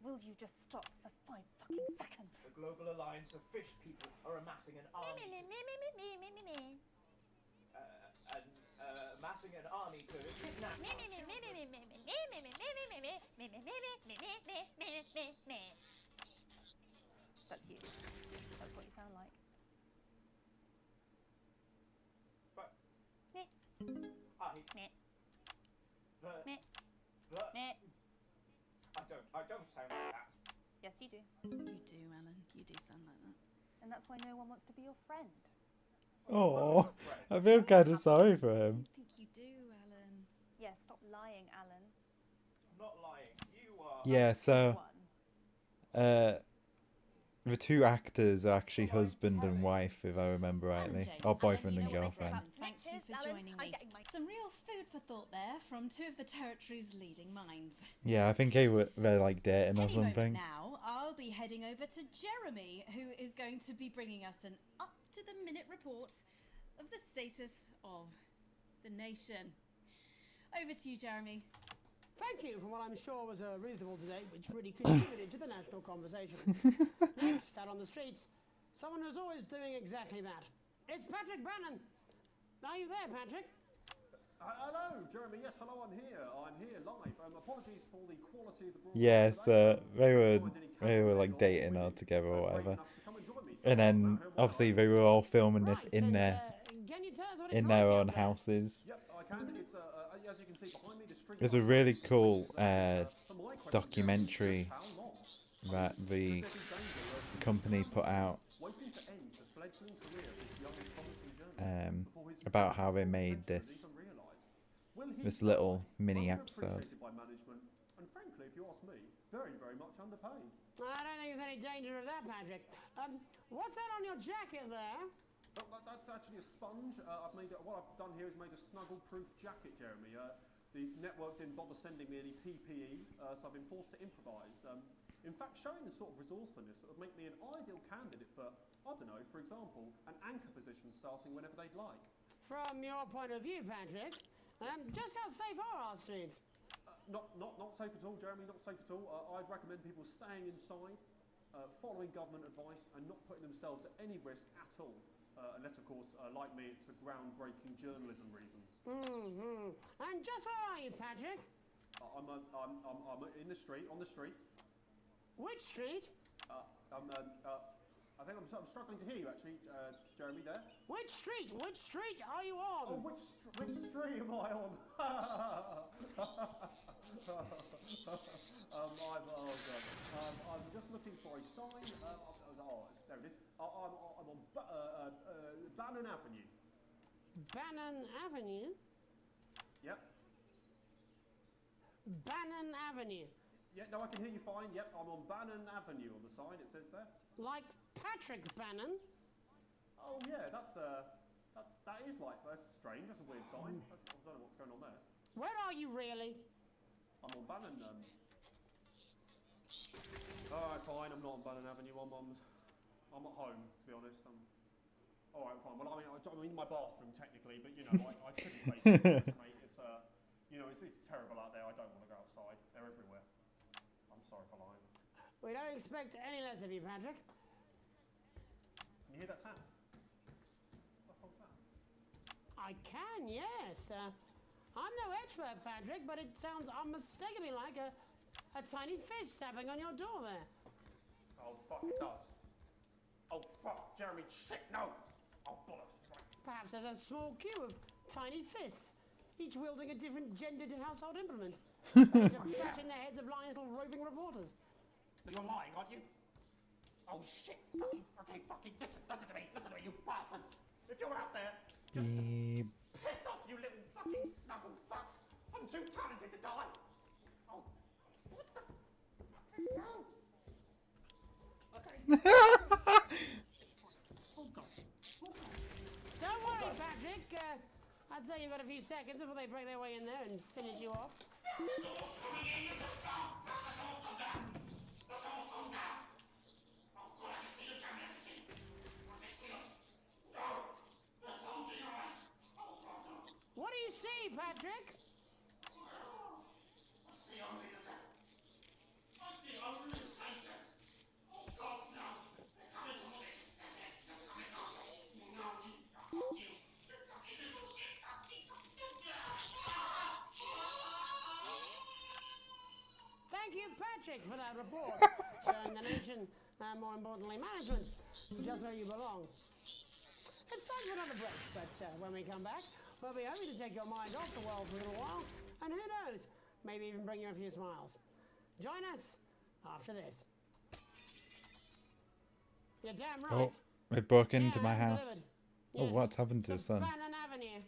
Will you just stop for 5 fucking seconds? The Global Alliance of Fish People are amassing an army. Amassing an army to kidnap our children. That's you. That's what you sound like. But Meh. I don't sound like that. Yes, you do. You do, Alan. You do sound like that. And that's why no one wants to be your friend. Oh, I feel kind of sorry for him. I think you do, Alan. Yeah, stop lying, Alan. I'm not lying. You are. Yeah, so the two actors are actually husband and wife, if I remember rightly, or boyfriend and girlfriend. Thank you for joining me. Some real food for thought there from two of the territory's leading minds. Yeah, I think they're like dating or Any moment something. now, I'll be heading over to Jeremy, who is going to be bringing us an up-to-the-minute report of the status of the nation. Over to you, Jeremy. Thank you for what I'm sure was a reasonable debate, which really contributed to the national conversation. Next, out on the streets, someone who's always doing exactly that. It's Patrick Bannon. Are you there, Patrick? Hello, Jeremy. Yes, hello, I'm here. I'm here live. Apologies for the quality of the broadcast. Yes, they were like dating or together or whatever. And then obviously they were all filming this in their own houses. Yep, I can. It's as you can see behind me, the street. There's a really cool documentary that the company put out about how they made this little mini episode. And frankly, if you ask me, very, very much underpaid. I don't think there's any danger of that, Patrick. What's that on your jacket there? That's actually a sponge. What I've done here is made a snuggle-proof jacket, Jeremy. The network didn't bother sending me any PPE, so I've been forced to improvise. In fact, showing the sort of resourcefulness that would make me an ideal candidate for, I don't know, for example, an anchor position starting whenever they'd like. From your point of view, Patrick, just how safe are our streets? Not safe at all, Jeremy, not safe at all. I'd recommend people staying inside, following government advice, and not putting themselves at any risk at all. Unless, of course, like me, it's for groundbreaking journalism reasons. And just where are you, Patrick? I'm in the street, on the street. Which street? I think I'm struggling to hear you, actually, Jeremy, there. Which street? Which street are you on? Oh, which street am I on? I'm just looking for a sign. There it is. I'm on Bannon Avenue. Bannon Avenue? Yep. Bannon Avenue. Yeah, no, I can hear you fine. Yep, I'm on Bannon Avenue on the sign. It says there. Like Patrick Bannon? Oh yeah, that is like that's strange. That's a weird sign. I don't know what's going on there. Where are you really? I'm on Bannon. Alright, fine. I'm not on Bannon Avenue. I'm at home, to be honest. Alright, fine. Well, I'm in my bathroom technically, but you know, I couldn't face it, mate. It's terrible out there. I don't want to go outside. They're everywhere. I'm sorry for lying. We don't expect any less of you, Patrick. Can you hear that sound? What the hell's that? I can, yes. I'm no expert, Patrick, but it sounds unmistakably like a tiny fist tapping on your door there. Oh, fuck, it does. Oh, fuck, Jeremy, shit, no! Oh, bollocks. Perhaps there's a small queue of tiny fists, each wielding a different gendered household implement, ready to bash in the heads of lying little roving reporters. You're lying, aren't you? Oh, shit, fucking, listen to me, you bastards! If you're out there, just piss off, you little fucking snuggle fucks! I'm too talented to die! Oh, what the fucking hell? Okay. Oh, God. Don't worry, Patrick. I'd say you've got a few seconds before they break their way in there and finish you off. hat-trick for that report, showing the nation, and more importantly management, just where you belong. It's time for another break, but when we come back, we'll be hoping to take your mind off the world for a little while, and who knows, maybe even bring you a few smiles. Join us after this. You're damn right. Oh, it broke into my Yeah, house. delivered. Oh, Yes, what's happened to the his son? Bannon Avenue.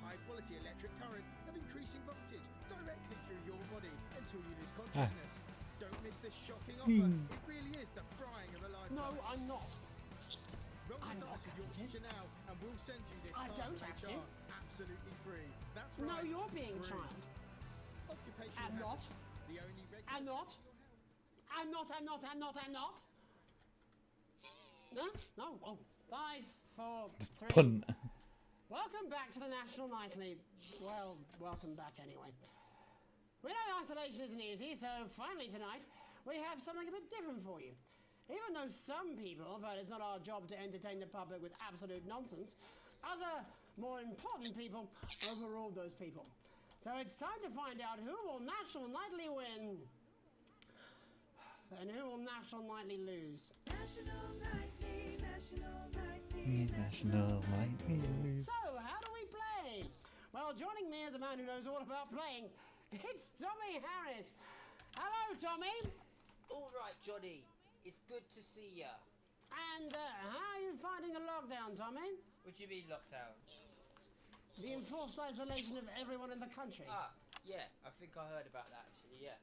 high-quality electric current of increasing voltage directly through your body until you lose consciousness. Don't miss this shocking offer. It really is the frying of a lifetime. No, I'm not. Roll I'm the not dice with your future now, and we'll send you this I card don't from have HR to. absolutely free. That's No, right. you're being a free. child. Occupational I'm not. hazards, the only I'm not. I'm not. I'm not. I'm not. I'm not. No. No. Oh, 5, 4, 3. Punt. Welcome back to the National Nightly. Well, welcome back anyway. We know isolation isn't easy, so finally tonight we have something a bit different for you. Even though some people felt it's not our job to entertain the public with absolute nonsense, other, more important people overruled those people. So it's time to find out who will National Nightly win and who will National Nightly lose. National Nightly, National Nightly, National Nightly lose. So, how do we play? Well, joining me is a man who knows all about playing. It's Tommy Harris. Hello, Tommy. All right, Johnny. It's good to see ya. And how are you finding the lockdown, Tommy? What do you mean lockdown? The enforced isolation of everyone in the country. Ah, yeah. I think I heard about that actually. Yeah.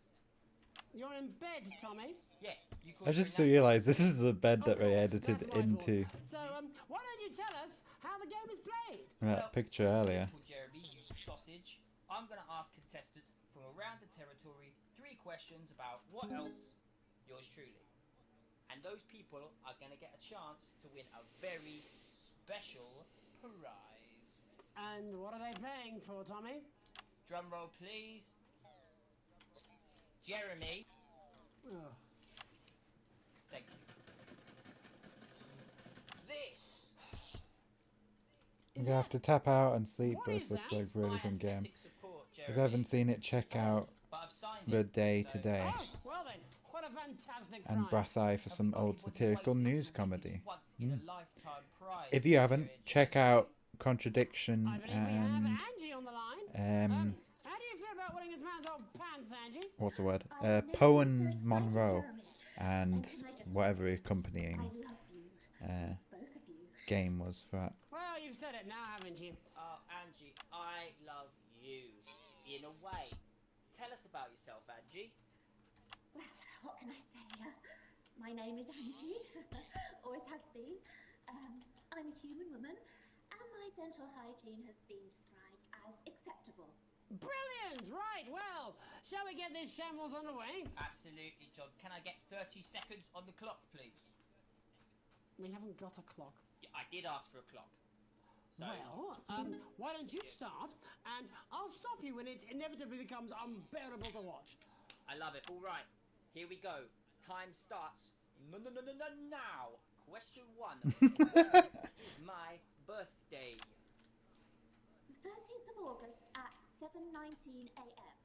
You're in bed, Tommy. Yeah. You I just realised this is the bed that they edited into So, why don't you tell us how the game is played? that picture earlier. Simple, Jeremy, you sausage. I'm gonna ask contestants from around the territory 3 questions about what else? Yours truly. And those people are gonna get a chance to win a very special prize. And what are they playing for, Tommy? Drum roll, please. Jeremy. Oh. Thank you. This. I'm gonna have to tap out and sleep, but this looks like a really fun game. If you haven't seen it, check out The Day Today Oh, well then, what a fantastic and prize. Brass Eye for some old satirical news comedy. In a lifetime prize. If you haven't, check out Contradiction I believe we have and Angie on the line. How do you feel about winning this man's old pants, Angie? what's the word? Poen Monroe and whatever accompanying game was for that. Well, you've said it now, haven't you? Oh, Angie, I love you. In a way. Tell us about yourself, Angie. Well, what can I say? My name is Angie. Always has been. I'm a human woman, and my dental hygiene has been described as acceptable. Brilliant! Right, well, shall we get this shambles underway? Absolutely, John. Can I get 30 seconds on the clock, please? We haven't got a clock. Yeah, I did ask for a clock. So, Well, why don't you start, and I'll stop you when it inevitably becomes unbearable to watch. I love it. All right, here we go. Time starts. No, now. Question 1. When is my birthday? The 13th of August at 7:19 a.m.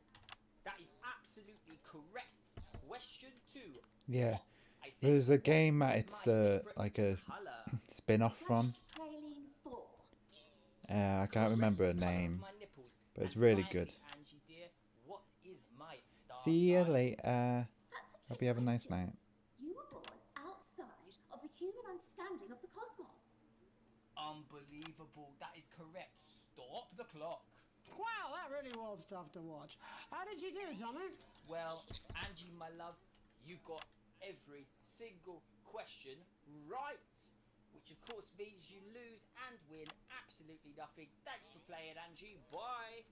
That is absolutely correct. Question 2. Yeah, there's a game that it's like a spin-off from. Praline 4. I can't remember her name, but it's really good. Angie dear, what is my star See you sign? later. Hope you have a nice night. You were born outside of the human understanding of the cosmos. Unbelievable. That is correct. Stop the clock. Wow, that really was tough to watch. How did you do, Tommy? Well, Angie, my love, you got every single question right, which of course means you lose and win absolutely nothing. Thanks for playing, Angie. Bye.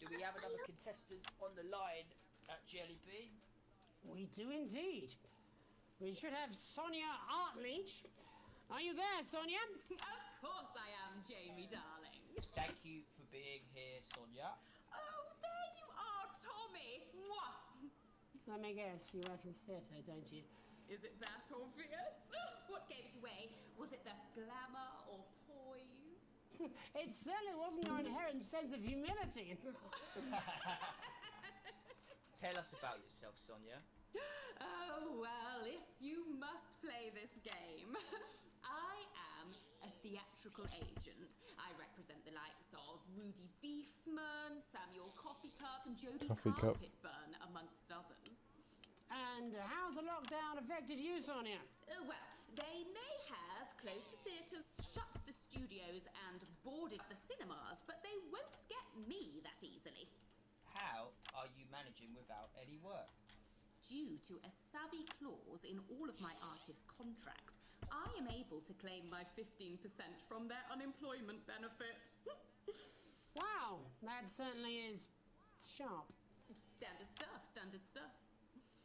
Do we have another contestant on the line at Jelly Bean? We do indeed. We should have Sonia Artleach. Are you there, Sonia? Of course I am, Jamie, darling. Thank you for being here, Sonia. Oh, there you are, Tommy. Mwah. Let me guess, you work in theatre, don't you? Is it that obvious? What gave it away? Was it the glamour or poise? It certainly wasn't your inherent sense of humility. Tell us about yourself, Sonia. Oh, well, if you must play this game. I am a theatrical agent. I represent the likes of Rudy Beefman, Samuel Coffee Cup, and Jodie Carpetburn, amongst others. And how's the lockdown affected you, Sonia? Well, they may have closed the theatres, shut the studios, and boarded the cinemas, but they won't get me that easily. How are you managing without any work? Due to a savvy clause in all of my artist contracts, I am able to claim my 15% from their unemployment benefit. Wow, that certainly is sharp. Standard stuff, standard stuff.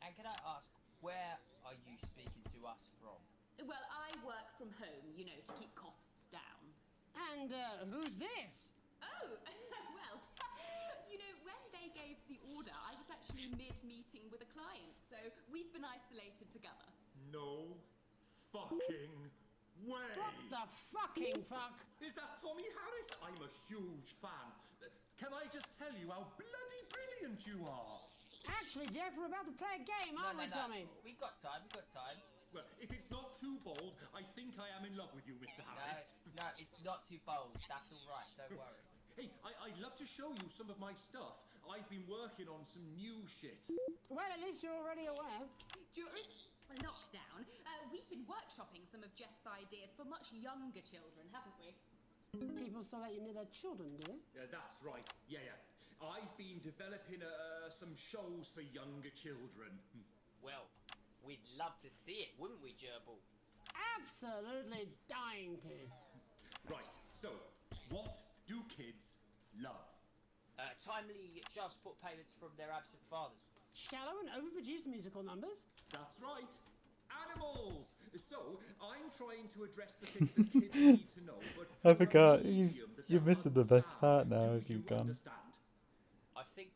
And can I ask, where are you speaking to us from? Well, I work from home, you know, to keep costs down. And who's this? Oh, well, you know, when they gave the order, I was actually mid-meeting with a client, so we've been isolated together. No fucking way! What the fucking fuck? Is that Tommy Harris? I'm a huge fan. Can I just tell you how bloody brilliant you are? Actually, Jeff, we're about to play a game, aren't we, Tommy? We've got time, we've got time. Well, if it's not too bold, I think I am in love with you, Mr. Harris. No, it's not too bold. That's all right, don't worry. Hey, I'd love to show you some of my stuff. I've been working on some new shit. Well, at least you're already aware. During lockdown, we've been workshopping some of Jeff's ideas for much younger children, haven't we? People still let you near their children, do they? Yeah, that's right. Yeah. I've been developing some shows for younger children. Well, we'd love to see it, wouldn't we, Gerbil? Absolutely dying to. Right, so, what do kids love? Timely child support payments from their absent fathers. Shallow and overproduced musical numbers? That's right. Animals! So, I'm trying to address the things that kids need to know, but I forgot. You're missing the best part now if you've gone. I think,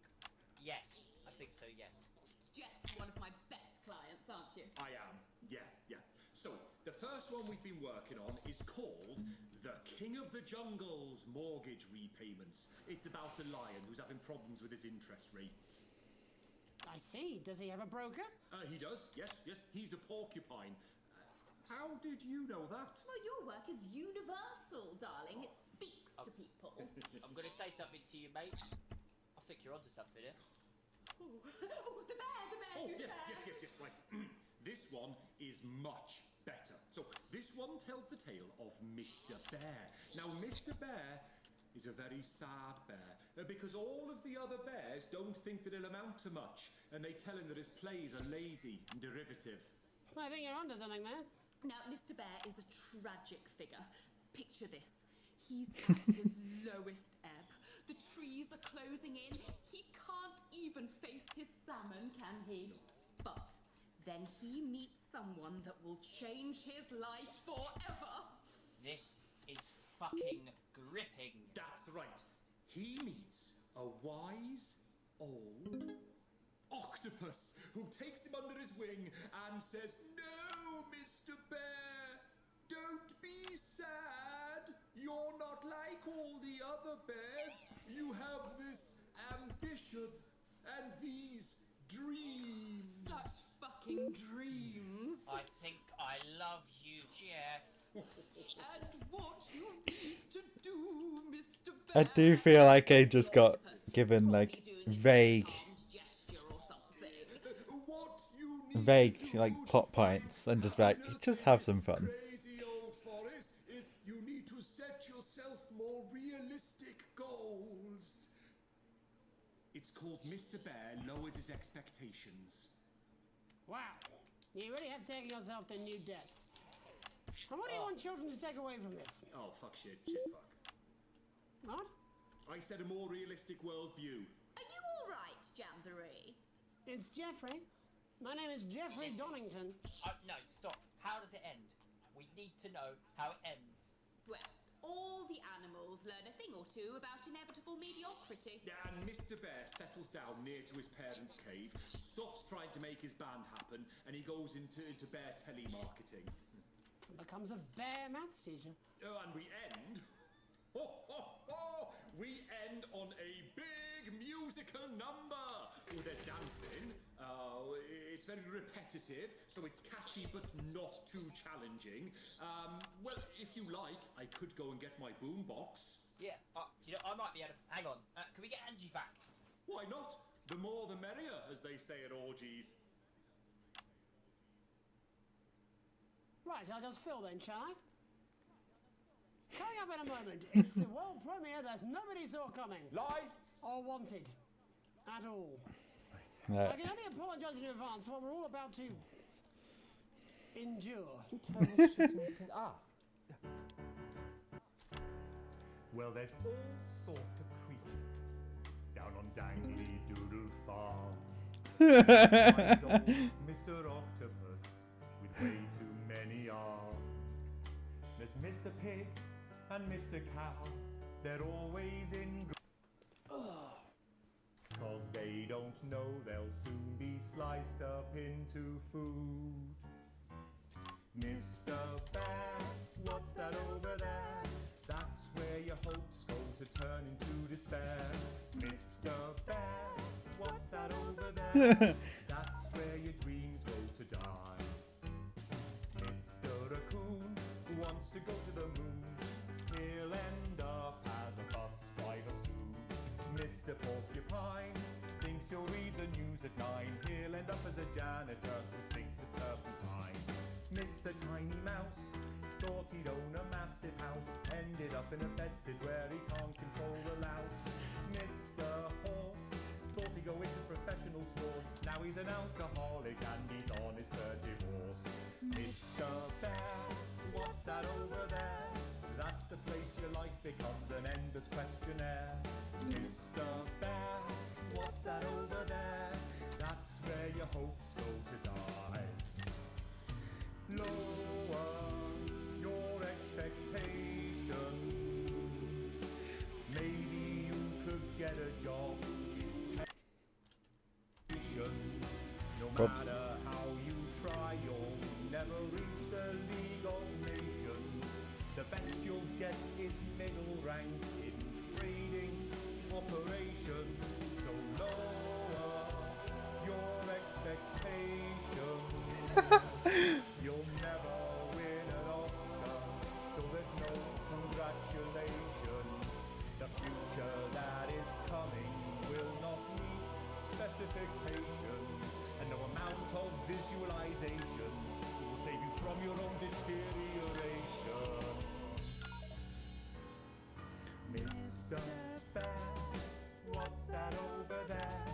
yes. I think so, yes. Jeff's one of my best clients, aren't you? I am, yeah. So, the first one we've been working on is called The King of the Jungle's Mortgage Repayments. It's about a lion who's having problems with his interest rates. I see. Does he have a broker? He does, yes. He's a porcupine. How did you know that? Well, your work is universal, darling. It speaks to people. I'm going to say something to you, mate. I think you're onto something here. Oh, the bear, Oh, yes, right. This one is much better. So, this one tells the tale of Mr. Bear. Now, Mr. Bear is a very sad bear, because all of the other bears don't think that he'll amount to much, and they tell him that his plays are lazy and derivative. I think you're onto something there. Now, Mr. Bear is a tragic figure. Picture this. He's at his lowest ebb. The trees are closing in. He can't even face his salmon, can he? But then he meets someone that will change his life forever. This is fucking gripping. That's right. He meets a wise old octopus who takes him under his wing and says, "No, Mr. Bear, don't be sad. You're not like all the other bears. You have this ambition and these dreams." Such fucking dreams. I think I love you, Jeff. And what you need to do, Mr. Bear. I do feel like I just got given like vague like plot points and just like just have some fun. Crazy old forest is you need to set yourself more realistic goals. It's called Mr. Bear Lowers His Expectations. Wow, you really have taken yourself to new depths. And what do you want children to take away from this? Oh, fuck shit, fuck. What? I said a more realistic worldview. Are you all right, Jamboree? It's Jeffrey. My name is Jeffrey Donington. No, stop. How does it end? We need to know how it ends. Well, all the animals learn a thing or two about inevitable mediocrity. And Mr. Bear settles down near to his parents' cave, stops trying to make his band happen, and he goes into bear telemarketing. Becomes a bear maths teacher. Oh, and we end... We end on a big musical number! Oh, there's dancing. It's very repetitive, so it's catchy but not too challenging. Well, if you like, I could go and get my boombox. Yeah, you know, I might be able to... Hang on, can we get Angie back? Why not? The more the merrier, as they say at orgies. Right, I'll just fill then, shall I? Coming up in a moment, it's the world premiere that nobody saw coming. Lights! Or wanted. At all. Right. I can only apologise in advance for what we're all about to... endure. Well, there's all sorts of creatures down on Dangly Doodle Farm. Finds old Mr. Octopus with way too many arms. There's Mr. Pig and Mr. Cow. They're always in. Cause they don't know they'll soon be sliced up into food. Mr. Bear, what's that over there? That's where your hopes go to turn into despair. Mr. Bear, what's that over there? That's where your dreams go to die. Mr. Raccoon wants to go to the moon. He'll end up as a bus driver soon. Mr. Porcupine thinks he'll read the news at 9. He'll end up as a janitor who stinks of turpentine. Mr. Tiny Mouse thought he'd own a massive house, ended up in a bedsit where he can't control the louse. Mr. Horse thought he'd go into professional sports, now he's an alcoholic and he's on his third divorce. Mr. Bear, what's that over there? That's the place your life becomes an endless questionnaire. Mr. Bear, what's that over there? That's where your hopes go to die. Lower your expectations. Maybe you could get a job in technicians. No matter how you try, you'll never reach the League of Nations. The best you'll get is middle rank in trading operations. So lower your expectations. You'll never win an Oscar, so there's no congratulations. The future that is coming will not meet specifications, and no amount of visualizations will save you from your own deterioration. Mr. Bear, what's that over there?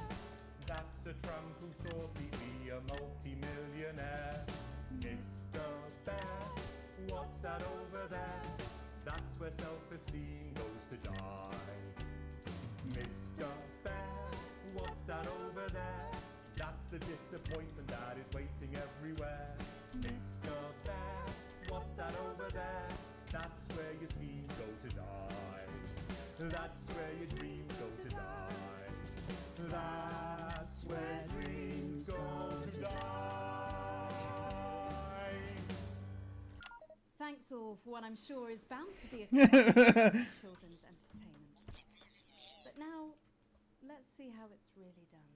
That's a tramp who thought he'd be a multi-millionaire. Mr. Bear, what's that over there? That's where self-esteem goes to die. Mr. Bear, what's that over there? That's the disappointment that is waiting everywhere. Mr. Bear, what's that over there? That's where your schemes go to die. That's where your dreams go to die. That's where dreams go to die. Thanks all for what I'm sure is bound to be a children's entertainment. But now, let's see how it's really done.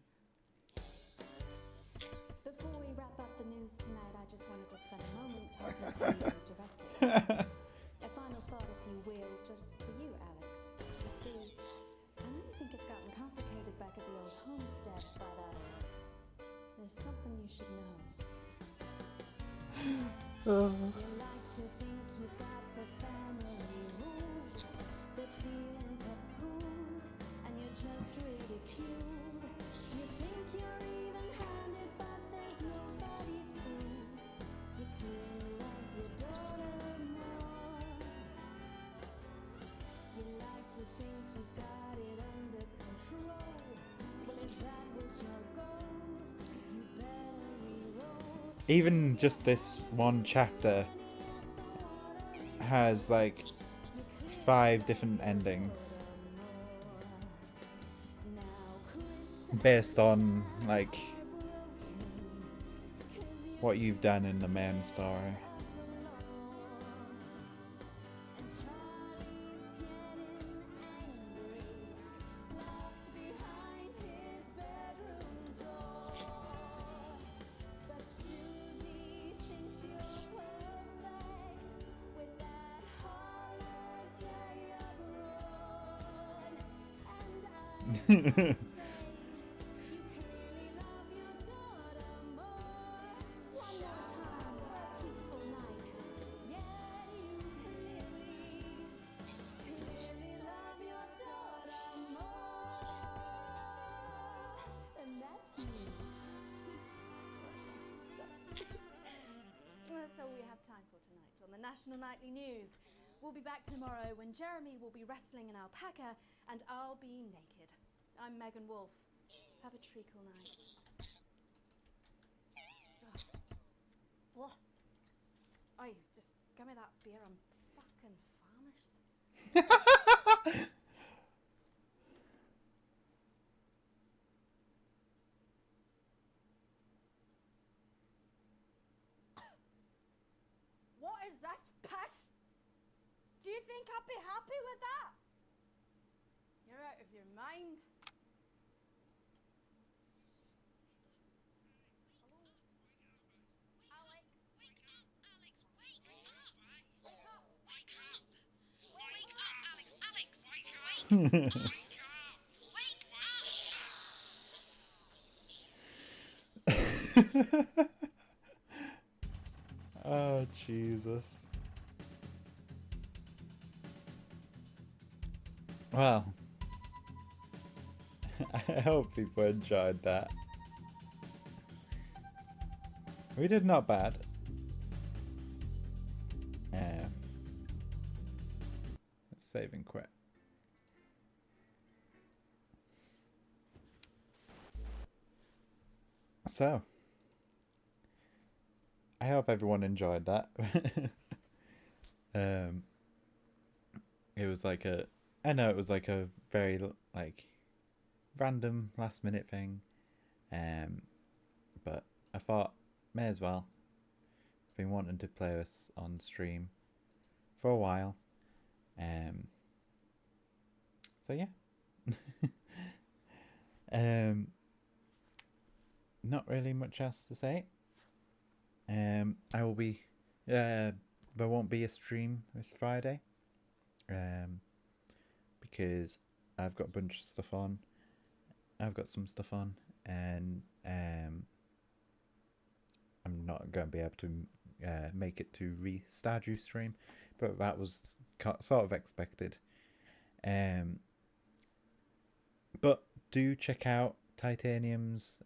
Before we wrap up the news tonight, I just wanted to spend a moment talking to you directly. A final thought, if you will, just for you, Alex. You see, I know you think it's gotten complicated back at the old homestead, but there's something you should know. You like to think you've got the family rule, the feelings have cooled, and you're just ridiculed. You think you're even-handed, but there's nobody fooled. You clearly love your daughter, to think you've got it under control. Well, if that was your goal, you better re-roll. Even just this one chapter has like 5 different endings based on like what you've done in the main story. That's all we have time for tonight on the National Nightly News. We'll be back tomorrow when Jeremy will be wrestling an alpaca and I'll be naked. I'm Megan Wolf. Have a treacle night. Oh. Oi, just give me that beer. I'm fucking famished. What is that piss? Do you think I'd be happy with that? You're out of your mind. Oh, Jesus. Well, I hope people enjoyed that. We did not bad. Let's save and quit. So, I hope everyone enjoyed that. It was like I know it was like a very like random last minute thing, but I thought may as well. I've been wanting to play this on stream for a while, so yeah. Not really much else to say. I will be there won't be a stream this Friday, because I've got a bunch of stuff on. I've got some stuff on, and I'm not going to be able to make it to Stardew stream, but that was sort of expected. But do check out Titanium's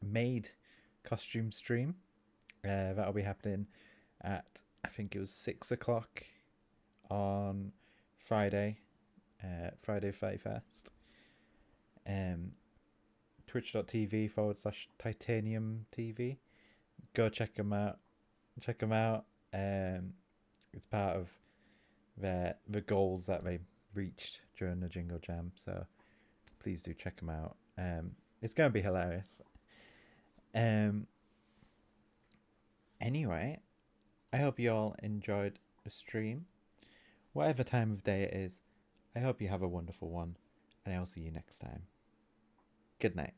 made costume stream. That'll be happening at, I think it was 6 o'clock on Friday, Friday 31st. Twitch.tv/Titanium TV. Go check them out. It's part of the goals that they reached during the Jingle Jam, so please do check them out. It's going to be hilarious. Anyway, I hope you all enjoyed the stream. Whatever time of day it is, I hope you have a wonderful one, and I'll see you next time. Good night.